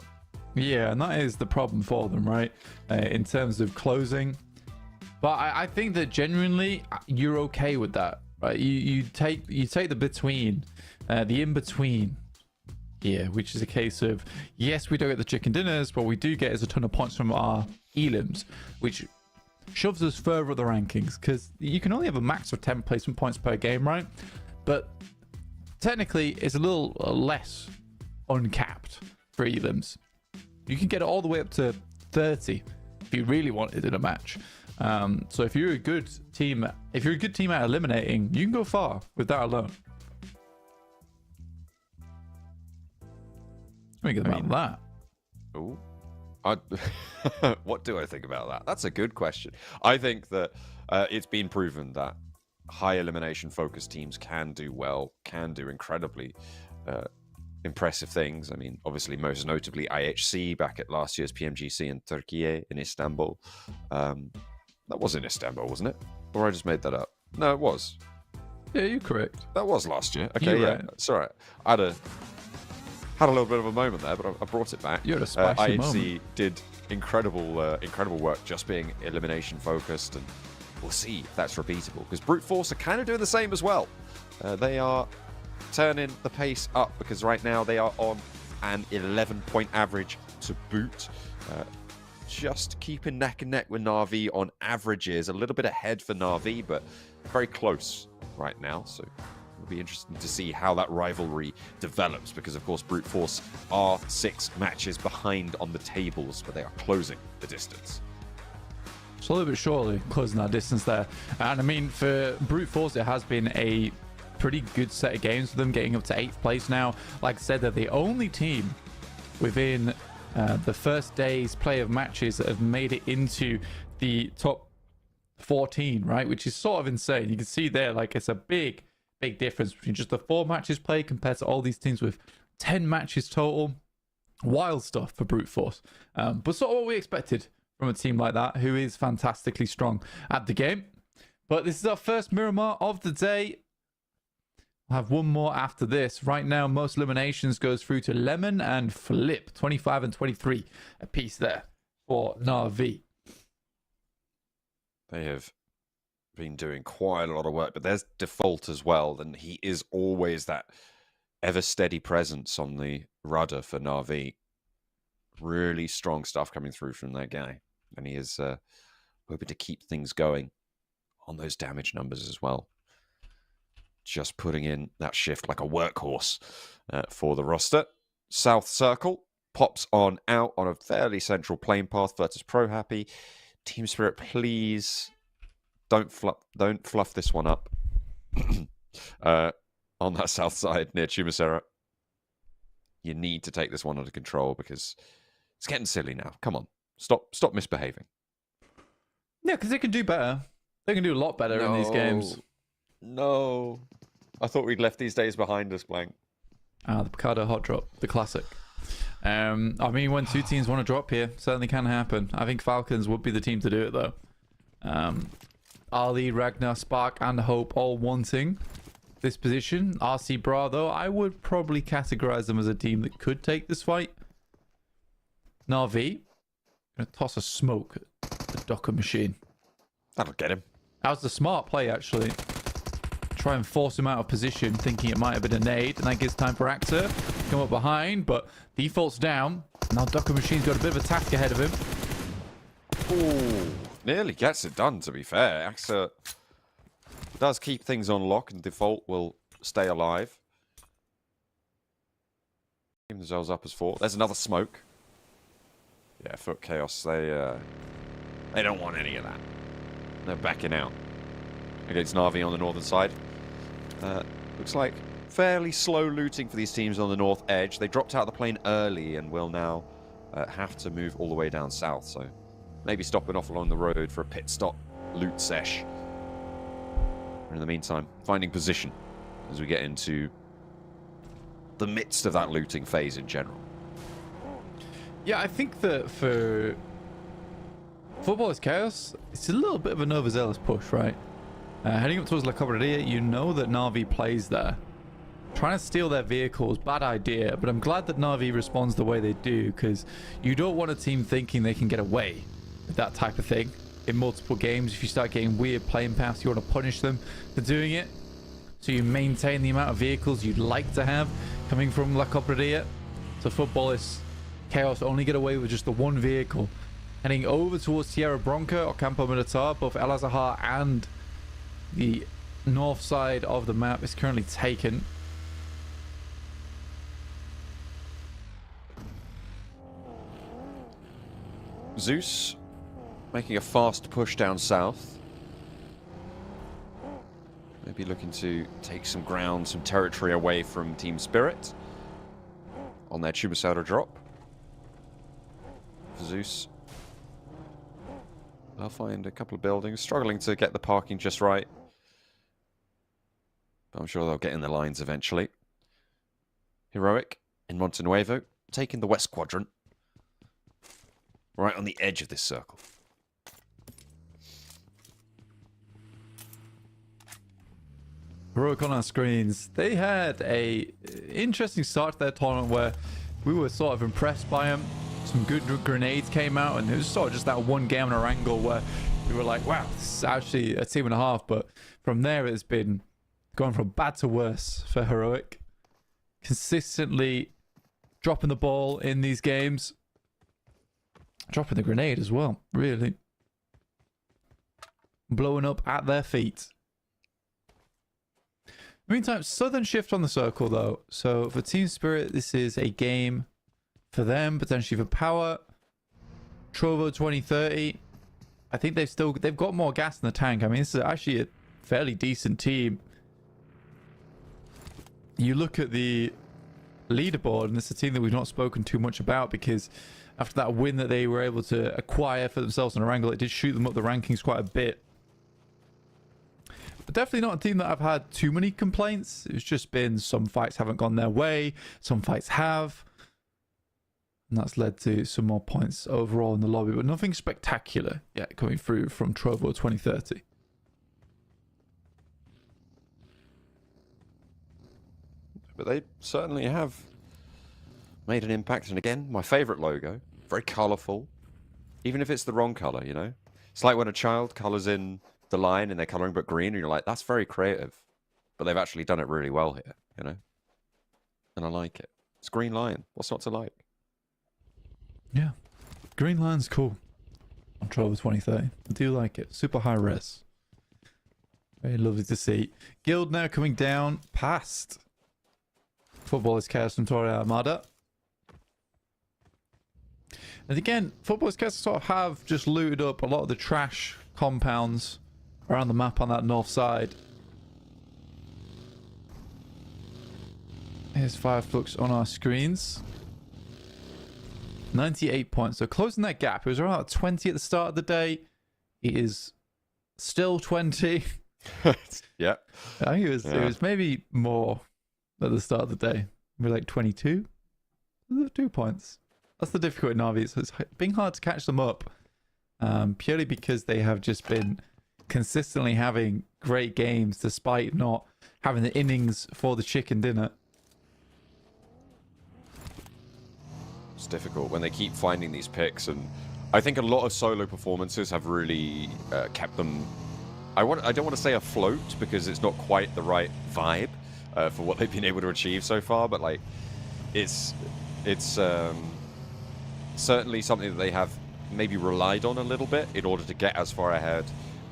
Yeah, and that is the problem for them, right? In terms of closing. But I think that genuinely you're okay with that, right? You take the between, the in between here, which is a case of, yes, we don't get the chicken dinners, but we do get is a ton of points from our elims, which shoves us further up the rankings, because you can only have a max of 10 placement points per game, right? But technically it's a little less uncapped for elims. You can get it all the way up to 30 if you really wanted in a match. So if you're a good team at eliminating, you can go far with that alone. What do you think about that? Ooh. What do I think about that? That's a good question. I think that it's been proven that high elimination focused teams can do well, can do incredibly impressive things. I mean, obviously, most notably IHC back at last year's PMGC in Turkey, in Istanbul. That was in Istanbul, wasn't it? Or I just made that up? No, it was. Yeah, you're correct. That was last year. Okay, you're yeah. right. It's all right. I had a little bit of a moment there, but I brought it back. You had a spicy IHC moment. did incredible work just being elimination focused, and we'll see if that's repeatable, because Brute Force are kind of doing the same as well. They are turning the pace up, because right now they are on an 11-point average to boot. Just keeping neck and neck with Na'Vi on averages, a little bit ahead for Na'Vi, but very close right now. So it'll be interesting to see how that rivalry develops, because of course Brute Force are 6 matches behind on the tables, but they are closing the distance. slowly but surely closing that distance there. And I mean, for Brute Force, it has been a pretty good set of games for them, getting up to 8th place now. Like I said, they're the only team within the first day's play of matches that have made it into the top 14, right? Which is sort of insane. You can see there, like, it's a big difference between just the 4 matches played compared to all these teams with 10 matches total. Wild stuff for Brute Force. But sort of what we expected from a team like that, who is fantastically strong at the game. But this is our first Miramar of the day. We'll have one more after this. Right now, most eliminations goes through to Lemon and Flip. 25 and 23 a piece there for Na'Vi. They have been doing quite a lot of work, but there's Default as well, and he is always that ever steady presence on the rudder for Na'Vi. Really strong stuff coming through from that guy, and he is hoping to keep things going on those damage numbers as well. Just putting in that shift like a workhorse for the roster. South Circle pops on out on a fairly central plane path. Virtus Pro happy. Team Spirit, please don't fluff this one up. On that south side near Chumacera. You need to take this one under control because it's getting silly now. Come on. Stop misbehaving. Yeah, because they can do better. They can do a lot better in these games. No. I thought we'd left these days behind us, Blank. The Picardo hot drop, the classic. I mean, when 2 teams want to drop here, certainly can happen. I think Falcons would be the team to do it, though. Ali, Ragnar, Spark, and Hope all wanting this position. RC Bra, though, I would probably categorize them as a team that could take this fight. Na'Vi, gonna toss a smoke at the Docker machine. That'll get him. That was the smart play, actually. Try and force him out of position, thinking it might have been a nade, and that gives time for Actor to come up behind, but Default's down. Now Docker Machine's got a bit of a task ahead of him. Ooh, nearly gets it done, to be fair. Actor does keep things on lock, and Default will stay alive. Team themselves up as 4. There's another smoke. Yeah, Foot Chaos, they don't want any of that. They're backing out against Na'Vi on the northern side. Looks like fairly slow looting for these teams on the north edge. They dropped out of the plane early and will now have to move all the way down south. So maybe stopping off along the road for a pit stop loot sesh. In the meantime, finding position as we get into the midst of that looting phase in general. Yeah, I think that for Football is Chaos, it's a little bit of an overzealous push, right? Heading up towards La Cobreria, you know that Na'Vi plays there. Trying to steal their vehicles, bad idea, but I'm glad that Na'Vi responds the way they do, because you don't want a team thinking they can get away with that type of thing. In multiple games, if you start getting weird playing paths, you want to punish them for doing it. So you maintain the amount of vehicles you'd like to have coming from La Cobreria. So Football is Chaos only get away with just the 1 vehicle. Heading over towards Tierra Bronca or Campo Militar, both El Azahar and the north side of the map is currently taken. Zeus making a fast push down south. Maybe looking to take some ground, some territory away from Team Spirit on their Chumacera drop. Zeus, I'll find a couple of buildings, struggling to get the parking just right. But I'm sure they'll get in the lines eventually. Heroic in Montenuevo, taking the west quadrant. Right on the edge of this circle. Heroic on our screens. They had a interesting start to their tournament where we were sort of impressed by them. Some good grenades came out, and it was sort of just that one game on our angle where we were like, wow, this is actually a team and a half. But from there, it's been going from bad to worse for Heroic. Consistently dropping the ball in these games. Dropping the grenade as well, really. Blowing up at their feet. Meantime, Southern shift on the circle, though. So for Team Spirit, this is a game for them, potentially for Power. Trovo 2030. I think they've got more gas in the tank. I mean, this is actually a fairly decent team. You look at the leaderboard, and it's a team that we've not spoken too much about because after that win that they were able to acquire for themselves in Erangel, it did shoot them up the rankings quite a bit. But definitely not a team that I've had too many complaints. It's just been some fights haven't gone their way, some fights have. And that's led to some more points overall in the lobby, but nothing spectacular yet coming through from Trovo 2030. But they certainly have made an impact. And again, my favorite logo, very colorful, even if it's the wrong color, you know? It's like when a child colors in the line and they're coloring but green, and you're like, that's very creative. But they've actually done it really well here, you know? And I like it. It's Green Lion. What's not to like? Yeah. Green Lion's cool on Trovo 2030. I do like it. Super high res. Very lovely to see. Guild now coming down past Footballers Chaos and Torre Armada. And again, Footballers Chaos sort of have just looted up a lot of the trash compounds around the map on that north side. Here's Fireflux on our screens. 98 points. So closing that gap. It was around 20 at the start of the day. It is still 20. Yeah. I think it was maybe more at the start of the day. Maybe like 22. 2 points. That's the difficulty in Na'Vi. So it's been hard to catch them up. Purely because they have just been consistently having great games despite not having the innings for the chicken dinner. It's difficult when they keep finding these picks, and I think a lot of solo performances have really kept them. I don't want to say afloat because it's not quite the right vibe for what they've been able to achieve so far, but like it's certainly something that they have maybe relied on a little bit in order to get as far ahead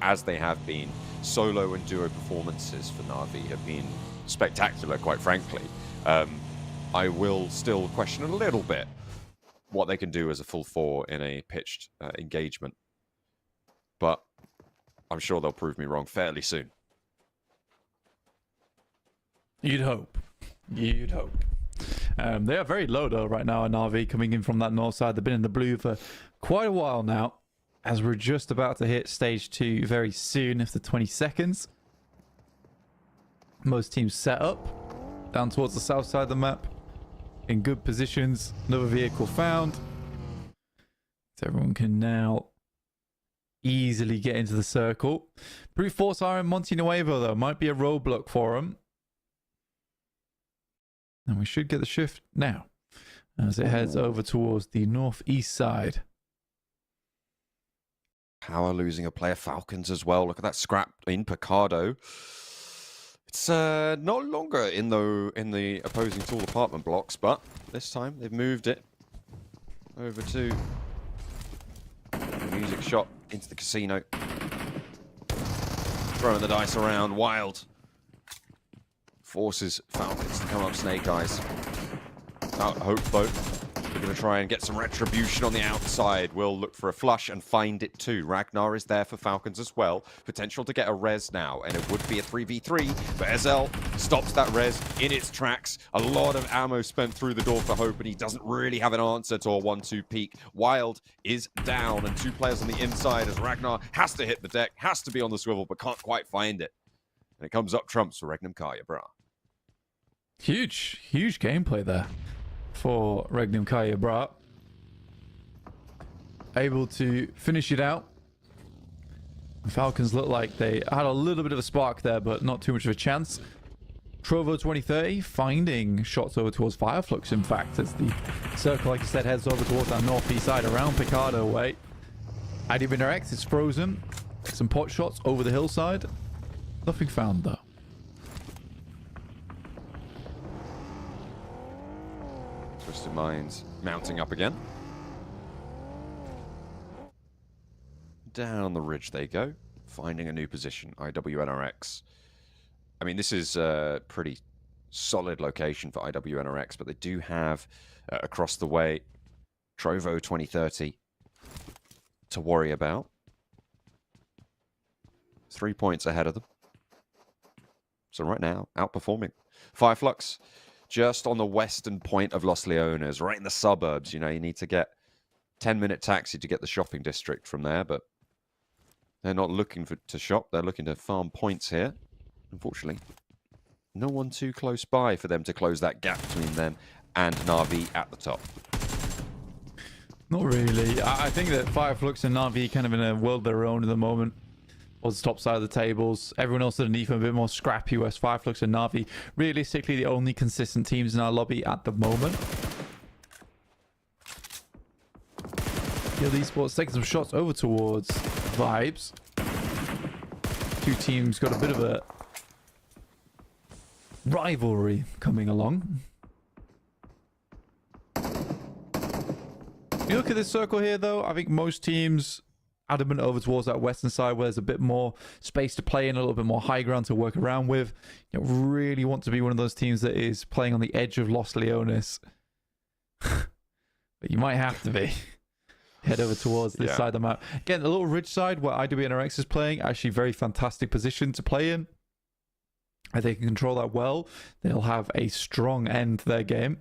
as they have been. Solo and duo performances for Na'Vi have been spectacular, quite frankly. I will still question a little bit what they can do as a full four in a pitched engagement, but I'm sure they'll prove me wrong fairly soon. You'd hope. You'd hope. They are very low though right now in Na'Vi, coming in from that north side. They've been in the blue for quite a while now, as we're just about to hit stage 2 very soon, after 20 seconds. Most teams set up down towards the south side of the map in good positions. Another vehicle found, so everyone can now easily get into the circle. Brute Force are in Monte Nuevo though, might be a roadblock for them. And we should get the shift now as it heads over towards the northeast side. Power losing a player. Falcons as well. Look at that scrap in Picardo. It's no longer in the opposing tool apartment blocks, but this time they've moved it over to the music shop into the casino. Throwing the dice around. Wild forces Falcons to come up Snake Eyes. Hope though, we're going to try and get some retribution on the outside. We'll look for a flush and find it too. Ragnar is there for Falcons as well. Potential to get a res now, and it would be a 3v3, but Ezel stops that res in its tracks. A lot of ammo spent through the door for Hope, and he doesn't really have an answer to a 1-2 peak. Wild is down, and 2 players on the inside as Ragnar has to hit the deck, has to be on the swivel, but can't quite find it. And it comes up trumps for Regnum Kaya Bra. Huge gameplay there for Regnum Kaya Bra. Able to finish it out. The Falcons look like they had a little bit of a spark there, but not too much of a chance. Trovo 2030 finding shots over towards Fireflux, in fact, as the circle, like I said, heads over towards that northeast side around Picardo way. IDB Direct is frozen. Some pot shots over the hillside. Nothing found though. Twisted Minds mounting up again. Down the ridge they go, finding a new position. IWNRX. I mean, this is a pretty solid location for IWNRX, but they do have across the way Trovo 2030 to worry about. 3 points ahead of them. So right now, outperforming. Fireflux, just on the western point of Los Leones, right in the suburbs. You know, you need to get 10-minute taxi to get the shopping district from there, but they're not looking to shop. They're looking to farm points here. Unfortunately, no one too close by for them to close that gap between them and Na'Vi at the top. Not really. I think that Fireflux and Na'Vi kind of in a world of their own at the moment. Was the top side of the tables. Everyone else underneath them a bit more scrappy, whereas Fireflux and Na'Vi realistically the only consistent teams in our lobby at the moment. Guild Esports taking some shots over towards Vibes. Two teams got a bit of a rivalry coming along. If you look at this circle here, though, I think most teams adamant over towards that western side where there's a bit more space to play in, a little bit more high ground to work around with. You don't really want to be one of those teams that is playing on the edge of Los Leones. But you might have to be. Head over towards this side of the map. Again, a little ridge side where IWNRX is playing. Actually, very fantastic position to play in. If they can control that well, they'll have a strong end to their game.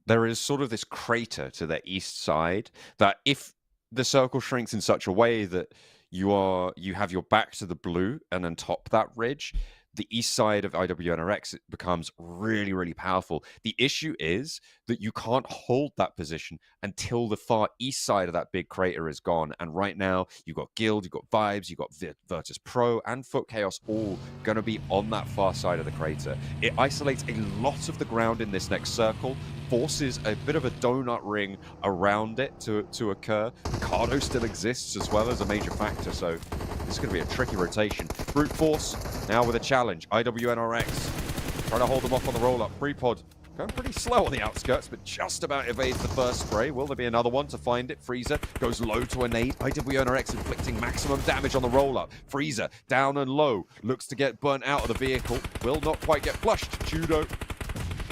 There is sort of this crater to the east side that if the circle shrinks in such a way that you have your back to the blue and then top that ridge, the east side of IWNRX it becomes really, really powerful. The issue is that you can't hold that position until the far east side of that big crater is gone. And right now, you've got Guild, you've got Vibes, you've got Virtus Pro, and Foot Chaos all going to be on that far side of the crater. It isolates a lot of the ground in this next circle, forces a bit of a donut ring around it to occur. Ricardo still exists as well as a major factor, so this is going to be a tricky rotation. Brute Force now with a challenge. IWNRX trying to hold them off on the roll-up. Freepod going pretty slow on the outskirts, but just about evades the first spray. Will there be another one to find it? Freezer goes low to a nade. IWNRX inflicting maximum damage on the roll-up. Freezer down and low. Looks to get burnt out of the vehicle. Will not quite get flushed. Judo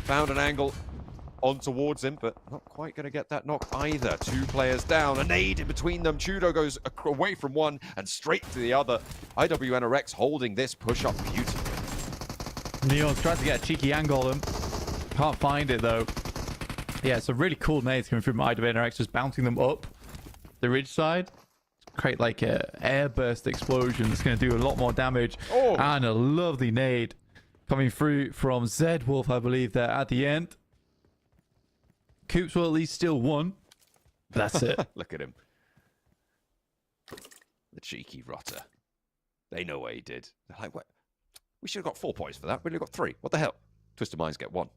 found an angle on towards him, but not quite going to get that knock either. Two players down, a nade in between them. Chudo goes away from one and straight to the other. IWNRX holding this push-up beautifully. Neon's trying to get a cheeky angle on him. Can't find it, though. Yeah, it's a really cool nade coming from IWNRX, just bouncing them up the ridge side. Create like a airburst explosion that's going to do a lot more damage. Oh. And a lovely nade coming through from Zed Wolf, I believe, there at the end. Coops will at least steal one. That's it. Look at him. The cheeky rotter. They know what he did. They're like, what? We should have got 4 points for that. We only got 3. What the hell? Twisted Minds get 1.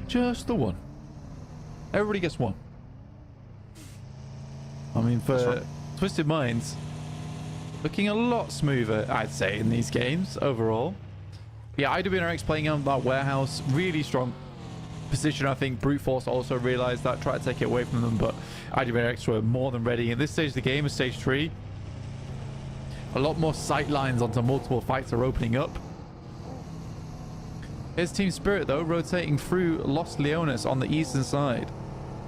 Just the one. Everybody gets 1. I mean, for Twisted Minds, looking a lot smoother, I'd say, in these games overall. Yeah, IWNRX playing on that warehouse, really strong position. I think Brute Force also realized that, tried to take it away from them, but IWNRX were more than ready. At this stage of the game, is stage 3. A lot more sight lines onto multiple fights are opening up. Here's Team Spirit, though, rotating through Los Leones on the eastern side.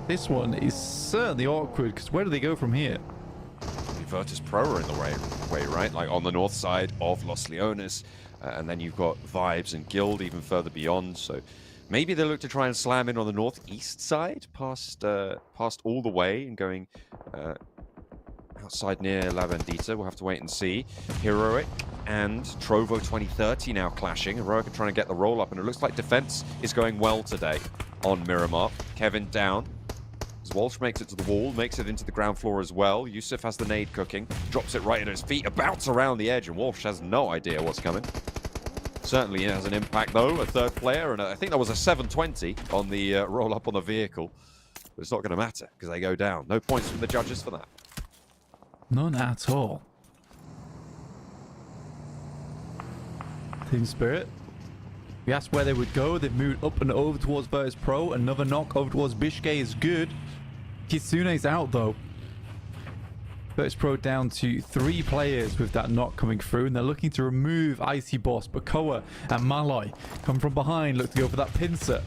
This one is certainly awkward, because where do they go from here? Virtus Pro are in the way, right? Like on the north side of Los Leones. And then you've got Vibes and Guild even further beyond. So maybe they look to try and slam in on the northeast side, past all the way and going outside near La Bandita. We'll have to wait and see. Heroic and Trovo 2030 now clashing. Heroic are trying to get the roll up, and it looks like defense is going well today on Miramar. Kevin down. As Walsh makes it to the wall, makes it into the ground floor as well. Yusuf has the nade cooking, drops it right at his feet, bounce around the edge, and Walsh has no idea what's coming. Certainly has an impact, though, a third player, and I think that was a 720 on the roll-up on the vehicle. But it's not going to matter, because they go down. No points from the judges for that. None at all. Team Spirit. We asked where they would go. They've moved up and over towards Virtus Pro. Another knock over towards Bishke is good. Kitsune's out, though. Virtus Pro down to 3 players with that knock coming through, and they're looking to remove Icy Boss, Bakoa, and Malloy. Come from behind, look to go for that pincer.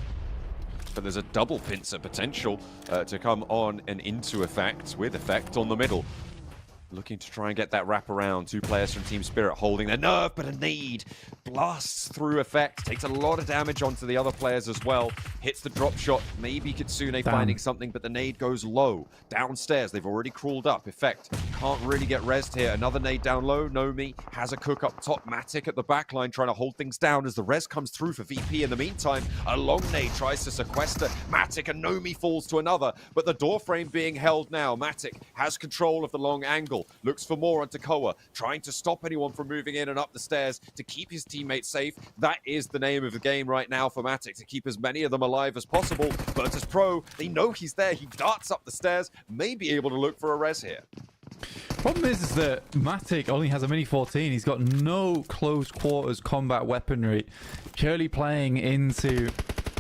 but there's a double pincer potential to come on and into effect, with effect on the middle. Looking to try and get that wrap around. Two players from Team Spirit holding their nerve, but a nade blasts through effect. Takes a lot of damage onto the other players as well. Hits the drop shot. Maybe Kitsune finding something, but the nade goes low. Downstairs, they've already crawled up. Effect can't really get rezzed here. Another nade down low. Nomi has a cook up top. Matic at the back line trying to hold things down as the res comes through for VP. In the meantime, a long nade tries to sequester Matic, and Nomi falls to another, but the door frame being held now. Matic has control of the long angle. Looks for more onto Koa, trying to stop anyone from moving in and up the stairs to keep his teammates safe. That is the name of the game right now for Matic, to keep as many of them alive as possible. Virtus Pro, they know he's there. He darts up the stairs, may be able to look for a res here. Problem is that Matic only has a Mini 14. He's got no close quarters combat weaponry. Purely playing into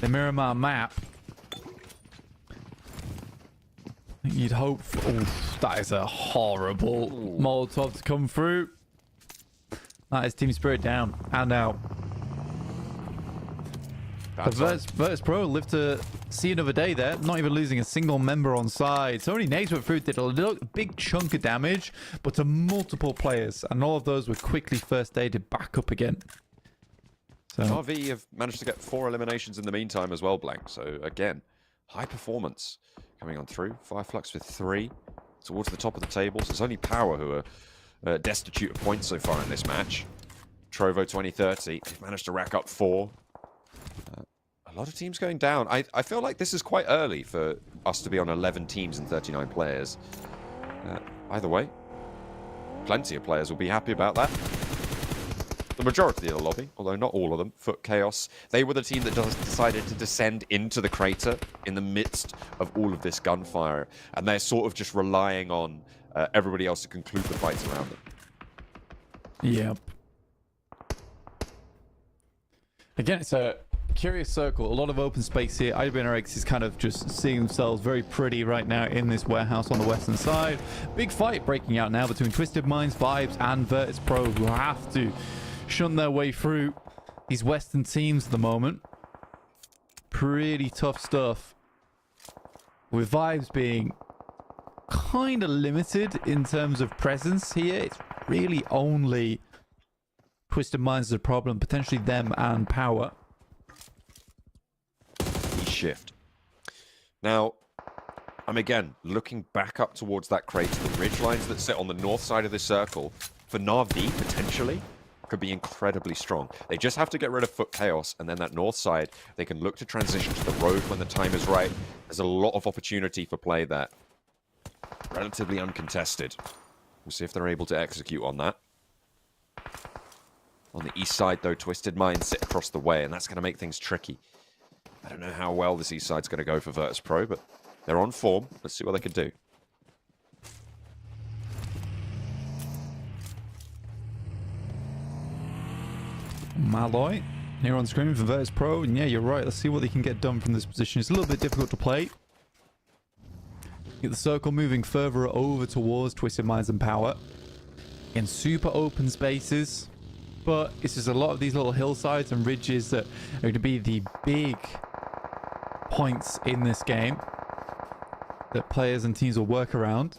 the Miramar map. You'd hope... Oof, that is a horrible Molotov to come through. That is Team Spirit down and out. Virtus Pro lived to see another day there, not even losing a single member on side. So many nades went through, did a big chunk of damage, but to multiple players, and all of those were quickly first aided back up again. So RV have managed to get 4 eliminations in the meantime as well, Blank. So again, high performance coming on through. Fireflux with 3 towards the top of the tables. It's only Power who are destitute of points so far in this match. Trovo 2030, they've managed to rack up 4. A lot of teams going down. I feel like this is quite early for us to be on 11 teams and 39 players. Either way, plenty of players will be happy about that. The majority of the lobby, although not all of them, Foot Chaos, they were the team that decided to descend into the crater in the midst of all of this gunfire, and they're sort of just relying on everybody else to conclude the fights around them. Yep. Again, it's a curious circle. A lot of open space here. IWNRX is kind of just seeing themselves very pretty right now in this warehouse on the western side. Big fight breaking out now between Twisted Minds, Vibes, and Virtus Pro, who have to shun their way through these western teams at the moment. Pretty tough stuff. With Vibes being kind of limited in terms of presence here. It's really only Twisted Minds is a problem. Potentially them and Power. Shift. Now, I'm again looking back up towards that crater. The ridge lines that sit on the north side of this circle, for Na'Vi potentially, could be incredibly strong. They just have to get rid of Foot Chaos, and then that north side, they can look to transition to the road when the time is right. There's a lot of opportunity for play there. Relatively uncontested. We'll see if they're able to execute on that. On the east side, though, Twisted Minds sit across the way, and that's going to make things tricky. I don't know how well this east side's going to go for Virtus Pro, but they're on form. Let's see what they can do. Malloy here on screen for Virtus Pro, and yeah, you're right. Let's see what they can get done from this position. It's a little bit difficult to play. Get the circle moving further over towards Twisted Minds and Power in super open spaces, but it's just a lot of these little hillsides and ridges that are going to be the big points in this game that players and teams will work around.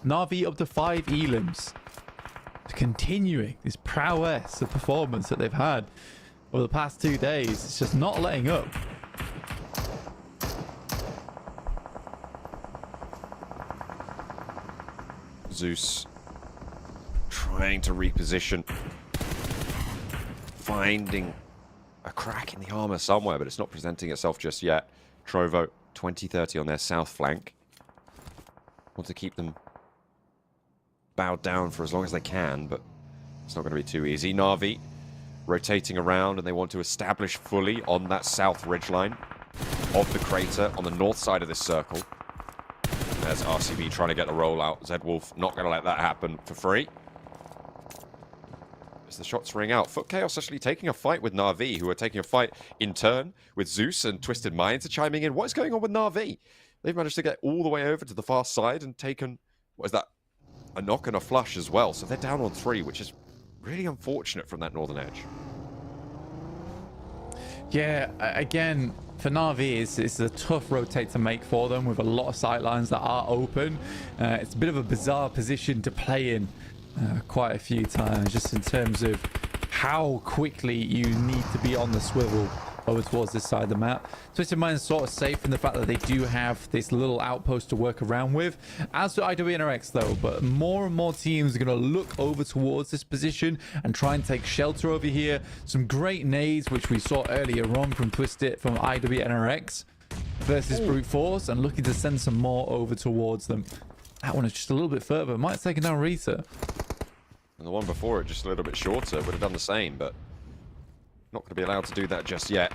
Na'Vi up to 5 elims, continuing this prowess of performance that they've had over the past 2 days. It's just not letting up. Zeus trying to reposition, finding a crack in the armor somewhere, but it's not presenting itself just yet. Trovo 2030 on their south flank. Want to keep them bowed down for as long as they can, but it's not going to be too easy. Na'Vi rotating around, and they want to establish fully on that south ridgeline of the crater on the north side of this circle. There's RCB trying to get the rollout. Zedwolf not going to let that happen for free. As the shots ring out, Foot Chaos actually taking a fight with Na'Vi, who are taking a fight in turn with Zeus, and Twisted Minds are chiming in. What is going on with Na'Vi? They've managed to get all the way over to the far side and taken, what is that, a knock and a flush as well. So they're down on 3, which is really unfortunate from that northern edge. Yeah, again, for Na'Vi, it's a tough rotate to make for them with a lot of sightlines that are open. It's a bit of a bizarre position to play in quite a few times, just in terms of how quickly you need to be on the swivel over towards this side of the map. Twisted Mind's sort of safe in the fact that they do have this little outpost to work around with. As for IWNRX though, but more and more teams are going to look over towards this position and try and take shelter over here. Some great nades, which we saw earlier on from IWNRX versus Brute Force, and looking to send some more over towards them. That one is just a little bit further. Might have taken down Rita. And the one before it, just a little bit shorter, would have done the same, but not going to be allowed to do that just yet.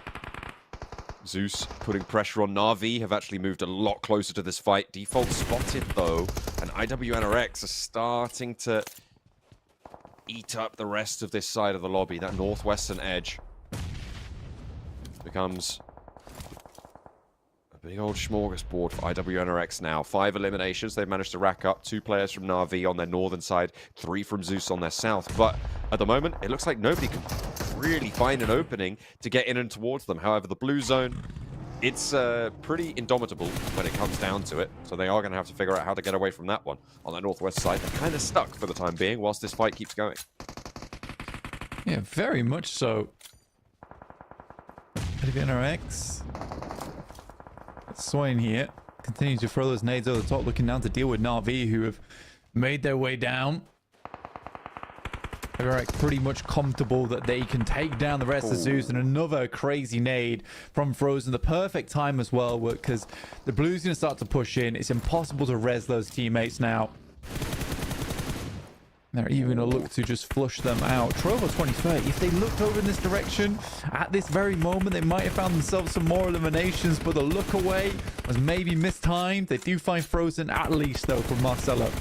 Zeus putting pressure on Na'Vi, have actually moved a lot closer to this fight. Default spotted though, and IWNRX are starting to eat up the rest of this side of the lobby. That northwestern edge becomes a big old smorgasbord for IWNRX now. 5 eliminations they've managed to rack up. 2 players from Na'Vi on their northern side, 3 from Zeus on their south. But at the moment, it looks like nobody can really find an opening to get in and towards them. However, the blue zone, it's pretty indomitable when it comes down to it. So they are going to have to figure out how to get away from that one. On the northwest side, they're kind of stuck for the time being whilst this fight keeps going. Yeah, very much so. IWNRX. Swain here, continuing to throw those nades over the top, looking down to deal with Na'Vi, who have made their way down. IWNRX pretty much comfortable that they can take down the rest of Zeus, and another crazy nade from Frozen. The perfect time as well, because the Blue's going to start to push in. It's impossible to res those teammates now. They're even going to look to just flush them out. Trovo 2030, if they looked over in this direction at this very moment, they might have found themselves some more eliminations, but the look away was maybe mistimed. They do find Frozen at least, though, from Marcelo.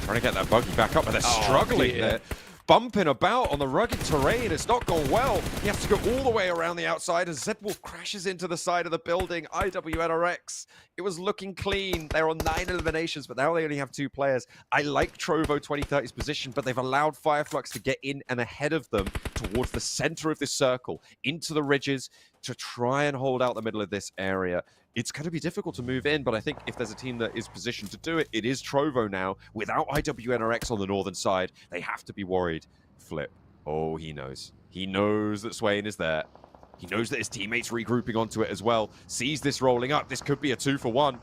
Trying to get that buggy back up, but they're struggling. They're bumping about on the rugged terrain. It's not gone well. He has to go all the way around the outside as Zedwolf crashes into the side of the building. IWNRX, it was looking clean. They're on 9 eliminations, but now they only have 2 players. I like Trovo 2030's position, but they've allowed Fireflux to get in and ahead of them towards the center of this circle, into the ridges, to try and hold out the middle of this area. It's going to be difficult to move in, but I think if there's a team that is positioned to do it, it is Trovo now. Without IWNRX on the northern side, they have to be worried. Flip. Oh, he knows. He knows that Swain is there. He knows that his teammates regrouping onto it as well. Sees this rolling up. This could be a 2-for-1.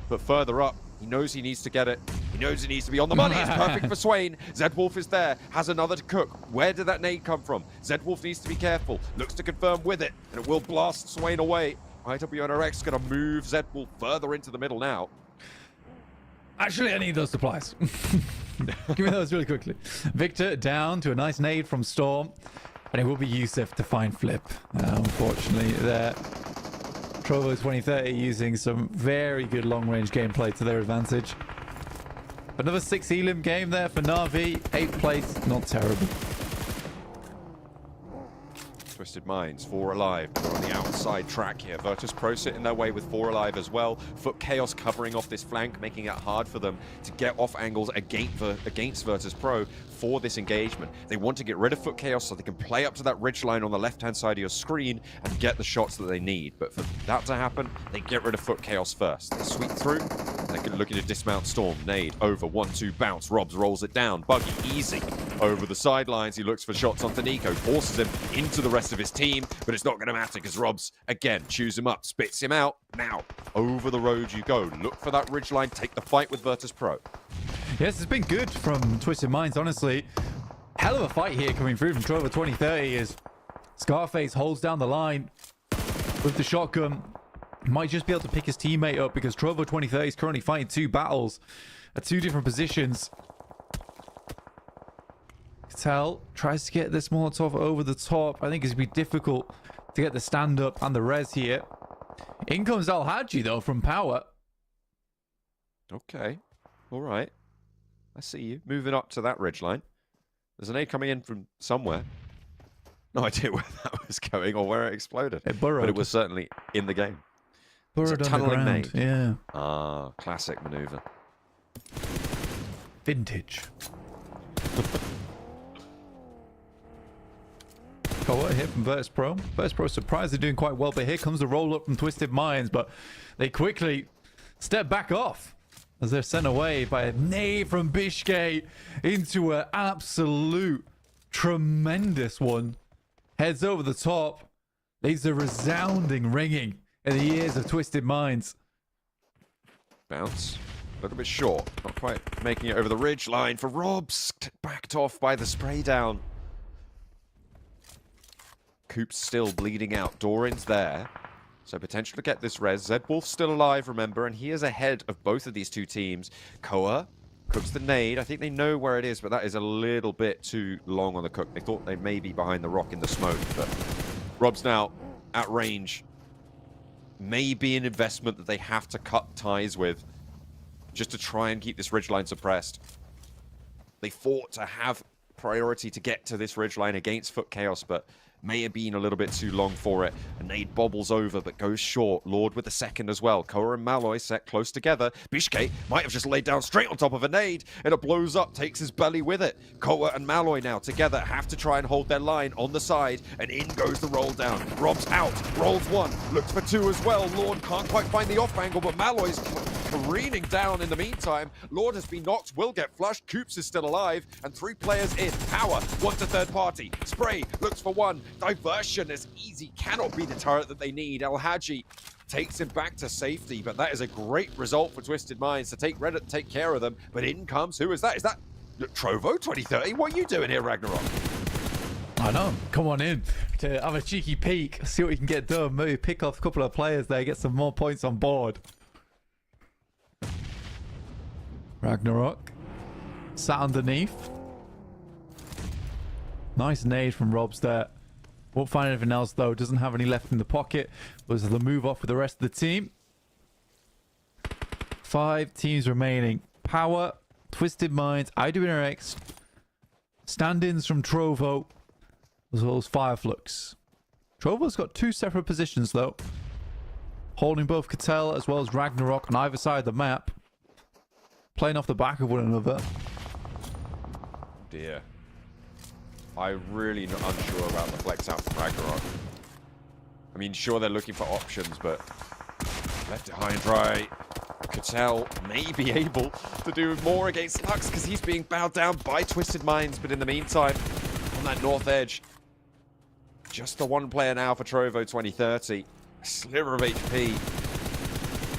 But further up, he knows he needs to get it. He knows he needs to be on the money. It's perfect for Swain. Zedwolf is there. Has another to cook. Where did that nade come from? Zedwolf needs to be careful. Looks to confirm with it. And it will blast Swain away. IWNRX is going to move Zedwolf further into the middle now. Actually, I need those supplies. Give me those really quickly. Victor down to a nice nade from Storm. And it will be Yusuf to find Flip. Unfortunately, there. Trovo 2030 using some very good long-range gameplay to their advantage. Another 6 elim game there for Na'Vi. 8th place, not terrible. Twisted Minds, 4 alive. They're on the outside track here. Virtus Pro sitting their way with 4 alive as well. Foot Chaos covering off this flank, making it hard for them to get off angles against Virtus Pro for this engagement. They want to get rid of Foot Chaos so they can play up to that ridge line on the left-hand side of your screen and get the shots that they need. But for that to happen, they get rid of Foot Chaos first. They sweep through. They're looking to dismount Storm. Nade over 1-2 bounce. Robs rolls it down. Buggy easy over the sidelines. He looks for shots onto Nico, forces him into the rest of his team, but it's not going to matter because Robs again chews him up, spits him out. Now over the road you go. Look for that ridgeline. Take the fight with Virtus Pro. Yes, it's been good from Twisted Minds, honestly. Hell of a fight here coming through from Trovo 2030 as Scarface holds down the line with the shotgun. Might just be able to pick his teammate up because Trovo 2030 is currently fighting 2 battles at 2 different positions. Tell tries to get this Molotov over the top. I think it's going to be difficult to get the stand-up and the res here. In comes Al-Haji, though, from Power. Okay. All right. I see you. Moving up to that ridgeline. There's an aid coming in from somewhere. No idea where that was going or where it exploded. It burrowed. But it was certainly in the game. Burrowed tunneling underground. nade. Yeah. Ah, classic maneuver. Vintage. Koa hit from Virtus Pro. Virtus Pro surprised they're doing quite well, but here comes the roll up from Twisted Minds, but they quickly step back off as they're sent away by a nade from Bishke into an absolute tremendous one. Heads over the top, leaves a resounding ringing in the ears of Twisted Minds. Bounce. A little bit short. Not quite making it over the ridge line for Robs. Backed off by the spray down. Coop's still bleeding out. Doran's there. So potential to get this res. Zed Wolf's still alive, remember, and he is ahead of both of these two teams. Koa cooks the nade. I think they know where it is, but that is a little bit too long on the cook. They thought they may be behind the rock in the smoke, but Rob's now at range. Maybe an investment that they have to cut ties with just to try and keep this ridgeline suppressed. They fought to have priority to get to this ridgeline against Foot Chaos, but may have been a little bit too long for it. A nade bobbles over, but goes short. Lord with the second as well. Koa and Malloy set close together. Bishke might have just laid down straight on top of a nade, and it blows up, takes his belly with it. Koa and Malloy now together have to try and hold their line on the side, and in goes the roll down. Rob's out, rolls one, looks for two as well. Lord can't quite find the off angle, but Malloy's careening down in the meantime. Lord has been knocked, will get flushed. Coops is still alive, and three players in. Power, one to third party. Spray looks for one. Diversion is easy, cannot be the turret that they need. El Hadji takes him back to safety, but that is a great result for Twisted Minds to take care of them. But in comes, who is that? Is that Trovo 2030? What are you doing here, Ragnarok? I know. Come on in to have a cheeky peek, see what you can get done. Maybe pick off a couple of players there, get some more points on board. Ragnarok sat underneath. Nice nade from Robs there. Won't find anything else though. Doesn't have any left in the pocket. Was the move off with the rest of the team. 5 teams remaining. Power, Twisted Minds, IWNRX, stand-ins from Trovo, as well as Fireflux. Trovo's got 2 separate positions though, holding both Cattell as well as Ragnarok on either side of the map, playing off the back of one another. Dear. I'm really not unsure about the flex out from Ragnarok. I mean, sure, they're looking for options, but left it high and dry. Cattell may be able to do more against Lux because he's being bowed down by Twisted Minds, but in the meantime, on that north edge, just the one player now for Trovo 2030. A sliver of HP.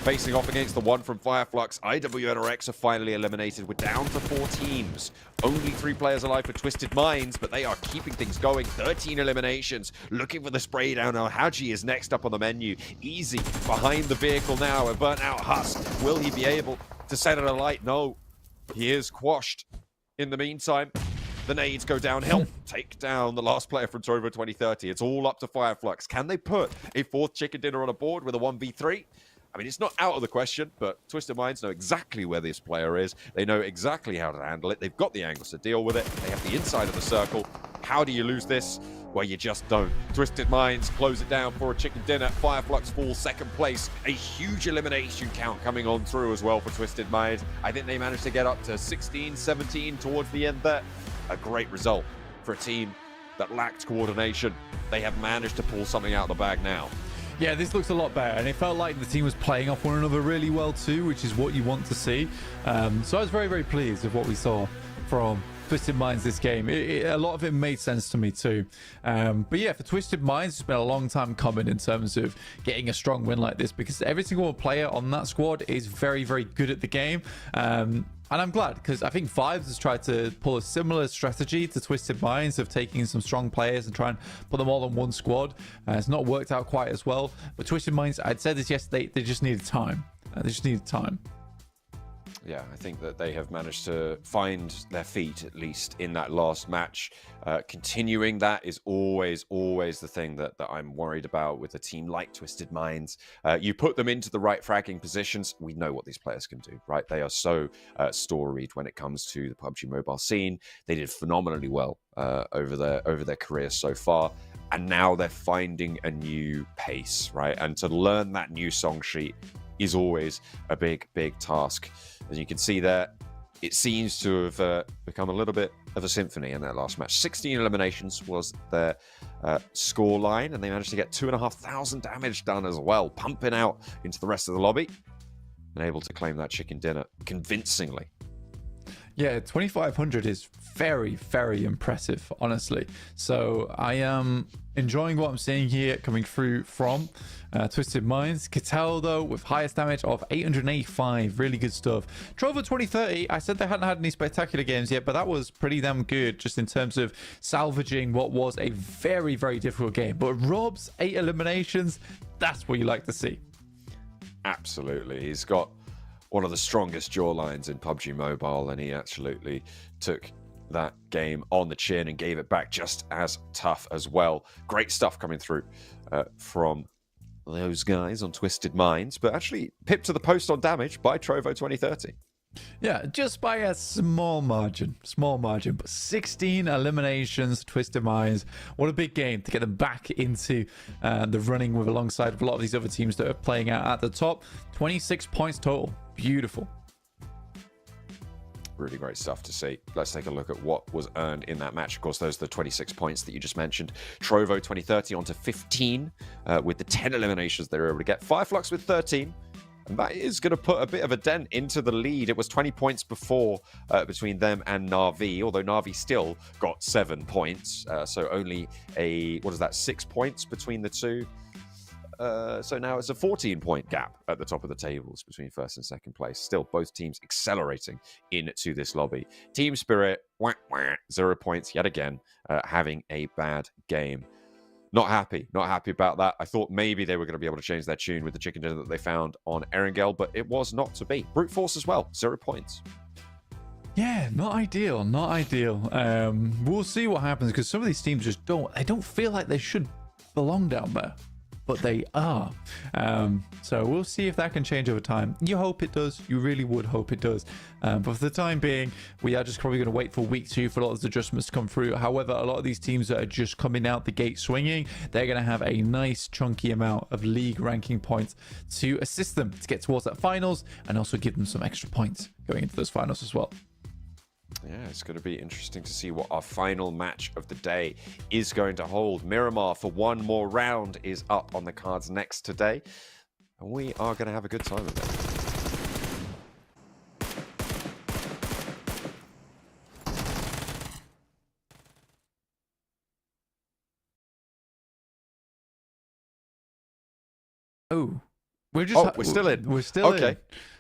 Facing off against the one from Fireflux. IWNRX are finally eliminated. We're down to 4 teams. Only 3 players alive for Twisted Minds, but they are keeping things going. 13 eliminations. Looking for the spray down. Now Haji is next up on the menu. Easy behind the vehicle now. A burnt out Husk. Will he be able to set it alight? No. He is quashed. In the meantime, the nades go downhill. Take down the last player from Trovo 2030. It's all up to Fireflux. Can they put a 4th chicken dinner on a board with a 1v3? I mean, it's not out of the question, but Twisted Minds know exactly where this player is. They know exactly how to handle it. They've got the angles to deal with it. They have the inside of the circle. How do you lose this? Well, you just don't. Twisted Minds close it down for a chicken dinner. Fireflux falls 2nd place. A huge elimination count coming on through as well for Twisted Minds. I think they managed to get up to 16, 17 towards the end there. A great result for a team that lacked coordination. They have managed to pull something out of the bag now. Yeah, this looks a lot better, and it felt like the team was playing off one another really well too, which is what you want to see. So I was very, very pleased with what we saw from Twisted Minds this game. A lot of it made sense to me too. But yeah, for Twisted Minds, it's been a long time coming in terms of getting a strong win like this, because every single player on that squad is very, very good at the game. And I'm glad, because I think Vibes has tried to pull a similar strategy to Twisted Minds of taking some strong players and try and put them all on one squad. It's not worked out quite as well. But Twisted Minds, I'd said this yesterday, they just needed time. They just needed time. Yeah, I think that they have managed to find their feet, at least in that last match. Continuing that is always the thing that I'm worried about with a team like Twisted Minds. You put them into the right fragging positions, we know what these players can do, right? They are so storied when it comes to the PUBG Mobile scene. They did phenomenally well over their careers so far. And now they're finding a new pace, right? And to learn that new song sheet is always a big task. As you can see there, it seems to have become a little bit of a symphony in that last match. 16 eliminations was their score line, and they managed to get 2,500 damage done as well, pumping out into the rest of the lobby and able to claim that chicken dinner convincingly. Yeah, 2,500 is very, very impressive, honestly. So I am enjoying what I'm seeing here coming through from Twisted Minds. Cattell, though, with highest damage of 885. Really good stuff. Trovo 2030, I said they hadn't had any spectacular games yet, but that was pretty damn good just in terms of salvaging what was a very, very difficult game. But Rob's 8 eliminations, that's what you like to see. Absolutely. He's got one of the strongest jawlines in PUBG Mobile, and he absolutely took that game on the chin and gave it back just as tough as well. Great stuff coming through from those guys on Twisted Minds, but actually pipped to the post on damage by Trovo 2030. Yeah, just by a small margin, but 16 eliminations, Twisted Minds. What a big game to get them back into the running with alongside a lot of these other teams that are playing out at the top. 26 points total. Beautiful. Really great stuff to see. Let's take a look at what was earned in that match. Of course, those are the 26 points that you just mentioned. Trovo 2030 onto 15 with the 10 eliminations they were able to get. Fireflux with 13. And that is going to put a bit of a dent into the lead. It was 20 points before between them and Na'Vi, although Na'Vi still got 7 points. So only 6 points between the two. So now it's a 14-point gap at the top of the tables between first and second place. Still, both teams accelerating into this lobby. Team Spirit, 0 points yet again, having a bad game. Not happy about that. I thought maybe they were going to be able to change their tune with the chicken dinner that they found on Erangel, but it was not to be. Brute Force as well, 0 points. Yeah, not ideal. We'll see what happens, because some of these teams just don't feel like they should belong down there, but they are. So we'll see if that can change over time. You hope it does. You really would hope it does. But for the time being, we are just probably going to wait for week 2 for a lot of the adjustments to come through. However, a lot of these teams that are just coming out the gate swinging, they're going to have a nice chunky amount of league ranking points to assist them to get towards that finals, and also give them some extra points going into those finals as well. Yeah, it's going to be interesting to see what our final match of the day is going to hold. Miramar for one more round is up on the cards next today, and we are going to have a good time with it. Oh, we're still in. We're still in.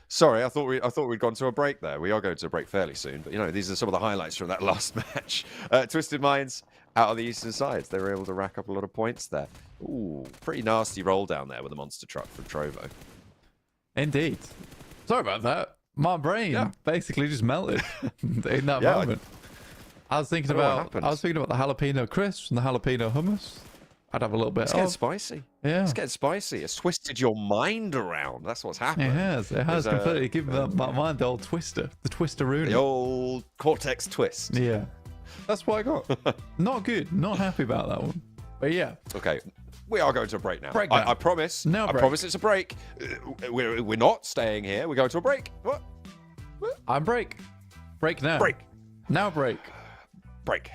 Sorry, I thought we'd gone to a break there. We are going to a break fairly soon, but you know, these are some of the highlights from that last match. Twisted Minds out of the eastern sides. They were able to rack up a lot of points there. Ooh, pretty nasty roll down there with the monster truck from Trovo. Indeed. Sorry about that. My brain basically just melted in that moment. I was thinking about the jalapeno crisps and the jalapeno hummus. I'd have a little bit. It's getting spicy. Yeah, it's getting spicy. It's twisted your mind around. That's what's happened. It has completely given my mind the old twister, the twister-rooney. The old Cortex twist. Yeah, that's what I got. Not good. Not happy about that one. But yeah. Okay, we are going to a break now. I promise. No break. I promise it's a break. We're not staying here. We're going to a break. What? I'm break. Break now. Break. Now break. Break.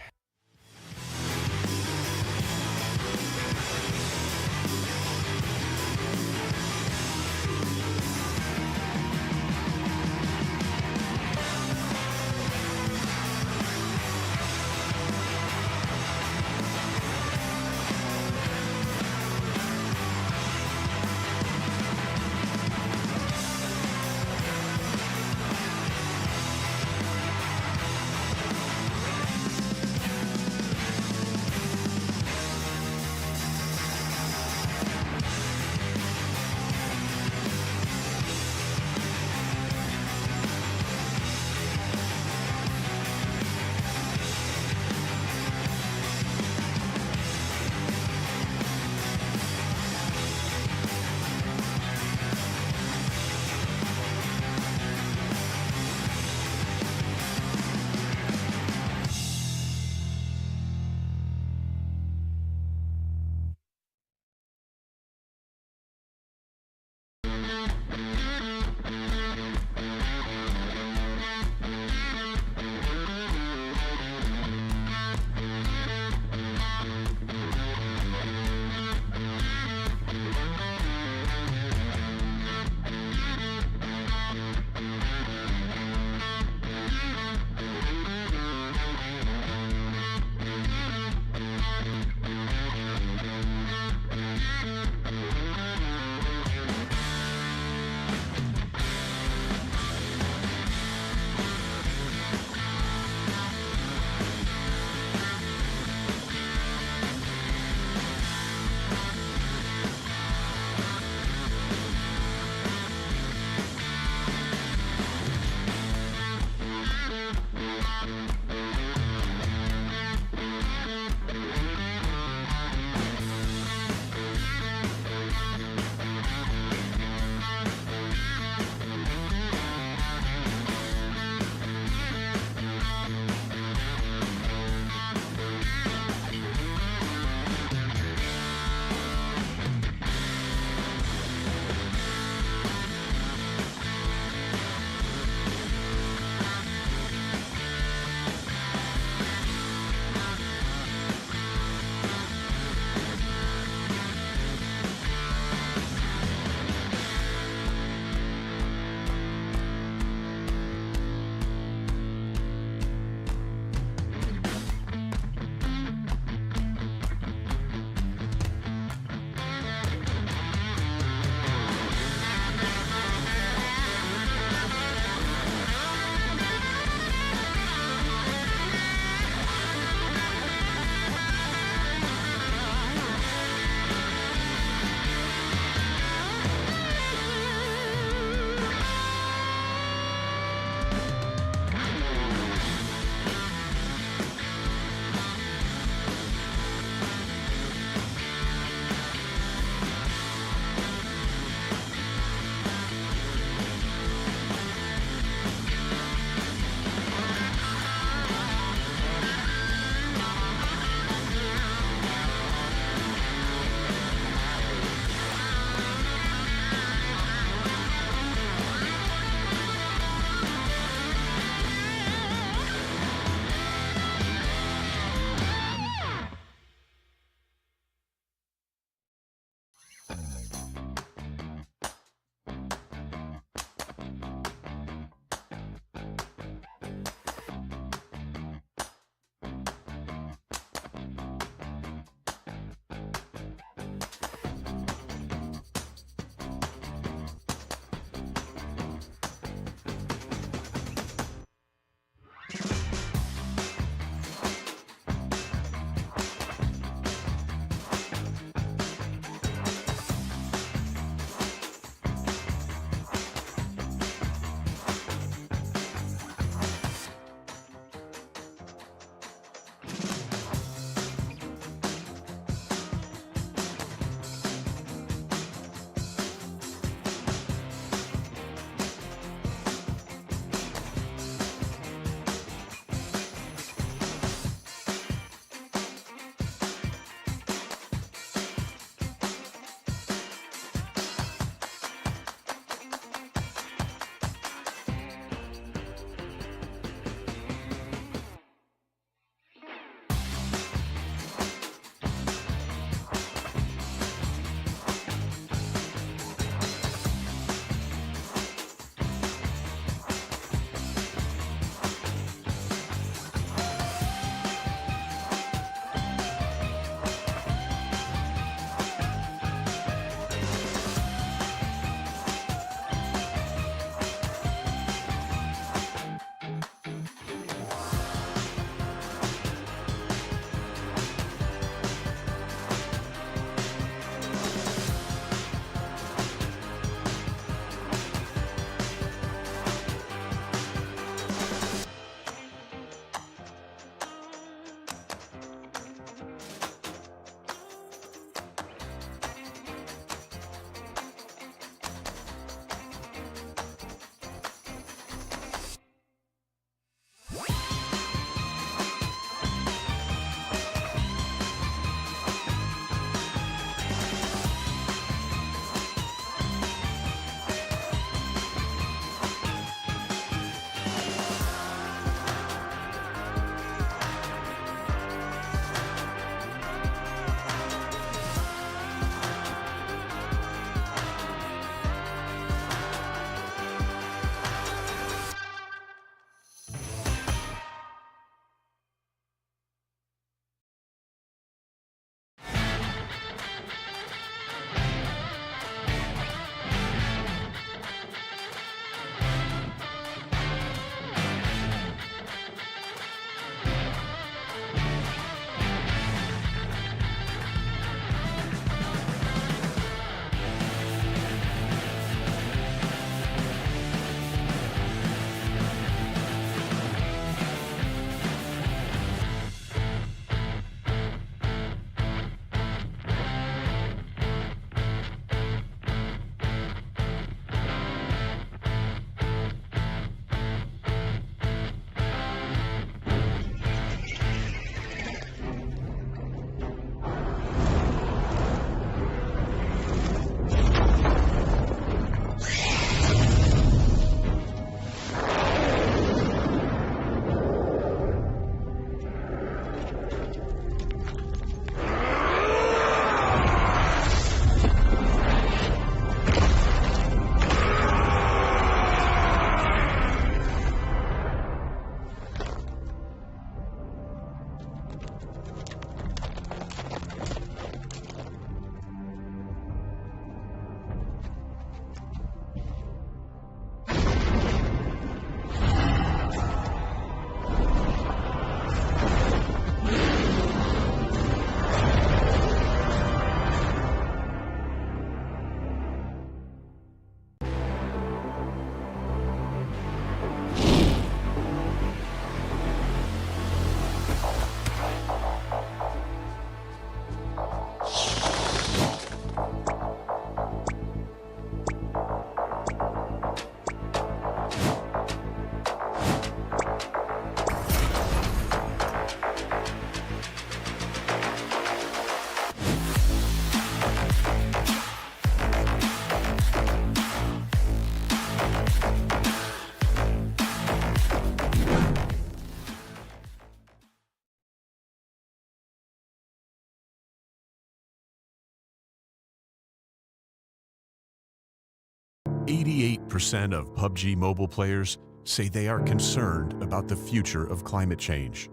%88 of PUBG Mobile players say they are concerned about the future of climate change.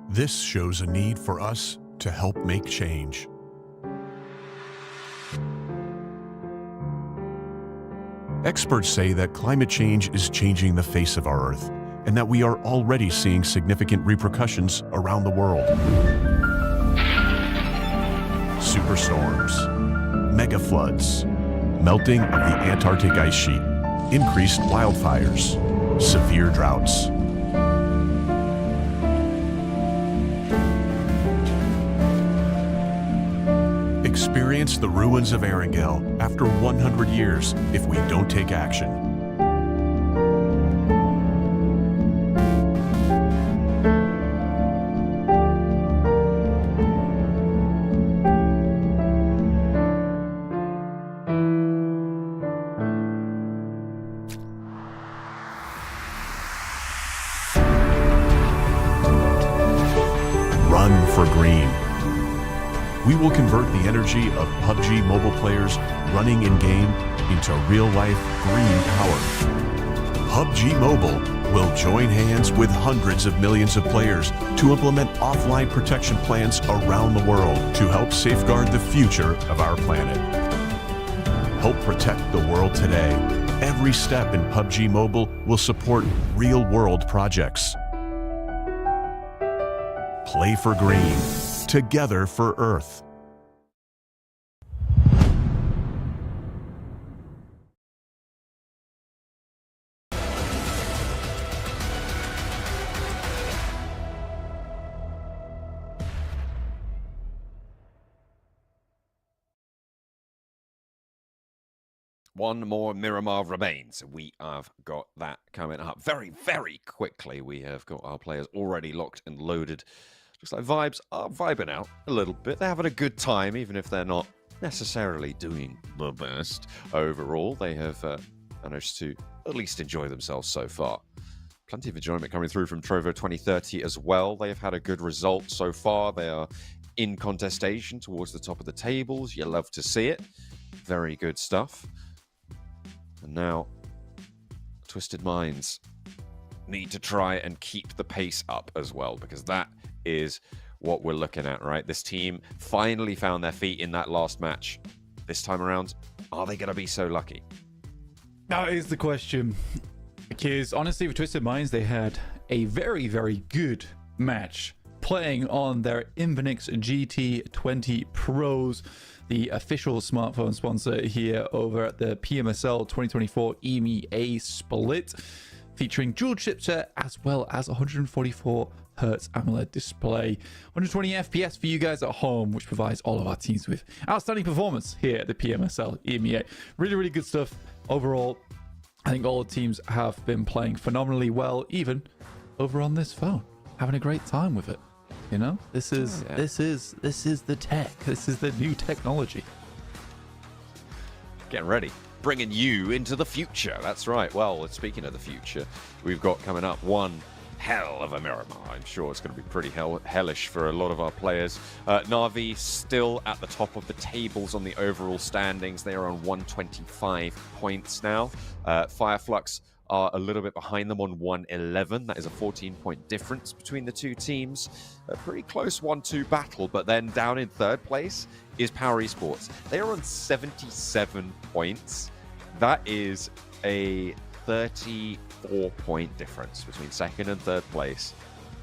This shows a need for us to help make change. Experts say that climate change is changing the face of our Earth and that we are already seeing significant repercussions around the world. Superstorms, mega floods, melting of the Antarctic ice sheet, increased wildfires, severe droughts. Experience the ruins of Erangel after 100 years if we don't take action. Run for green. We will convert the energy of PUBG Mobile players running in-game into real-life green power. PUBG Mobile will join hands with hundreds of millions of players to implement offline protection plans around the world to help safeguard the future of our planet. Help protect the world today. Every step in PUBG Mobile will support real-world projects. Play for green. Together for Earth. One more Miramar remains. We have got that coming up very, very quickly. We have got our players already locked and loaded. Looks like Vibes are vibing out a little bit. They're having a good time, even if they're not necessarily doing the best overall. They have managed to at least enjoy themselves so far. Plenty of enjoyment coming through from Trovo 2030 as well. They have had a good result so far. They are in contestation towards the top of the tables. You love to see it. Very good stuff. And now, Twisted Minds need to try and keep the pace up as well, because that is what we're looking at, right? This team finally found their feet in that last match. This time around, are they going to be so lucky? That is the question. Because honestly, with Twisted Minds, they had a very, very good match playing on their Infinix GT20 Pros, the official smartphone sponsor here over at the PMSL 2024 EMEA split, featuring dual chipset as well as 144 Hertz AMOLED display, 120 FPS for you guys at home, which provides all of our teams with outstanding performance here at the PMSL EMEA. Really, really good stuff overall. I think all the teams have been playing phenomenally well, even over on this phone, having a great time with it. You know, this is the tech. This is the new technology. Getting ready, bringing you into the future. That's right. Well, speaking of the future, we've got coming up one hell of a Miramar. I'm sure it's going to be pretty hellish for a lot of our players. Na'Vi still at the top of the tables on the overall standings. They are on 125 points now. Fireflux are a little bit behind them on 111. That is a 14-point difference between the two teams. A pretty close 1-2 battle, but then down in third place is Power Esports. They are on 77 points. That is a 34-point difference between second and third place.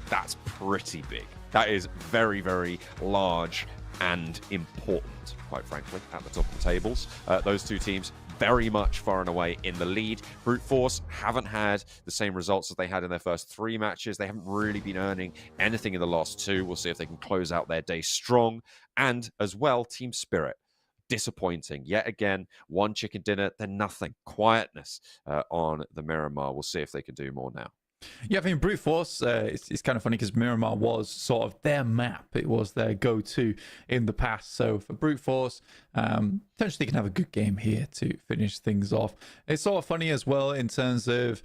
That's pretty big. That is very, very large and important, quite frankly, at the top of the tables. Those two teams very much far and away in the lead. Brute Force haven't had the same results as they had in their first 3 matches. They haven't really been earning anything in the last 2. We'll see if they can close out their day strong. And as well, Team Spirit. Disappointing. Yet again, 1 chicken dinner, then nothing. Quietness on the Miramar. We'll see if they can do more now. Yeah, I think Brute Force, it's kind of funny because Miramar was sort of their map. It was their go-to in the past. So for Brute Force, potentially can have a good game here to finish things off. It's sort of funny as well in terms of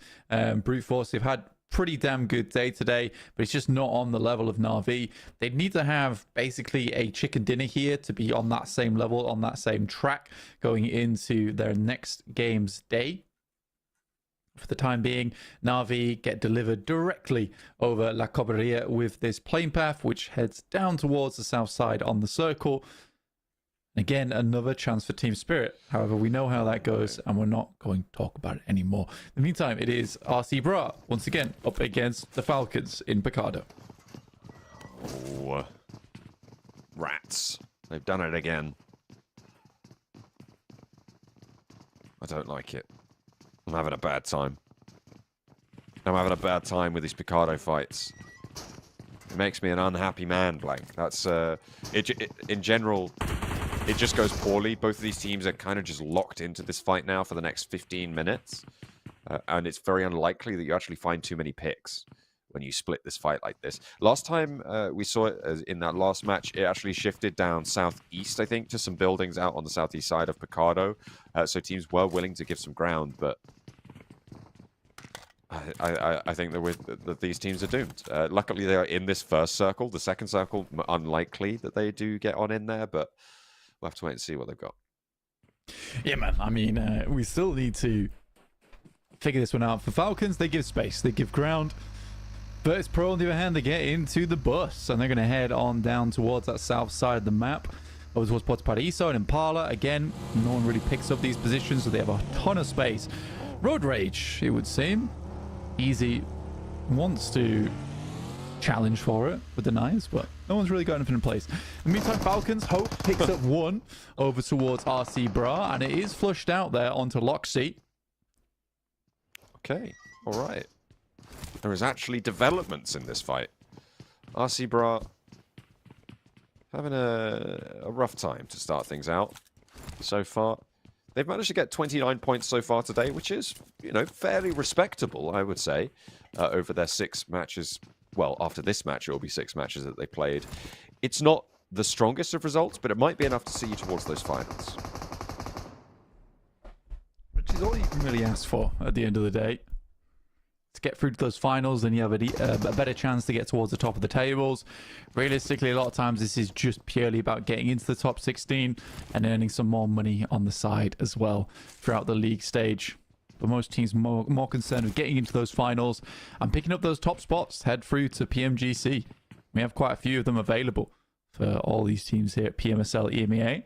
Brute Force. They've had pretty damn good day today, but it's just not on the level of Na'Vi. They need to have basically a chicken dinner here to be on that same level, on that same track going into their next game's day. For the time being, Na'Vi get delivered directly over La Cobreria with this plane path, which heads down towards the south side on the circle. Again, another chance for Team Spirit. However, we know how that goes, and we're not going to talk about it anymore. In the meantime, it is RC Bra, once again, up against the Falcons in Picardo. Oh, rats. They've done it again. I don't like it. I'm having a bad time. I'm having a bad time with these Picardo fights. It makes me an unhappy man, Blank. That's, in general, it just goes poorly. Both of these teams are kind of just locked into this fight now for the next 15 minutes. And it's very unlikely that you actually find too many picks when you split this fight like this. Last time we saw it in that last match, it actually shifted down southeast, I think, to some buildings out on the southeast side of Picardo. So teams were willing to give some ground, but I think that these teams are doomed. Luckily, they are in this first circle. The second circle, unlikely that they do get on in there, but we'll have to wait and see what they've got. Yeah, man. I mean, we still need to figure this one out. For Falcons, they give space. They give ground. Virtus Pro, on the other hand, they get into the bus, and they're going to head on down towards that south side of the map. Over towards Puerto Paraiso and Impala. Again, no one really picks up these positions, so they have a ton of space. Road Rage, it would seem. Easy wants to challenge for it with the knives, but no one's really got anything in place. In the meantime, Falcons, Hope picks up 1 over towards RC Bra, and it is flushed out there onto Loxy. Okay, all right. There is actually developments in this fight. RC Bra having a rough time to start things out so far. They've managed to get 29 points so far today, which is, you know, fairly respectable, I would say, over their 6 matches. Well, after this match, it will be 6 matches that they played. It's not the strongest of results, but it might be enough to see you towards those finals. Which is all you can really ask for at the end of the day. To get through to those finals, then you have a better chance to get towards the top of the tables. Realistically, a lot of times this is just purely about getting into the top 16 and earning some more money on the side as well throughout the league stage. But most teams more concerned with getting into those finals and picking up those top spots, head through to PMGC. We have quite a few of them available for all these teams here at PMSL EMEA.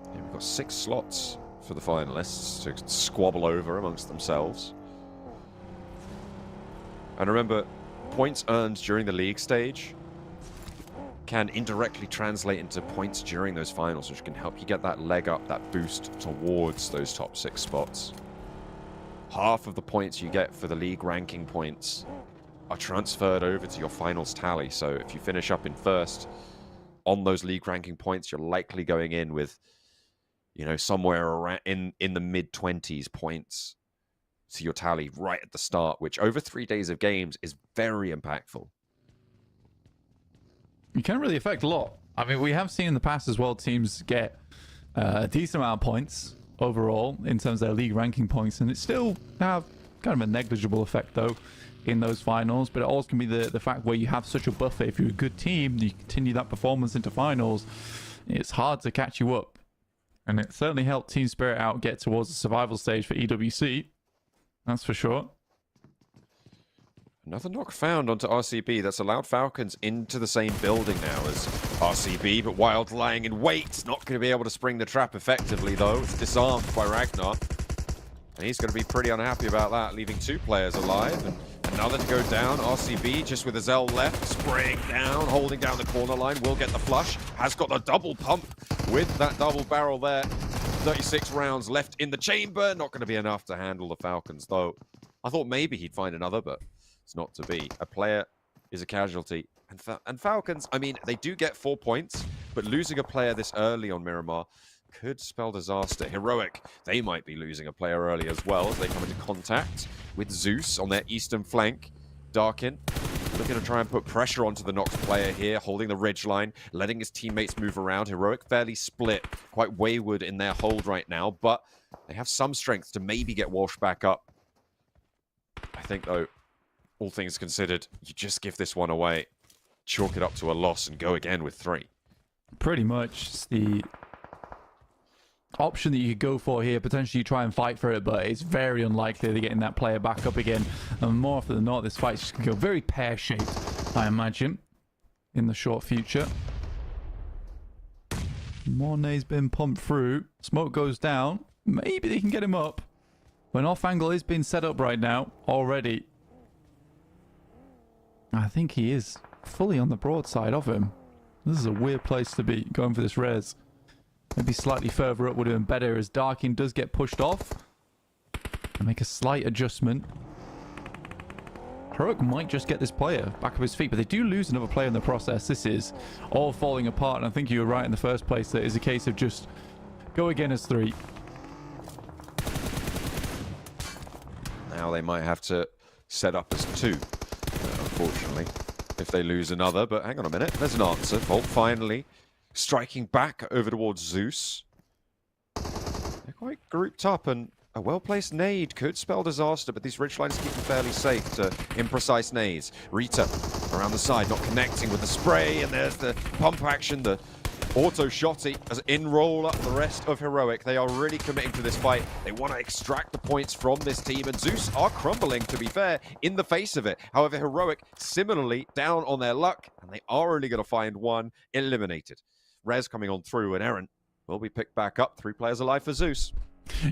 Yeah, we've got 6 slots for the finalists to squabble over amongst themselves. And remember, points earned during the league stage can indirectly translate into points during those finals, which can help you get that leg up, that boost towards those top 6 spots. Half of the points you get for the league ranking points are transferred over to your finals tally. So if you finish up in first on those league ranking points, you're likely going in with, you know, somewhere around in the mid-20s points to your tally right at the start, which over 3 days of games is very impactful. You can really affect a lot. I mean, we have seen in the past as well, teams get a decent amount of points overall in terms of their league ranking points, and it still have kind of a negligible effect though in those finals. But it also can be the fact where you have such a buffer. If you're a good team, you continue that performance into finals, it's hard to catch you up. And it certainly helped Team Spirit out get towards the survival stage for EWC. That's for sure. Another knock found onto RCB. That's allowed Falcons into the same building now as RCB, but Wild lying in wait. Not going to be able to spring the trap effectively, though. It's disarmed by Ragnar. And he's going to be pretty unhappy about that, leaving 2 players alive. And another to go down. RCB just with his L left, spraying down, holding down the corner line. Will get the flush. Has got the double pump with that double barrel there. 36 rounds left in the chamber. Not going to be enough to handle the Falcons, though. I thought maybe he'd find another, but it's not to be. A player is a casualty. And Falcons, I mean, they do get 4 points, but losing a player this early on Miramar could spell disaster. Heroic, they might be losing a player early as well as they come into contact with Zeus on their eastern flank. Darkin looking to try and put pressure onto the Nox player here, holding the ridge line, letting his teammates move around. Heroic fairly split, quite wayward in their hold right now, but they have some strength to maybe get Walsh back up. I think, though, all things considered, you just give this one away, chalk it up to a loss, and go again with 3. Pretty much. It's the option that you could go for here, potentially try and fight for it, but it's very unlikely they're getting that player back up again. And more often than not, this fight's just going to go very pear-shaped, I imagine, in the short future. Mornay's been pumped through. Smoke goes down. Maybe they can get him up. But off angle is being set up right now already. I think he is fully on the broadside of him. This is a weird place to be going for this res. Maybe slightly further up would have been better as Darkin does get pushed off. Make a slight adjustment. Heroic might just get this player back up his feet, but they do lose another player in the process. This is all falling apart, and I think you were right in the first place. That is a case of just go again as 3. Now they might have to set up as 2, unfortunately, if they lose another. But hang on a minute, there's an answer. Volt finally striking back over towards Zeus. They're quite grouped up, and a well-placed nade could spell disaster, but these ridge lines keep them fairly safe to imprecise nades. Rita around the side, not connecting with the spray, and there's the pump action, the auto shotty as in-roll up the rest of Heroic. They are really committing to this fight. They want to extract the points from this team, and Zeus are crumbling, to be fair, in the face of it. However, Heroic similarly down on their luck, and they are only going to find 1 eliminated. Rez coming on through, and Eren will be picked back up. 3 players alive for Zeus.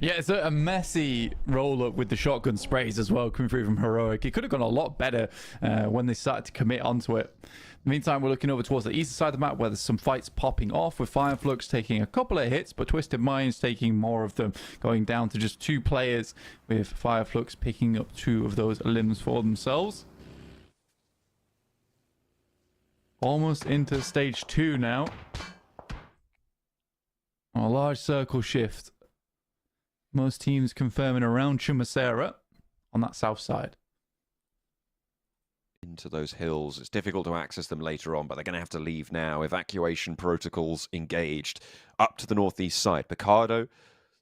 Yeah, it's a messy roll-up with the shotgun sprays as well coming through from Heroic. It could have gone a lot better when they started to commit onto it. In the meantime, we're looking over towards the eastern side of the map where there's some fights popping off, with Fireflux taking a couple of hits, but Twisted Minds taking more of them, going down to just 2 players, with Fireflux picking up 2 of those limbs for themselves. Almost into stage 2 now. A large circle shift. Most teams confirming around Chumasera on that south side. Into those hills. It's difficult to access them later on, but they're going to have to leave now. Evacuation protocols engaged. Up to the northeast side. Picardo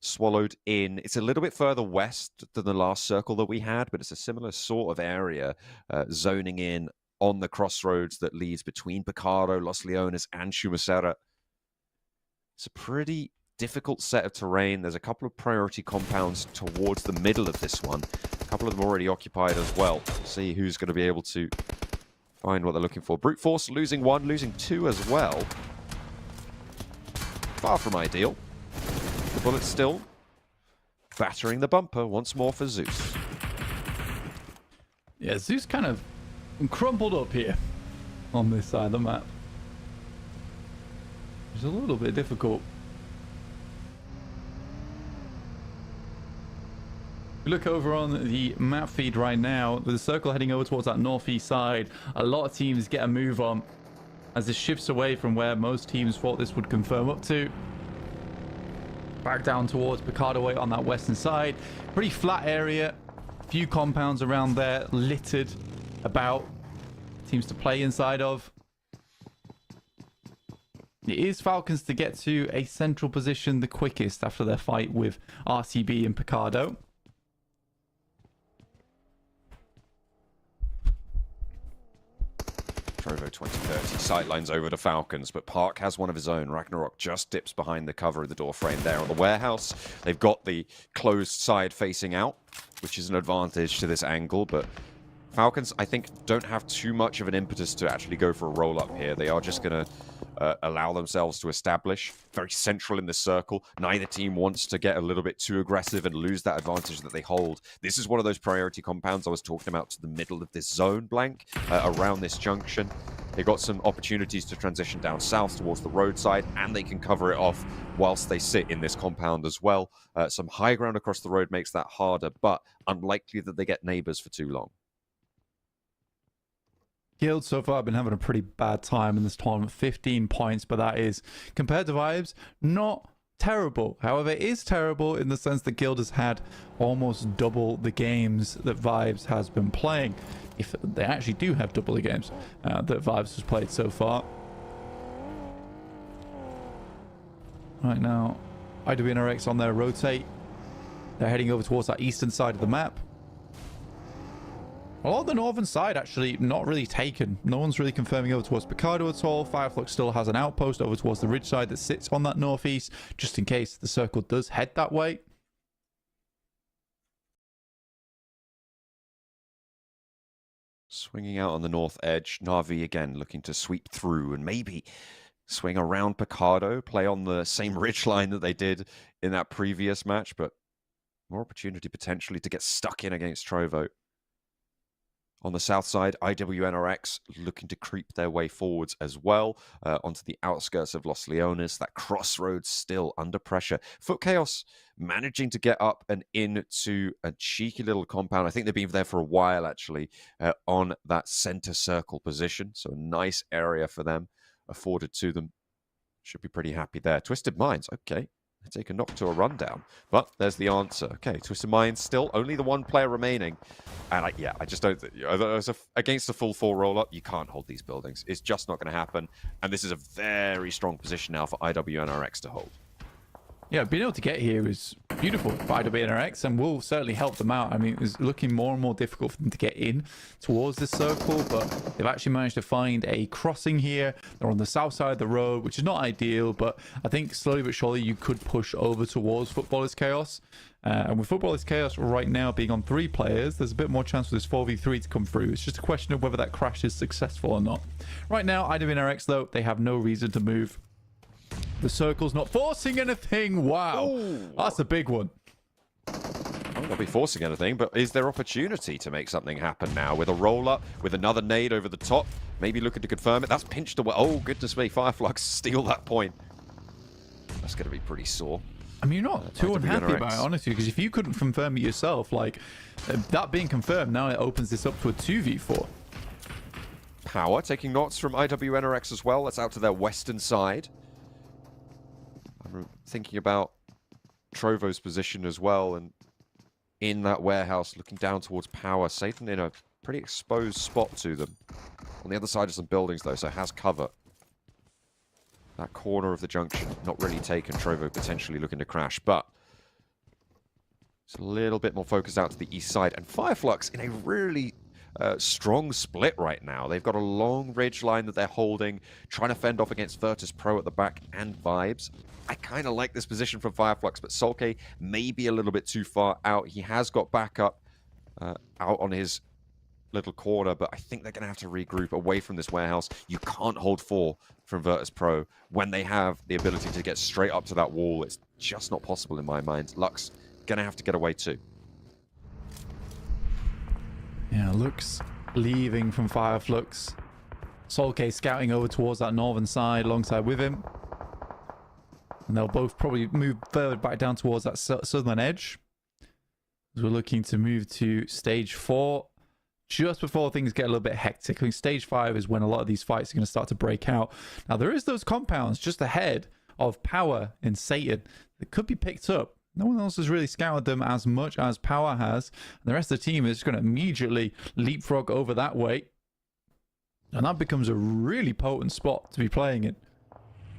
swallowed in. It's a little bit further west than the last circle that we had, but it's a similar sort of area, zoning in on the crossroads that leads between Picardo, Los Leones, and Chumasera. It's a pretty difficult set of terrain. There's a couple of priority compounds towards the middle of this one. A couple of them already occupied as well. See who's going to be able to find what they're looking for. Brute Force losing 1, losing 2 as well. Far from ideal. The bullet still battering the bumper once more for Zeus. Yeah, Zeus kind of crumpled up here on this side of the map. It's a little bit difficult. We look over on the map feed right now, with the circle heading over towards that northeast side. A lot of teams get a move on as this shifts away from where most teams thought this would confirm up to. Back down towards Picardo Way on that western side. Pretty flat area. A few compounds around there littered about. Teams to play inside of. It is Falcons to get to a central position the quickest after their fight with RCB and Picardo. Trovo 2030, sightlines over to Falcons, but Park has one of his own. Ragnarok just dips behind the cover of the door frame there on the warehouse. They've got the closed side facing out, which is an advantage to this angle, but Falcons, I think, don't have too much of an impetus to actually go for a roll-up here. They are just going to allow themselves to establish very central in this circle. Neither team wants to get a little bit too aggressive and lose that advantage that they hold. This is one of those priority compounds I was talking about, to the middle of this zone blank around this junction. They've got some opportunities to transition down south towards the roadside, and they can cover it off whilst they sit in this compound as well. Some high ground across the road makes that harder, but unlikely that they get neighbors for too long. Guild so far have been having a pretty bad time in this tournament. 15 points, but that is, compared to Vibes, not terrible. However, it is terrible in the sense that Guild has had almost double the games that Vibes has been playing. If they actually do have double the games that Vibes has played so far. Right now, IWNRX on their rotate. They're heading over towards that eastern side of the map. A lot of the northern side actually not really taken. No one's really confirming over towards Picardo at all. Fireflux still has an outpost over towards the ridge side that sits on that northeast, just in case the circle does head that way. Swinging out on the north edge, Na'Vi again looking to sweep through and maybe swing around Picardo, play on the same ridge line that they did in that previous match, but more opportunity potentially to get stuck in against Trovo. On the south side, IWNRX looking to creep their way forwards as well onto the outskirts of Los Leones. That crossroads still under pressure. Foot Chaos managing to get up and into a cheeky little compound. I think they've been there for a while, actually, on that center circle position. So a nice area for them afforded to them. Should be pretty happy there. Twisted Minds, okay. They take a knock to a rundown, but there's the answer. Okay, Twisted Minds still only the one player remaining. And I just don't think, against a full 4 roll-up, you can't hold these buildings. It's just not going to happen. And this is a very strong position now for IWNRX to hold. Yeah, being able to get here is beautiful for IWNRX and will certainly help them out. I mean, it was looking more and more difficult for them to get in towards this circle, but they've actually managed to find a crossing here. They're on the south side of the road, which is not ideal, but I think slowly but surely you could push over towards Footballers Chaos. And with Footballers Chaos right now being on 3 players, there's a bit more chance for this 4v3 to come through. It's just a question of whether that crash is successful or not. Right now, IWNRX, though, they have no reason to move. The circle's not forcing anything. Wow. Ooh. That's a big one. I will not be forcing anything, but is there opportunity to make something happen now with a roll-up, with another nade over the top? Maybe looking to confirm it. That's pinched away. Oh, goodness me. Fireflux steal that point. That's going to be pretty sore. I mean, you're not too unhappy about it, honestly, because if you couldn't confirm it yourself, like, that being confirmed, now it opens this up to a 2v4. Power taking knots from IWNRX as well. That's out to their western side. I'm thinking about Trovo's position as well, and in that warehouse looking down towards Power. Satan in a pretty exposed spot to them. On the other side of some buildings, though, so has cover. That corner of the junction not really taken. Trovo potentially looking to crash, but it's a little bit more focused out to the east side. And Fireflux in a really strong split right now. They've got a long ridge line that they're holding, trying to fend off against Virtus Pro at the back and Vibes. I kind of like this position from Fireflux, but Solke may be a little bit too far out. He has got backup out on his little corner, but I think they're going to have to regroup away from this warehouse. You can't hold 4 from Virtus Pro when they have the ability to get straight up to that wall. It's just not possible in my mind. Lux going to have to get away too. Yeah, Lux leaving from Fireflux. Solke scouting over towards that northern side alongside with him. And they'll both probably move further back down towards that southern edge. As we're looking to move to stage 4. Just before things get a little bit hectic. I think stage 5 is when a lot of these fights are going to start to break out. Now, there is those compounds just ahead of Power and Satan that could be picked up. No one else has really scoured them as much as Power has. And the rest of the team is going to immediately leapfrog over that way. And that becomes a really potent spot to be playing in.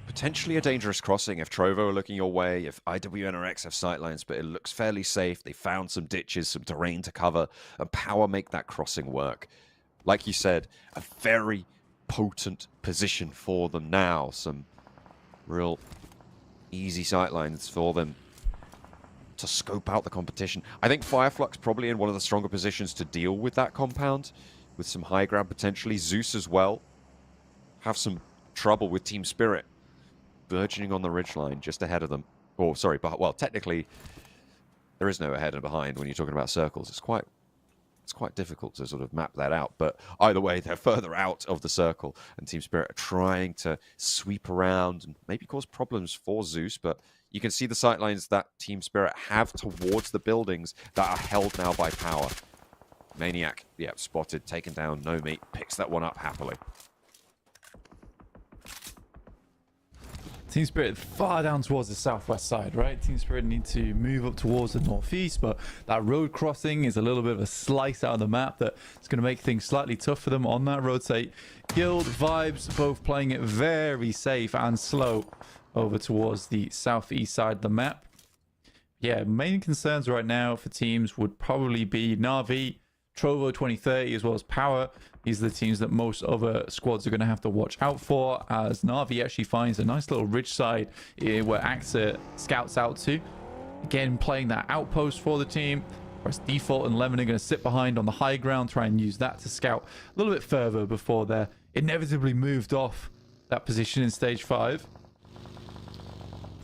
Potentially a dangerous crossing if Trovo are looking your way, if IWNRX have sightlines, but it looks fairly safe. They found some ditches, some terrain to cover, and Power make that crossing work. Like you said, a very potent position for them now. Some real easy sightlines for them to scope out the competition. I think Fireflux probably in one of the stronger positions to deal with that compound, with some high ground potentially. Zeus as well have some trouble with Team Spirit burgeoning on the ridgeline just ahead of them. Or sorry, but well, technically there is no ahead and behind when you're talking about circles. It's quite difficult to sort of map that out. But either way, they're further out of the circle, and Team Spirit are trying to sweep around and maybe cause problems for Zeus. But you can see the sightlines that Team Spirit have towards the buildings that are held now by Power. Maniac, yeah, spotted, taken down. Nomi picks that one up happily. Team Spirit far down towards the southwest side, right? Team Spirit need to move up towards the northeast, but that road crossing is a little bit of a slice out of the map that's going to make things slightly tough for them on that rotate. Guild, Vibes, both playing it very safe and slow over towards the southeast side of the map. Yeah, main concerns right now for teams would probably be Na'Vi, Trovo 2030, as well as Power. These are the teams that most other squads are going to have to watch out for, as Na'Vi actually finds a nice little ridge side where Axa scouts out to. Again, playing that outpost for the team, whereas Default and Lemon are going to sit behind on the high ground, try and use that to scout a little bit further before they're inevitably moved off that position in stage 5.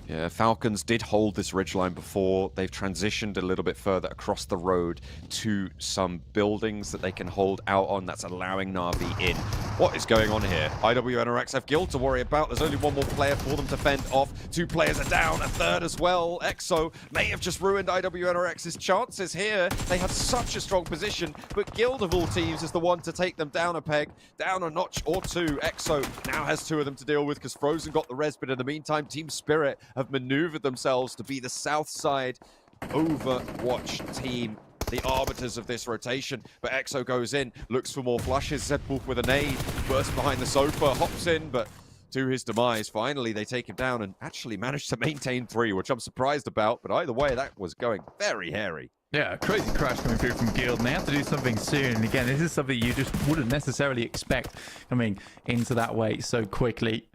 Yeah, Falcons did hold this ridgeline before. They've transitioned a little bit further across the road to some buildings that they can hold out on. That's allowing Na'Vi in. What is going on here? IWNRX have Guild to worry about. There's only one more player for them to fend off. 2 players are down, a third as well. EXO may have just ruined IWNRX's chances here. They have such a strong position, but Guild of all teams is the one to take them down a peg, down a notch or 2. EXO now has 2 of them to deal with because Frozen got the res, but in the meantime, Team Spirit have maneuvered themselves to be the south side Overwatch team, the arbiters of this rotation. But EXO goes in, looks for more flushes. Zedwolf with a nade, bursts behind the sofa, hops in, but to his demise, finally they take him down and actually manage to maintain 3, which I'm surprised about. But either way, that was going very hairy. Yeah, crazy crash coming through from Guild, and they have to do something soon. And again, this is something you just wouldn't necessarily expect coming into that way so quickly.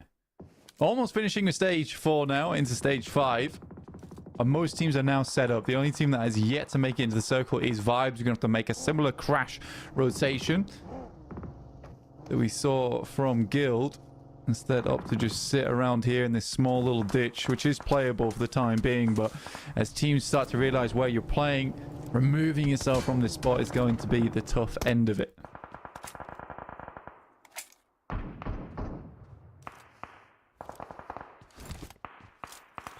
Almost finishing with stage 4 now, into stage 5. And most teams are now set up. The only team that has yet to make it into the circle is Vibes. We're going to have to make a similar crash rotation that we saw from Guild. Instead, opt to just sit around here in this small little ditch, which is playable for the time being. But as teams start to realize where you're playing, removing yourself from this spot is going to be the tough end of it.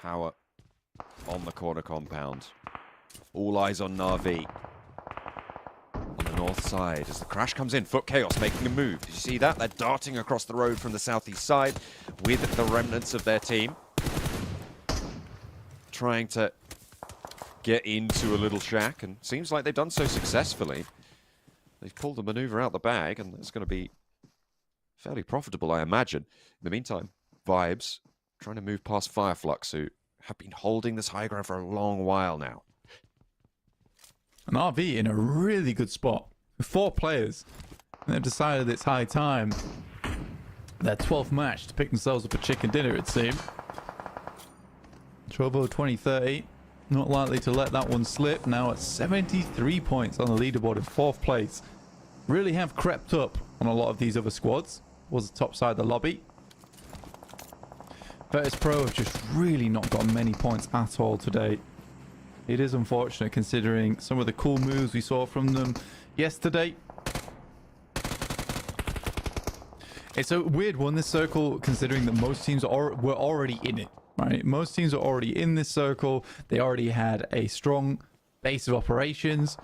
Power on the corner compound. All eyes on Na'Vi. On the north side as the crash comes in. Foot Chaos making a move. Did you see that? They're darting across the road from the southeast side with the remnants of their team. Trying to get into a little shack, and seems like they've done so successfully. They've pulled the maneuver out the bag, and it's going to be fairly profitable, I imagine. In the meantime, Vibes trying to move past Fireflux, who have been holding this high ground for a long while now. An RV in a really good spot with 4 players. And they've decided it's high time. Their 12th match to pick themselves up a chicken dinner, it seemed. Trovo 2030, not likely to let that one slip. Now at 73 points on the leaderboard in 4th place. Really have crept up on a lot of these other squads. Was the top side of the lobby. Virtus Pro have just really not got many points at all today. It is unfortunate considering some of the cool moves we saw from them yesterday. It's a weird one, this circle, considering that most teams were already in it, right? Most teams are already in this circle. They already had a strong base of operations.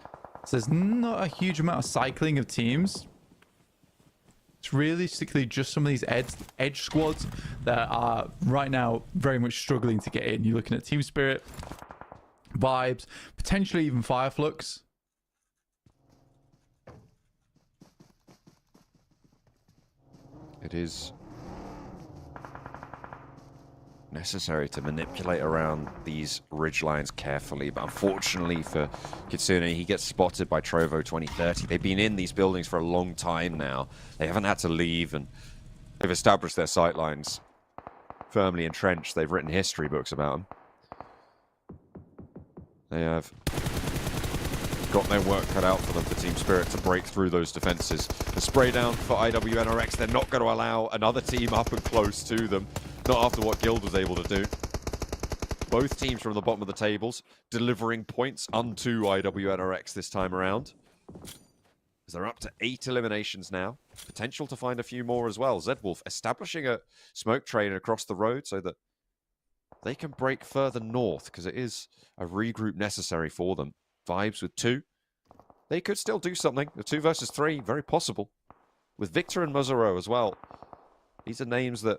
So there's not a huge amount of cycling of teams. It's realistically just some of these edge squads that are right now very much struggling to get in. You're looking at Team Spirit, Vibes, potentially even Fireflux. It is necessary to manipulate around these ridge lines carefully, but unfortunately for Kitsune, he gets spotted by Trovo 2030. They've been in these buildings for a long time now. They haven't had to leave, and they've established their sight lines firmly entrenched. They've written history books about them. They have got their work cut out for them, for Team Spirit, to break through those defenses. The spray down for IWNRX, they're not going to allow another team up and close to them. Not after what Guild was able to do. Both teams from the bottom of the tables delivering points unto IWNRX this time around. As they're up to 8 eliminations now. Potential to find a few more as well. Zedwolf establishing a smoke train across the road so that they can break further north, because it is a regroup necessary for them. Vibes with 2. They could still do something. The 2 versus 3, very possible. With Victor and Mazzaro as well. These are names that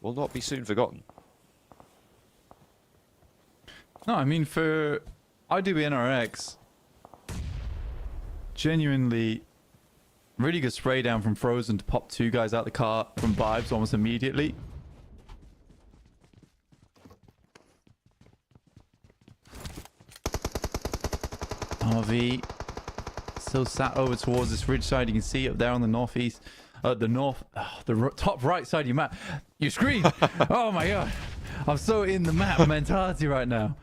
will not be soon forgotten. No, I mean, for IWNRX, genuinely really good spray down from Frozen to pop 2 guys out the car from Vibes almost immediately. RV still sat over towards this ridge side. You can see up there on the northeast, the top right side of your map. Your screen. Oh my god, I'm so in the map mentality right now.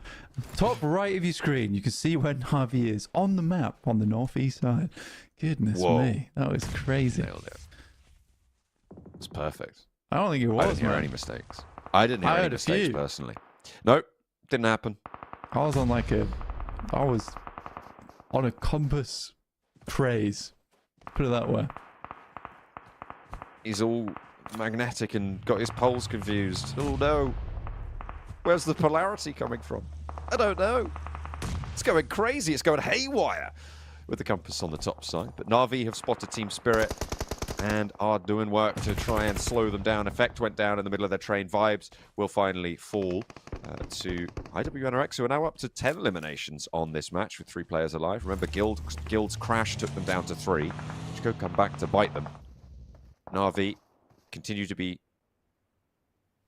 Top right of your screen, you can see where Navi is on the map on the northeast side. Goodness me, that was crazy. Nailed it. It's perfect. I don't think it was. I didn't hear any mistakes. I didn't hear any mistakes personally. Nope, didn't happen. I was on a compass craze, put it that way. He's all magnetic and got his poles confused. Oh no. Where's the polarity coming from? I don't know. It's going crazy. It's going haywire with the compass on the top side. But Na'Vi have spotted Team Spirit and are doing work to try and slow them down. Effect went down in the middle of their train. Vibes will finally fall to IWNRX, who are now up to 10 eliminations on this match with 3 players alive. Remember, Guild's crash took them down to 3, which could come back to bite them. Na'Vi continue to be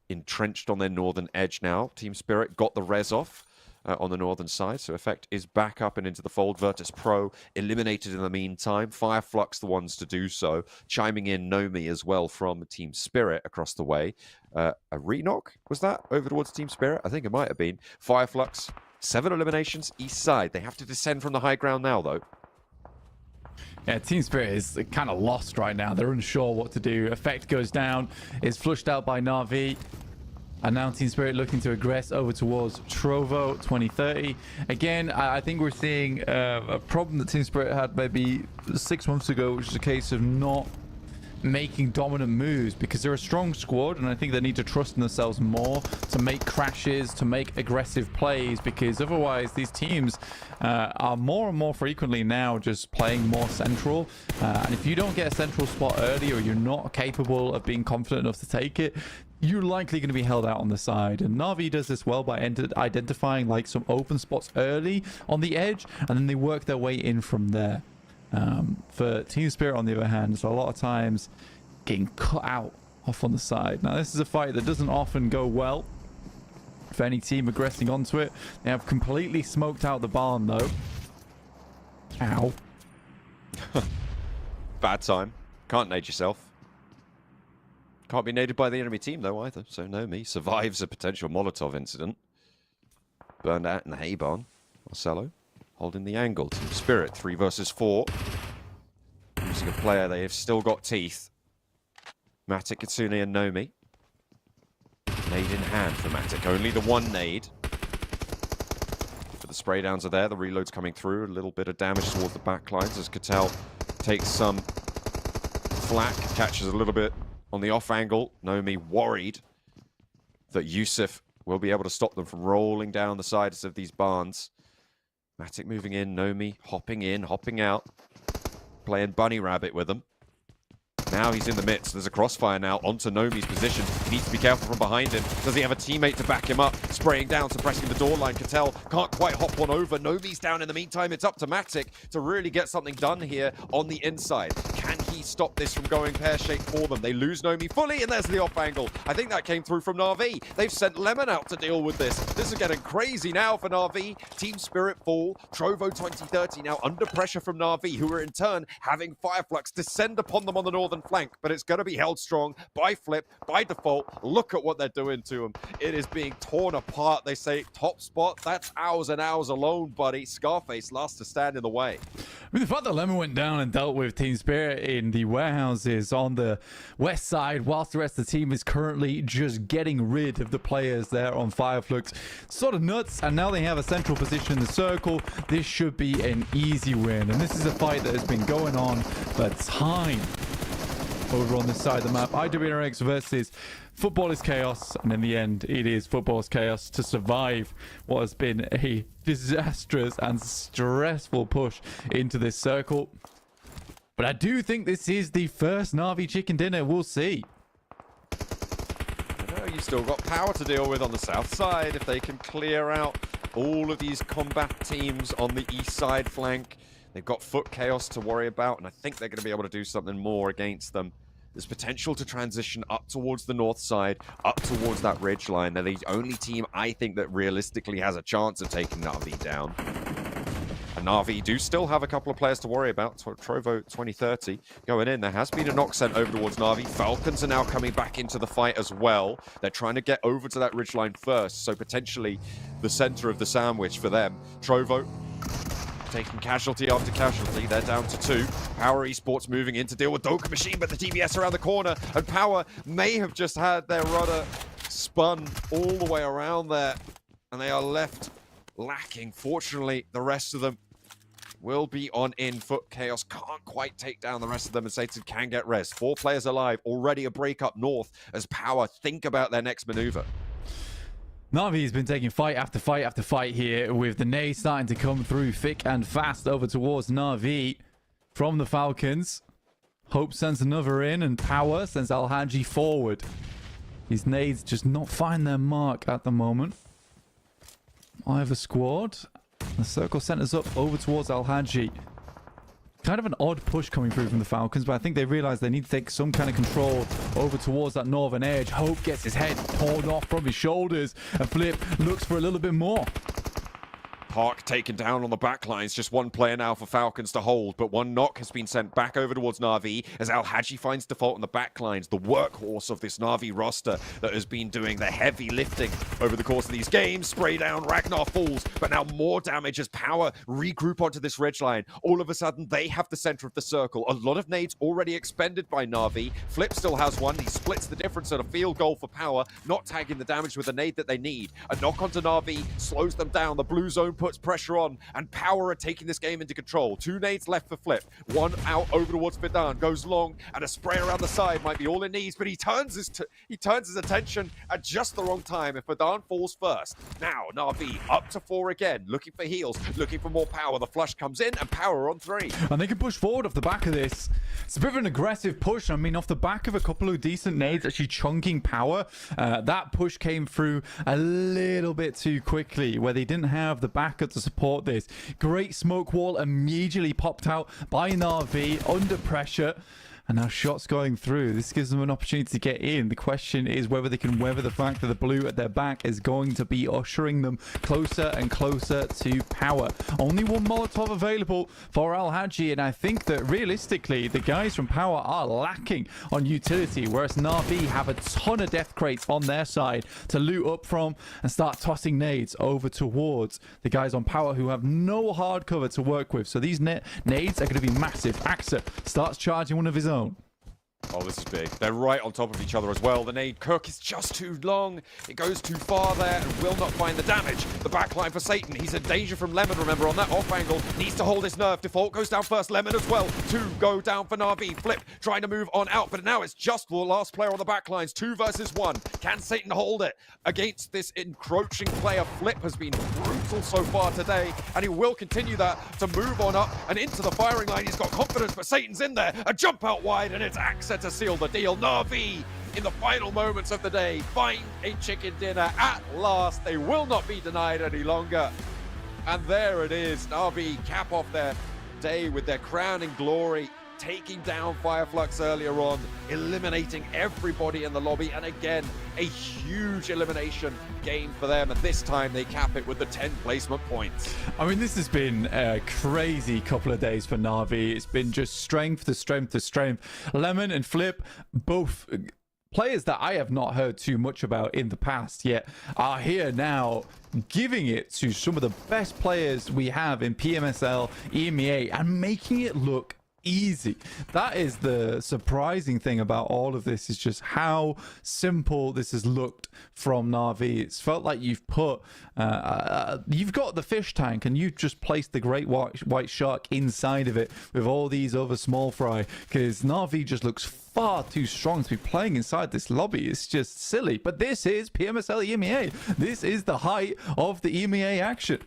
entrenched on their northern edge now. Team Spirit got the res off on the northern side, so Effect is back up and into the fold. Virtus Pro eliminated in the meantime. Fireflux the ones to do so. Chiming in Nomi as well from Team Spirit across the way. A re-knock, was that, over towards Team Spirit? I think it might have been. Fireflux, 7 eliminations east side. They have to descend from the high ground now, though. Yeah, Team Spirit is kind of lost right now. They're unsure what to do. Effect goes down, is flushed out by Na'Vi. And now Team Spirit looking to aggress over towards Trovo 2030. Again, I think we're seeing a problem that Team Spirit had maybe 6 months ago, which is a case of not making dominant moves, because they're a strong squad, and I think they need to trust in themselves more to make crashes, to make aggressive plays, because otherwise these teams are more and more frequently now just playing more central. And if you don't get a central spot early, or you're not capable of being confident enough to take it, you're likely going to be held out on the side. And Na'Vi does this well by identifying like some open spots early on the edge, and then they work their way in from there. For Team Spirit, on the other hand, so a lot of times getting cut out off on the side. Now, this is a fight that doesn't often go well for any team aggressing onto it. They have completely smoked out the barn, though. Ow. Bad time. Can't nade yourself. Can't be naded by the enemy team, though, either. So, Nomi survives a potential Molotov incident. Burned out in the hay barn. Marcelo holding the angle. Team Spirit, 3 versus 4. Using a player, they have still got teeth. Matic, Kitsune, and Nomi. Nade in hand for Matic. Only the 1 nade. But the spray downs are there. The reload's coming through. A little bit of damage towards the back lines as Cattell takes some flak. Catches a little bit on the off angle. Nomi worried that Yusuf will be able to stop them from rolling down the sides of these barns. Matic moving in, Nomi hopping in, hopping out, playing bunny rabbit with them. Now he's in the midst. There's a crossfire now onto Nomi's position. He needs to be careful from behind him. Does he have a teammate to back him up? Spraying down, suppressing the door line. Cattell can't quite hop one over. Nomi's down in the meantime. It's up to Matic to really get something done here on the inside. Can Na'Vi stopped this from going pear-shaped for them. They lose Nomi fully, and there's the off angle. I think that came through from Na'Vi. They've sent Lemon out to deal with this. This is getting crazy now for Na'Vi. Team Spirit fall. Trovo 2030 now under pressure from Na'Vi, who are in turn having Fireflux descend upon them on the northern flank, but it's going to be held strong by Flip, by default. Look at what they're doing to him. It is being torn apart. They say, top spot, that's ours and ours alone, buddy. Scarface last to stand in the way. I mean, the fact that Lemon went down and dealt with Team Spirit in the warehouses on the west side, whilst the rest of the team is currently just getting rid of the players there on Fireflux, sort of nuts. And now they have a central position in the circle. This should be an easy win. And this is a fight that has been going on for time over on this side of the map. IWNRX versus Football is Chaos, and in the end, it is Football is Chaos to survive what has been a disastrous and stressful push into this circle. But I do think this is the first Na'Vi chicken dinner. We'll see. You still got power to deal with on the south side if they can clear out all of these combat teams on the east side flank. They've got Foot Chaos to worry about, and I think they're going to be able to do something more against them. There's potential to transition up towards the north side, up towards that ridge line. They're the only team I think that realistically has a chance of taking Na'Vi down. And Na'Vi do still have a couple of players to worry about. Trovo 2030 going in. There has been a knock sent over towards Na'Vi. Falcons are now coming back into the fight as well. They're trying to get over to that ridgeline first, so potentially the center of the sandwich for them. Trovo taking casualty after casualty. They're down to 2. Power Esports moving in to deal with Doka Machine, but the TVS around the corner, and Power may have just had their rudder spun all the way around there, and they are left lacking. Fortunately, the rest of them will be on in. Foot Chaos can't quite take down the rest of them, and Satan can get res. 4 players alive, already a break up north as Power think about their next maneuver. Na'Vi has been taking fight after fight after fight here, with the nades starting to come through thick and fast over towards Na'Vi from the Falcons. Hope sends another in, and Power sends Al-Haji forward. These nades just not find their mark at the moment. Either squad. The circle centers up over towards Al-Haji. Kind of an odd push coming through from the Falcons, but I think they realize they need to take some kind of control over towards that northern edge. Hope gets his head torn off from his shoulders, and Flip looks for a little bit more. Park taken down on the back lines. Just one player now for Falcons to hold, but one knock has been sent back over towards Na'Vi as Al-Haji finds default on the back lines, the workhorse of this Na'Vi roster that has been doing the heavy lifting over the course of these games. Spray down, Ragnar falls, but now more damage as Power regroup onto this ridge line. All of a sudden, they have the center of the circle. A lot of nades already expended by Na'Vi. Flip still has one. He splits the difference at a field goal for Power, not tagging the damage with the nade that they need. A knock onto Na'Vi slows them down. The blue zone puts pressure on, and Power are taking this game into control. 2 nades left for Flip. One out over towards Fidan, goes long, and a spray around the side might be all it needs, but he turns his attention at just the wrong time, and Fidan falls first. Now, Na'Vi up to 4 again, looking for heals, looking for more Power. The flush comes in, and Power on 3. And they can push forward off the back of this. It's a bit of an aggressive push. I mean, off the back of a couple of decent nades, actually chunking Power. That push came through a little bit too quickly, where they didn't have the backup to support this. Great smoke wall immediately popped out by Na'Vi under pressure. And now shots going through. This gives them an opportunity to get in. The question is whether they can weather the fact that the blue at their back is going to be ushering them closer and closer to Power. Only one Molotov available for Al-Haji, and I think that realistically, the guys from Power are lacking on utility, whereas Na'Vi have a ton of death crates on their side to loot up from and start tossing nades over towards the guys on Power who have no hard cover to work with. So these nades are going to be massive. Axa starts charging one of his own. Oh, this is big. They're right on top of each other as well. The nade Kirk is just too long. It goes too far there and will not find the damage. The backline for Satan. He's in danger from Lemon, remember, on that off angle. Needs to hold his nerve. Default goes down first. Lemon as well. 2 go down for Na'Vi. Flip trying to move on out, but now it's just the last player on the backlines. 2 versus 1. Can Satan hold it against this encroaching player? Flip has been brutal so far today, and he will continue that to move on up and into the firing line. He's got confidence, but Satan's in there. A jump out wide, and it's Axa to seal the deal. Na'Vi, in the final moments of the day, find a chicken dinner at last. They will not be denied any longer. And there it is. Na'Vi cap off their day with their crowning glory. taking down Fireflux earlier on, eliminating everybody in the lobby, and again, a huge elimination game for them, and this time they cap it with the 10 placement points. I mean, this has been a crazy couple of days for Na'Vi. It's been just strength to strength to strength. Lemon and Flip, both players that I have not heard too much about in the past, yet are here now, giving it to some of the best players we have in PMSL, EMEA, and making it look easy. That is the surprising thing about all of this, is just how simple this has looked from Na'Vi. It's felt like you've put you've got the fish tank and you've just placed the great white shark inside of it with all these other small fry, because Na'Vi just looks far too strong to be playing inside this lobby. It's just silly. But this is PMSL EMEA. This is the height of the EMEA action,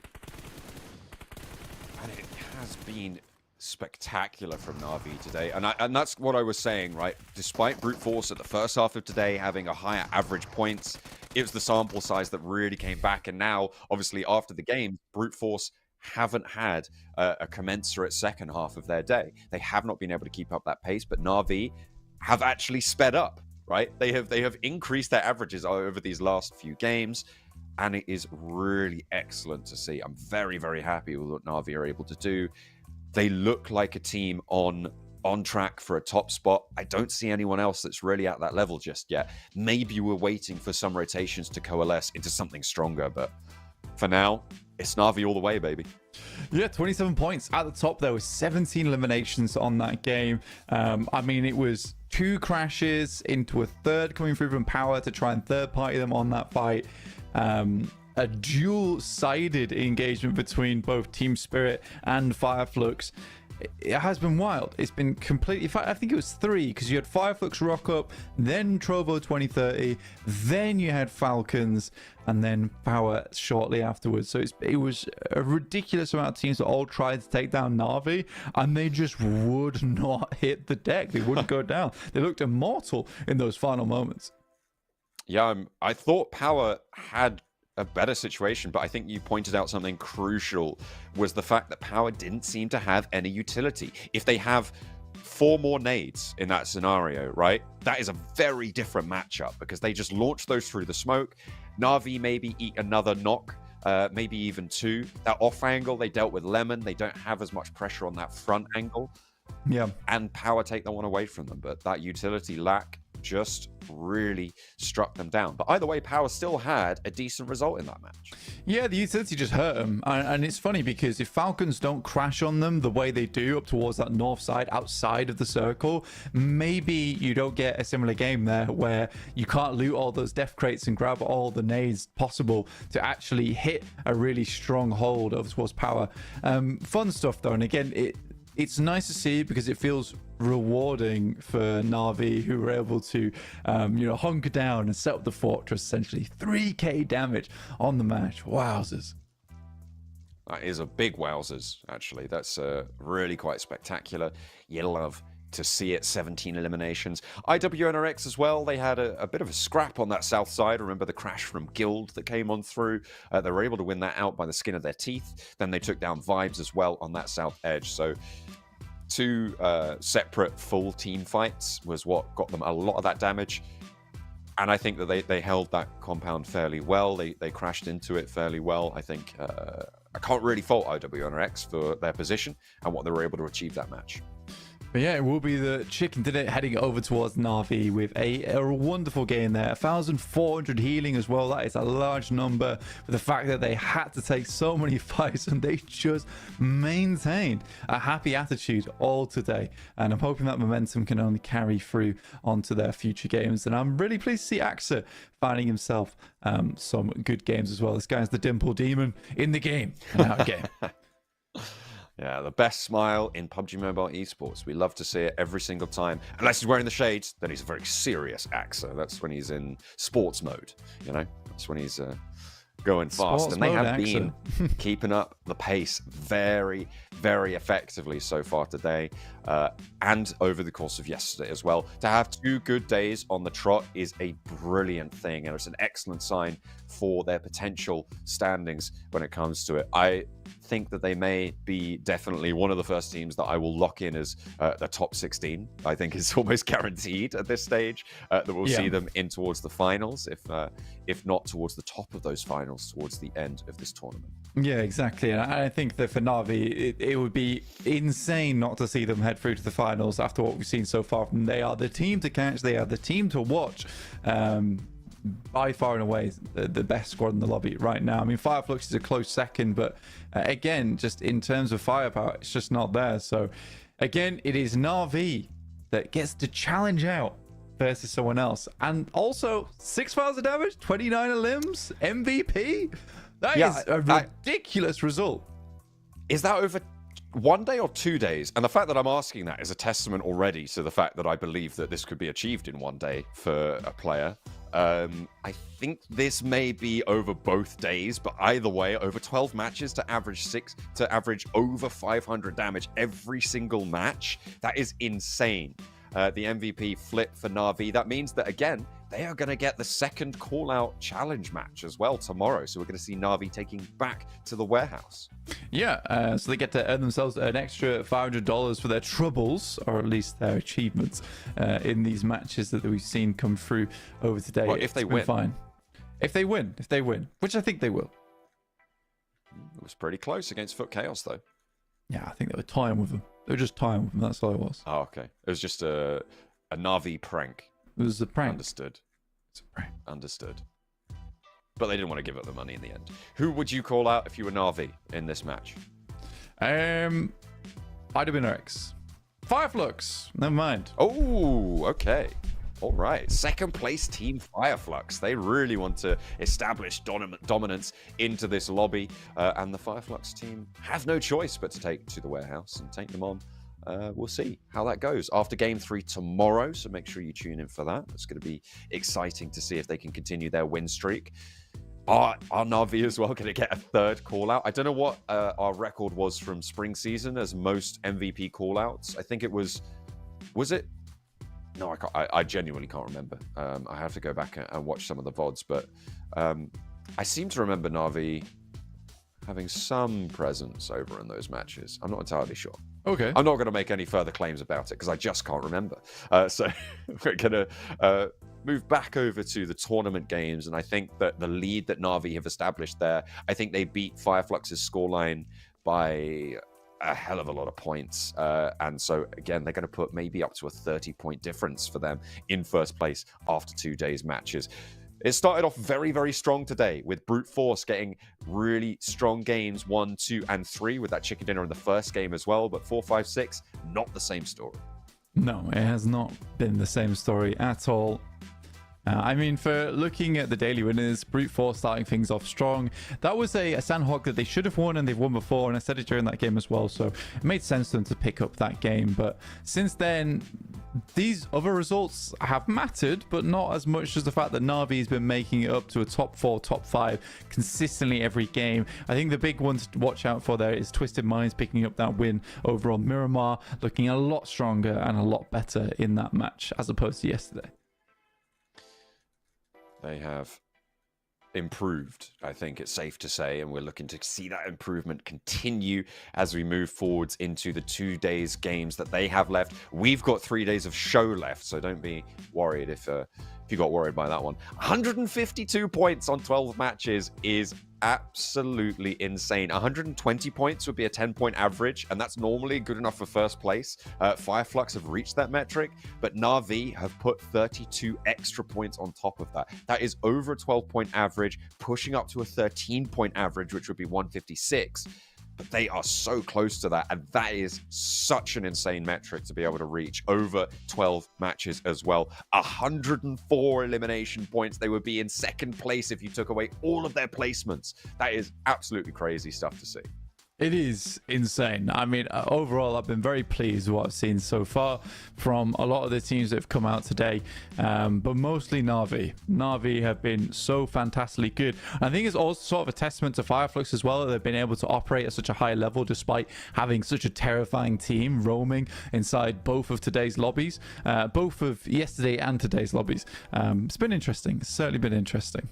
and it has been spectacular from Na'Vi today, and that's what I was saying, right? Despite brute force at the first half of today having a higher average points, it was the sample size that really came back, and now obviously after the game, brute force haven't had a commensurate second half of their day. They have not been able to keep up that pace, but Na'Vi have actually sped up, right? They have increased their averages over these last few games, and it is really excellent to see. I'm very, very happy with what Na'Vi are able to do. They look like a team on track for a top spot. I don't see anyone else that's really at that level just yet. Maybe we're waiting for some rotations to coalesce into something stronger, but for now, it's Na'Vi all the way, baby. Yeah, 27 points at the top. There was 17 eliminations on that game. I mean, it was 2 crashes into a third coming through from Power to try and third party them on that fight. A dual-sided engagement between both Team Spirit and Fireflux. It has been wild. It's been completely... In fact, I think it was 3, because you had Fireflux rock up, then Trovo 2030, then you had Falcons, and then Power shortly afterwards. So it was a ridiculous amount of teams that all tried to take down Na'Vi, and they just would not hit the deck. They wouldn't go down. They looked immortal in those final moments. Yeah, I thought Power had a better situation, but I think you pointed out something crucial, was the fact that Power didn't seem to have any utility. If they have 4 more nades in that scenario, right, that is a very different matchup, because they just launched those through the smoke. Na'Vi maybe eat another knock, maybe even 2. That off angle, they dealt with Lemon. They don't have as much pressure on that front angle. Yeah, and Power take that one away from them, but that utility lack just really struck them down. But either way, Power still had a decent result in that match. Yeah, the utility just hurt them. And it's funny, because if Falcons don't crash on them the way they do up towards that north side outside of the circle, maybe you don't get a similar game there where you can't loot all those death crates and grab all the nades possible to actually hit a really strong hold over towards Power. Fun stuff though, and again, it's nice to see, because it feels rewarding for Na'Vi, who were able to hunker down and set up the fortress. Essentially 3k damage on the match. Wowzers. That is a big wowzers, actually. That's really quite spectacular. You love to see it. 17 eliminations. IWNRX as well, they had a bit of a scrap on that south side. Remember the crash from Guild that came on through? They were able to win that out by the skin of their teeth. Then they took down Vibes as well on that south edge. So 2 separate full team fights was what got them a lot of that damage. And I think that they held that compound fairly well. They crashed into it fairly well. I think I can't really fault IWNRX for their position and what they were able to achieve that match. But yeah, it will be the Chicken Did It heading over towards Na'Vi with a wonderful game there. 1,400 healing as well. That is a large number, for the fact that they had to take so many fights, and they just maintained a happy attitude all today. And I'm hoping that momentum can only carry through onto their future games. And I'm really pleased to see Axa finding himself some good games as well. This guy's the Dimple Demon in the game and out of game. Yeah, the best smile in PUBG Mobile Esports. We love to see it every single time. Unless he's wearing the shades, then he's a very serious actor. That's when he's in sports mode, That's when he's going fast. Sports and they have mode been keeping up the pace very, very effectively so far today, and over the course of yesterday as well. To have 2 good days on the trot is a brilliant thing, and it's an excellent sign for their potential standings when it comes to it. think that they may be definitely one of the first teams that I will lock in as the top 16. I think it's almost guaranteed at this stage that we'll see them in towards the finals, if not towards the top of those finals towards the end of this tournament. Yeah, exactly. And I think that for Na'Vi, it would be insane not to see them head through to the finals after what we've seen so far from them. They are the team to catch. They are the team to watch. By far and away the best squad in the lobby right now. I mean, Fireflux is a close second, but again, just in terms of firepower, it's just not there. So again, it is Na'Vi that gets to challenge out versus someone else. And also 6,000 damage, 29 limbs, MVP. That is a ridiculous result. Is that over 1 day or 2 days? And the fact that I'm asking that is a testament already to the fact that I believe that this could be achieved in 1 day for a player. I think this may be over both days, but either way, over 12 matches to average over 500 damage every single match. That is insane. The MVP flip for Na'Vi. That means that, again, they are going to get the second call-out challenge match as well tomorrow. So we're going to see Na'Vi taking back to the warehouse. Yeah, so they get to earn themselves an extra $500 for their troubles, or at least their achievements, in these matches that we've seen come through over today. Well, if they win. Fine. If they win, which I think they will. It was pretty close against Foot Chaos, though. Yeah, I think they were tying with them. They were just tying with them. That's all it was. Oh, okay. It was just a Na'Vi prank. It was a prank. Understood. It's a prank. Understood. But they didn't want to give up the money in the end. Who would you call out if you were Na'Vi in this match? IWNRX. Fireflux. Never mind. Oh, okay. All right. Second place team Fireflux. They really want to establish dominance into this lobby. And the Fireflux team have no choice but to take to the warehouse and take them on. We'll see how that goes after game 3 tomorrow. So make sure you tune in for that. It's going to be exciting to see if they can continue their win streak. Are Na'Vi as well going to get a third call out? I don't know what our record was from spring season as most MVP call outs. I think it was it? No, I genuinely can't remember. I have to go back and watch some of the VODs, but I seem to remember Na'Vi having some presence over in those matches. I'm not entirely sure. Okay. I'm not going to make any further claims about it because I just can't remember. So we're going to move back over to the tournament games. And I think that the lead that Na'Vi have established there, I think they beat Fireflux's scoreline by a hell of a lot of points. And so, again, they're going to put maybe up to a 30-point difference for them in first place after 2 days' matches. It started off very, very strong today with Brute Force getting really strong games 1, 2, and 3 with that chicken dinner in the first game as well. But 4, 5, 6, not the same story. No, it has not been the same story at all. I mean, for looking at the daily winners, Brute Force starting things off strong. That was a Sandhawk that they should have won, and they've won before, and I said it during that game as well, so it made sense for them to pick up that game. But since then, these other results have mattered, but not as much as the fact that Na'Vi has been making it up to a top 4, top 5 consistently every game. I think the big one to watch out for there is Twisted Minds picking up that win over on Miramar, looking a lot stronger and a lot better in that match as opposed to yesterday. They have improved, I think it's safe to say, and we're looking to see that improvement continue as we move forwards into the 2 days games that they have left. We've got 3 days of show left, so don't be worried if you got worried by that one. 152 points on 12 matches is absolutely insane. 120 points would be a 10-point average, and that's normally good enough for first place. Fireflux have reached that metric, but Na'Vi have put 32 extra points on top of that. That is over a 12-point average, pushing up to a 13-point average, which would be 156. But they are so close to that, and that is such an insane metric to be able to reach over 12 matches as well. 104 elimination points. They would be in second place if you took away all of their placements. That is absolutely crazy stuff to see. It is insane. I mean, overall, I've been very pleased with what I've seen so far from a lot of the teams that have come out today, but mostly Na'Vi. Na'Vi have been so fantastically good. I think it's also sort of a testament to Fireflux as well that they've been able to operate at such a high level despite having such a terrifying team roaming inside both of today's lobbies, both of yesterday and today's lobbies. It's been interesting. It's certainly been interesting.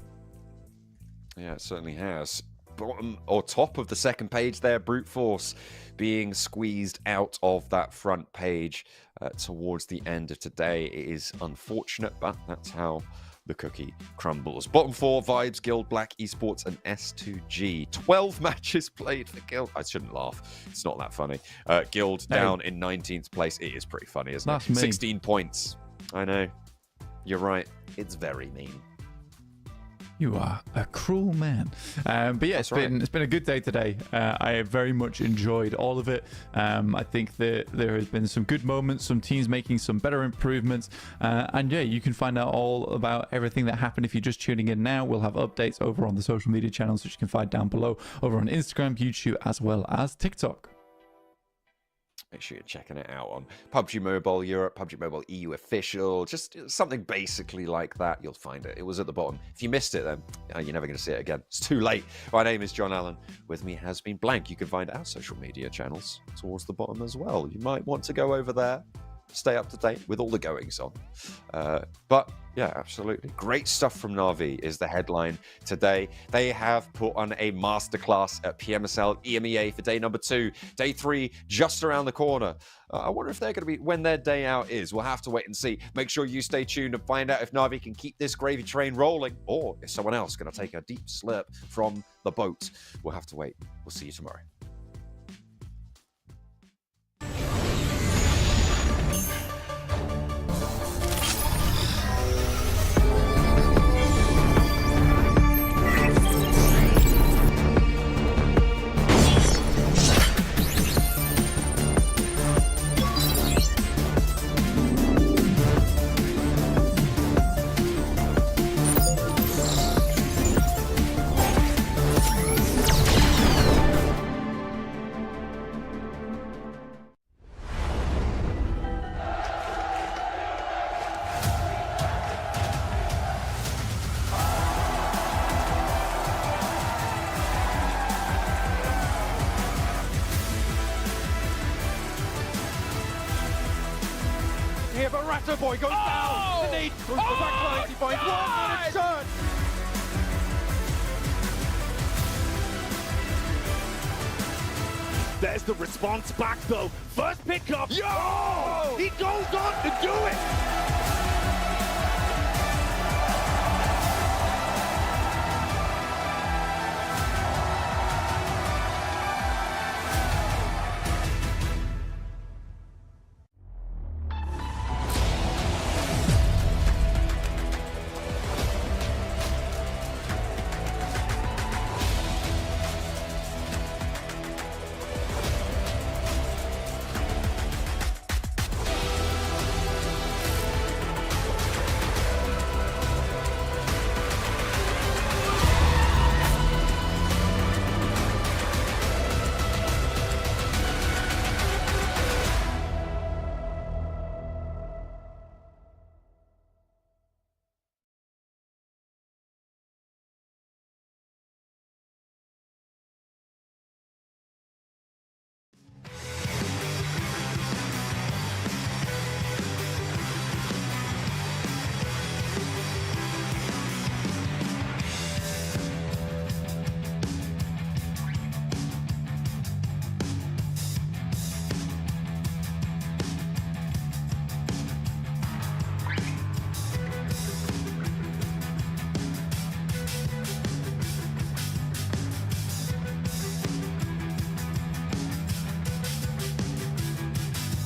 Yeah, it certainly has. bottom or top of the second page there. Brute Force being squeezed out of that front page towards the end of today. It is unfortunate, but that's how the cookie crumbles. Bottom 4, Vibes, Guild, Black, Esports, and S2G. 12 matches played for Guild. I shouldn't laugh. It's not that funny. Guild down in 19th place. It is pretty funny, isn't it? Me. 16 points. I know. You're right. It's very mean. You are a cruel man. But yeah, it's been a good day today. I have very much enjoyed all of it. I think that there has been some good moments, some teams making some better improvements. And yeah, you can find out all about everything that happened if you're just tuning in now. We'll have updates over on the social media channels, which you can find down below, over on Instagram, YouTube, as well as TikTok. Make sure you're checking it out on PUBG Mobile Europe, PUBG Mobile EU Official, just something basically like that. You'll find it. It was at the bottom. If you missed it, then you're never going to see it again. It's too late. My name is John Allen. With me has been Blank. You can find our social media channels towards the bottom as well. You might want to go over there, stay up to date with all the goings on. But yeah, absolutely. Great stuff from Na'Vi is the headline today. They have put on a masterclass at PMSL EMEA for day number 2. Day 3 just around the corner. I wonder if they're going to be when their day out is. We'll have to wait and see. Make sure you stay tuned and find out if Na'Vi can keep this gravy train rolling, or if someone else is going to take a deep slurp from the boat. We'll have to wait. We'll see you tomorrow. Here, but Ratto Boy goes down. The need goes back to 90 points. 1 minute shot. There's the response back though. First pickup. Yo! He goes on to do it.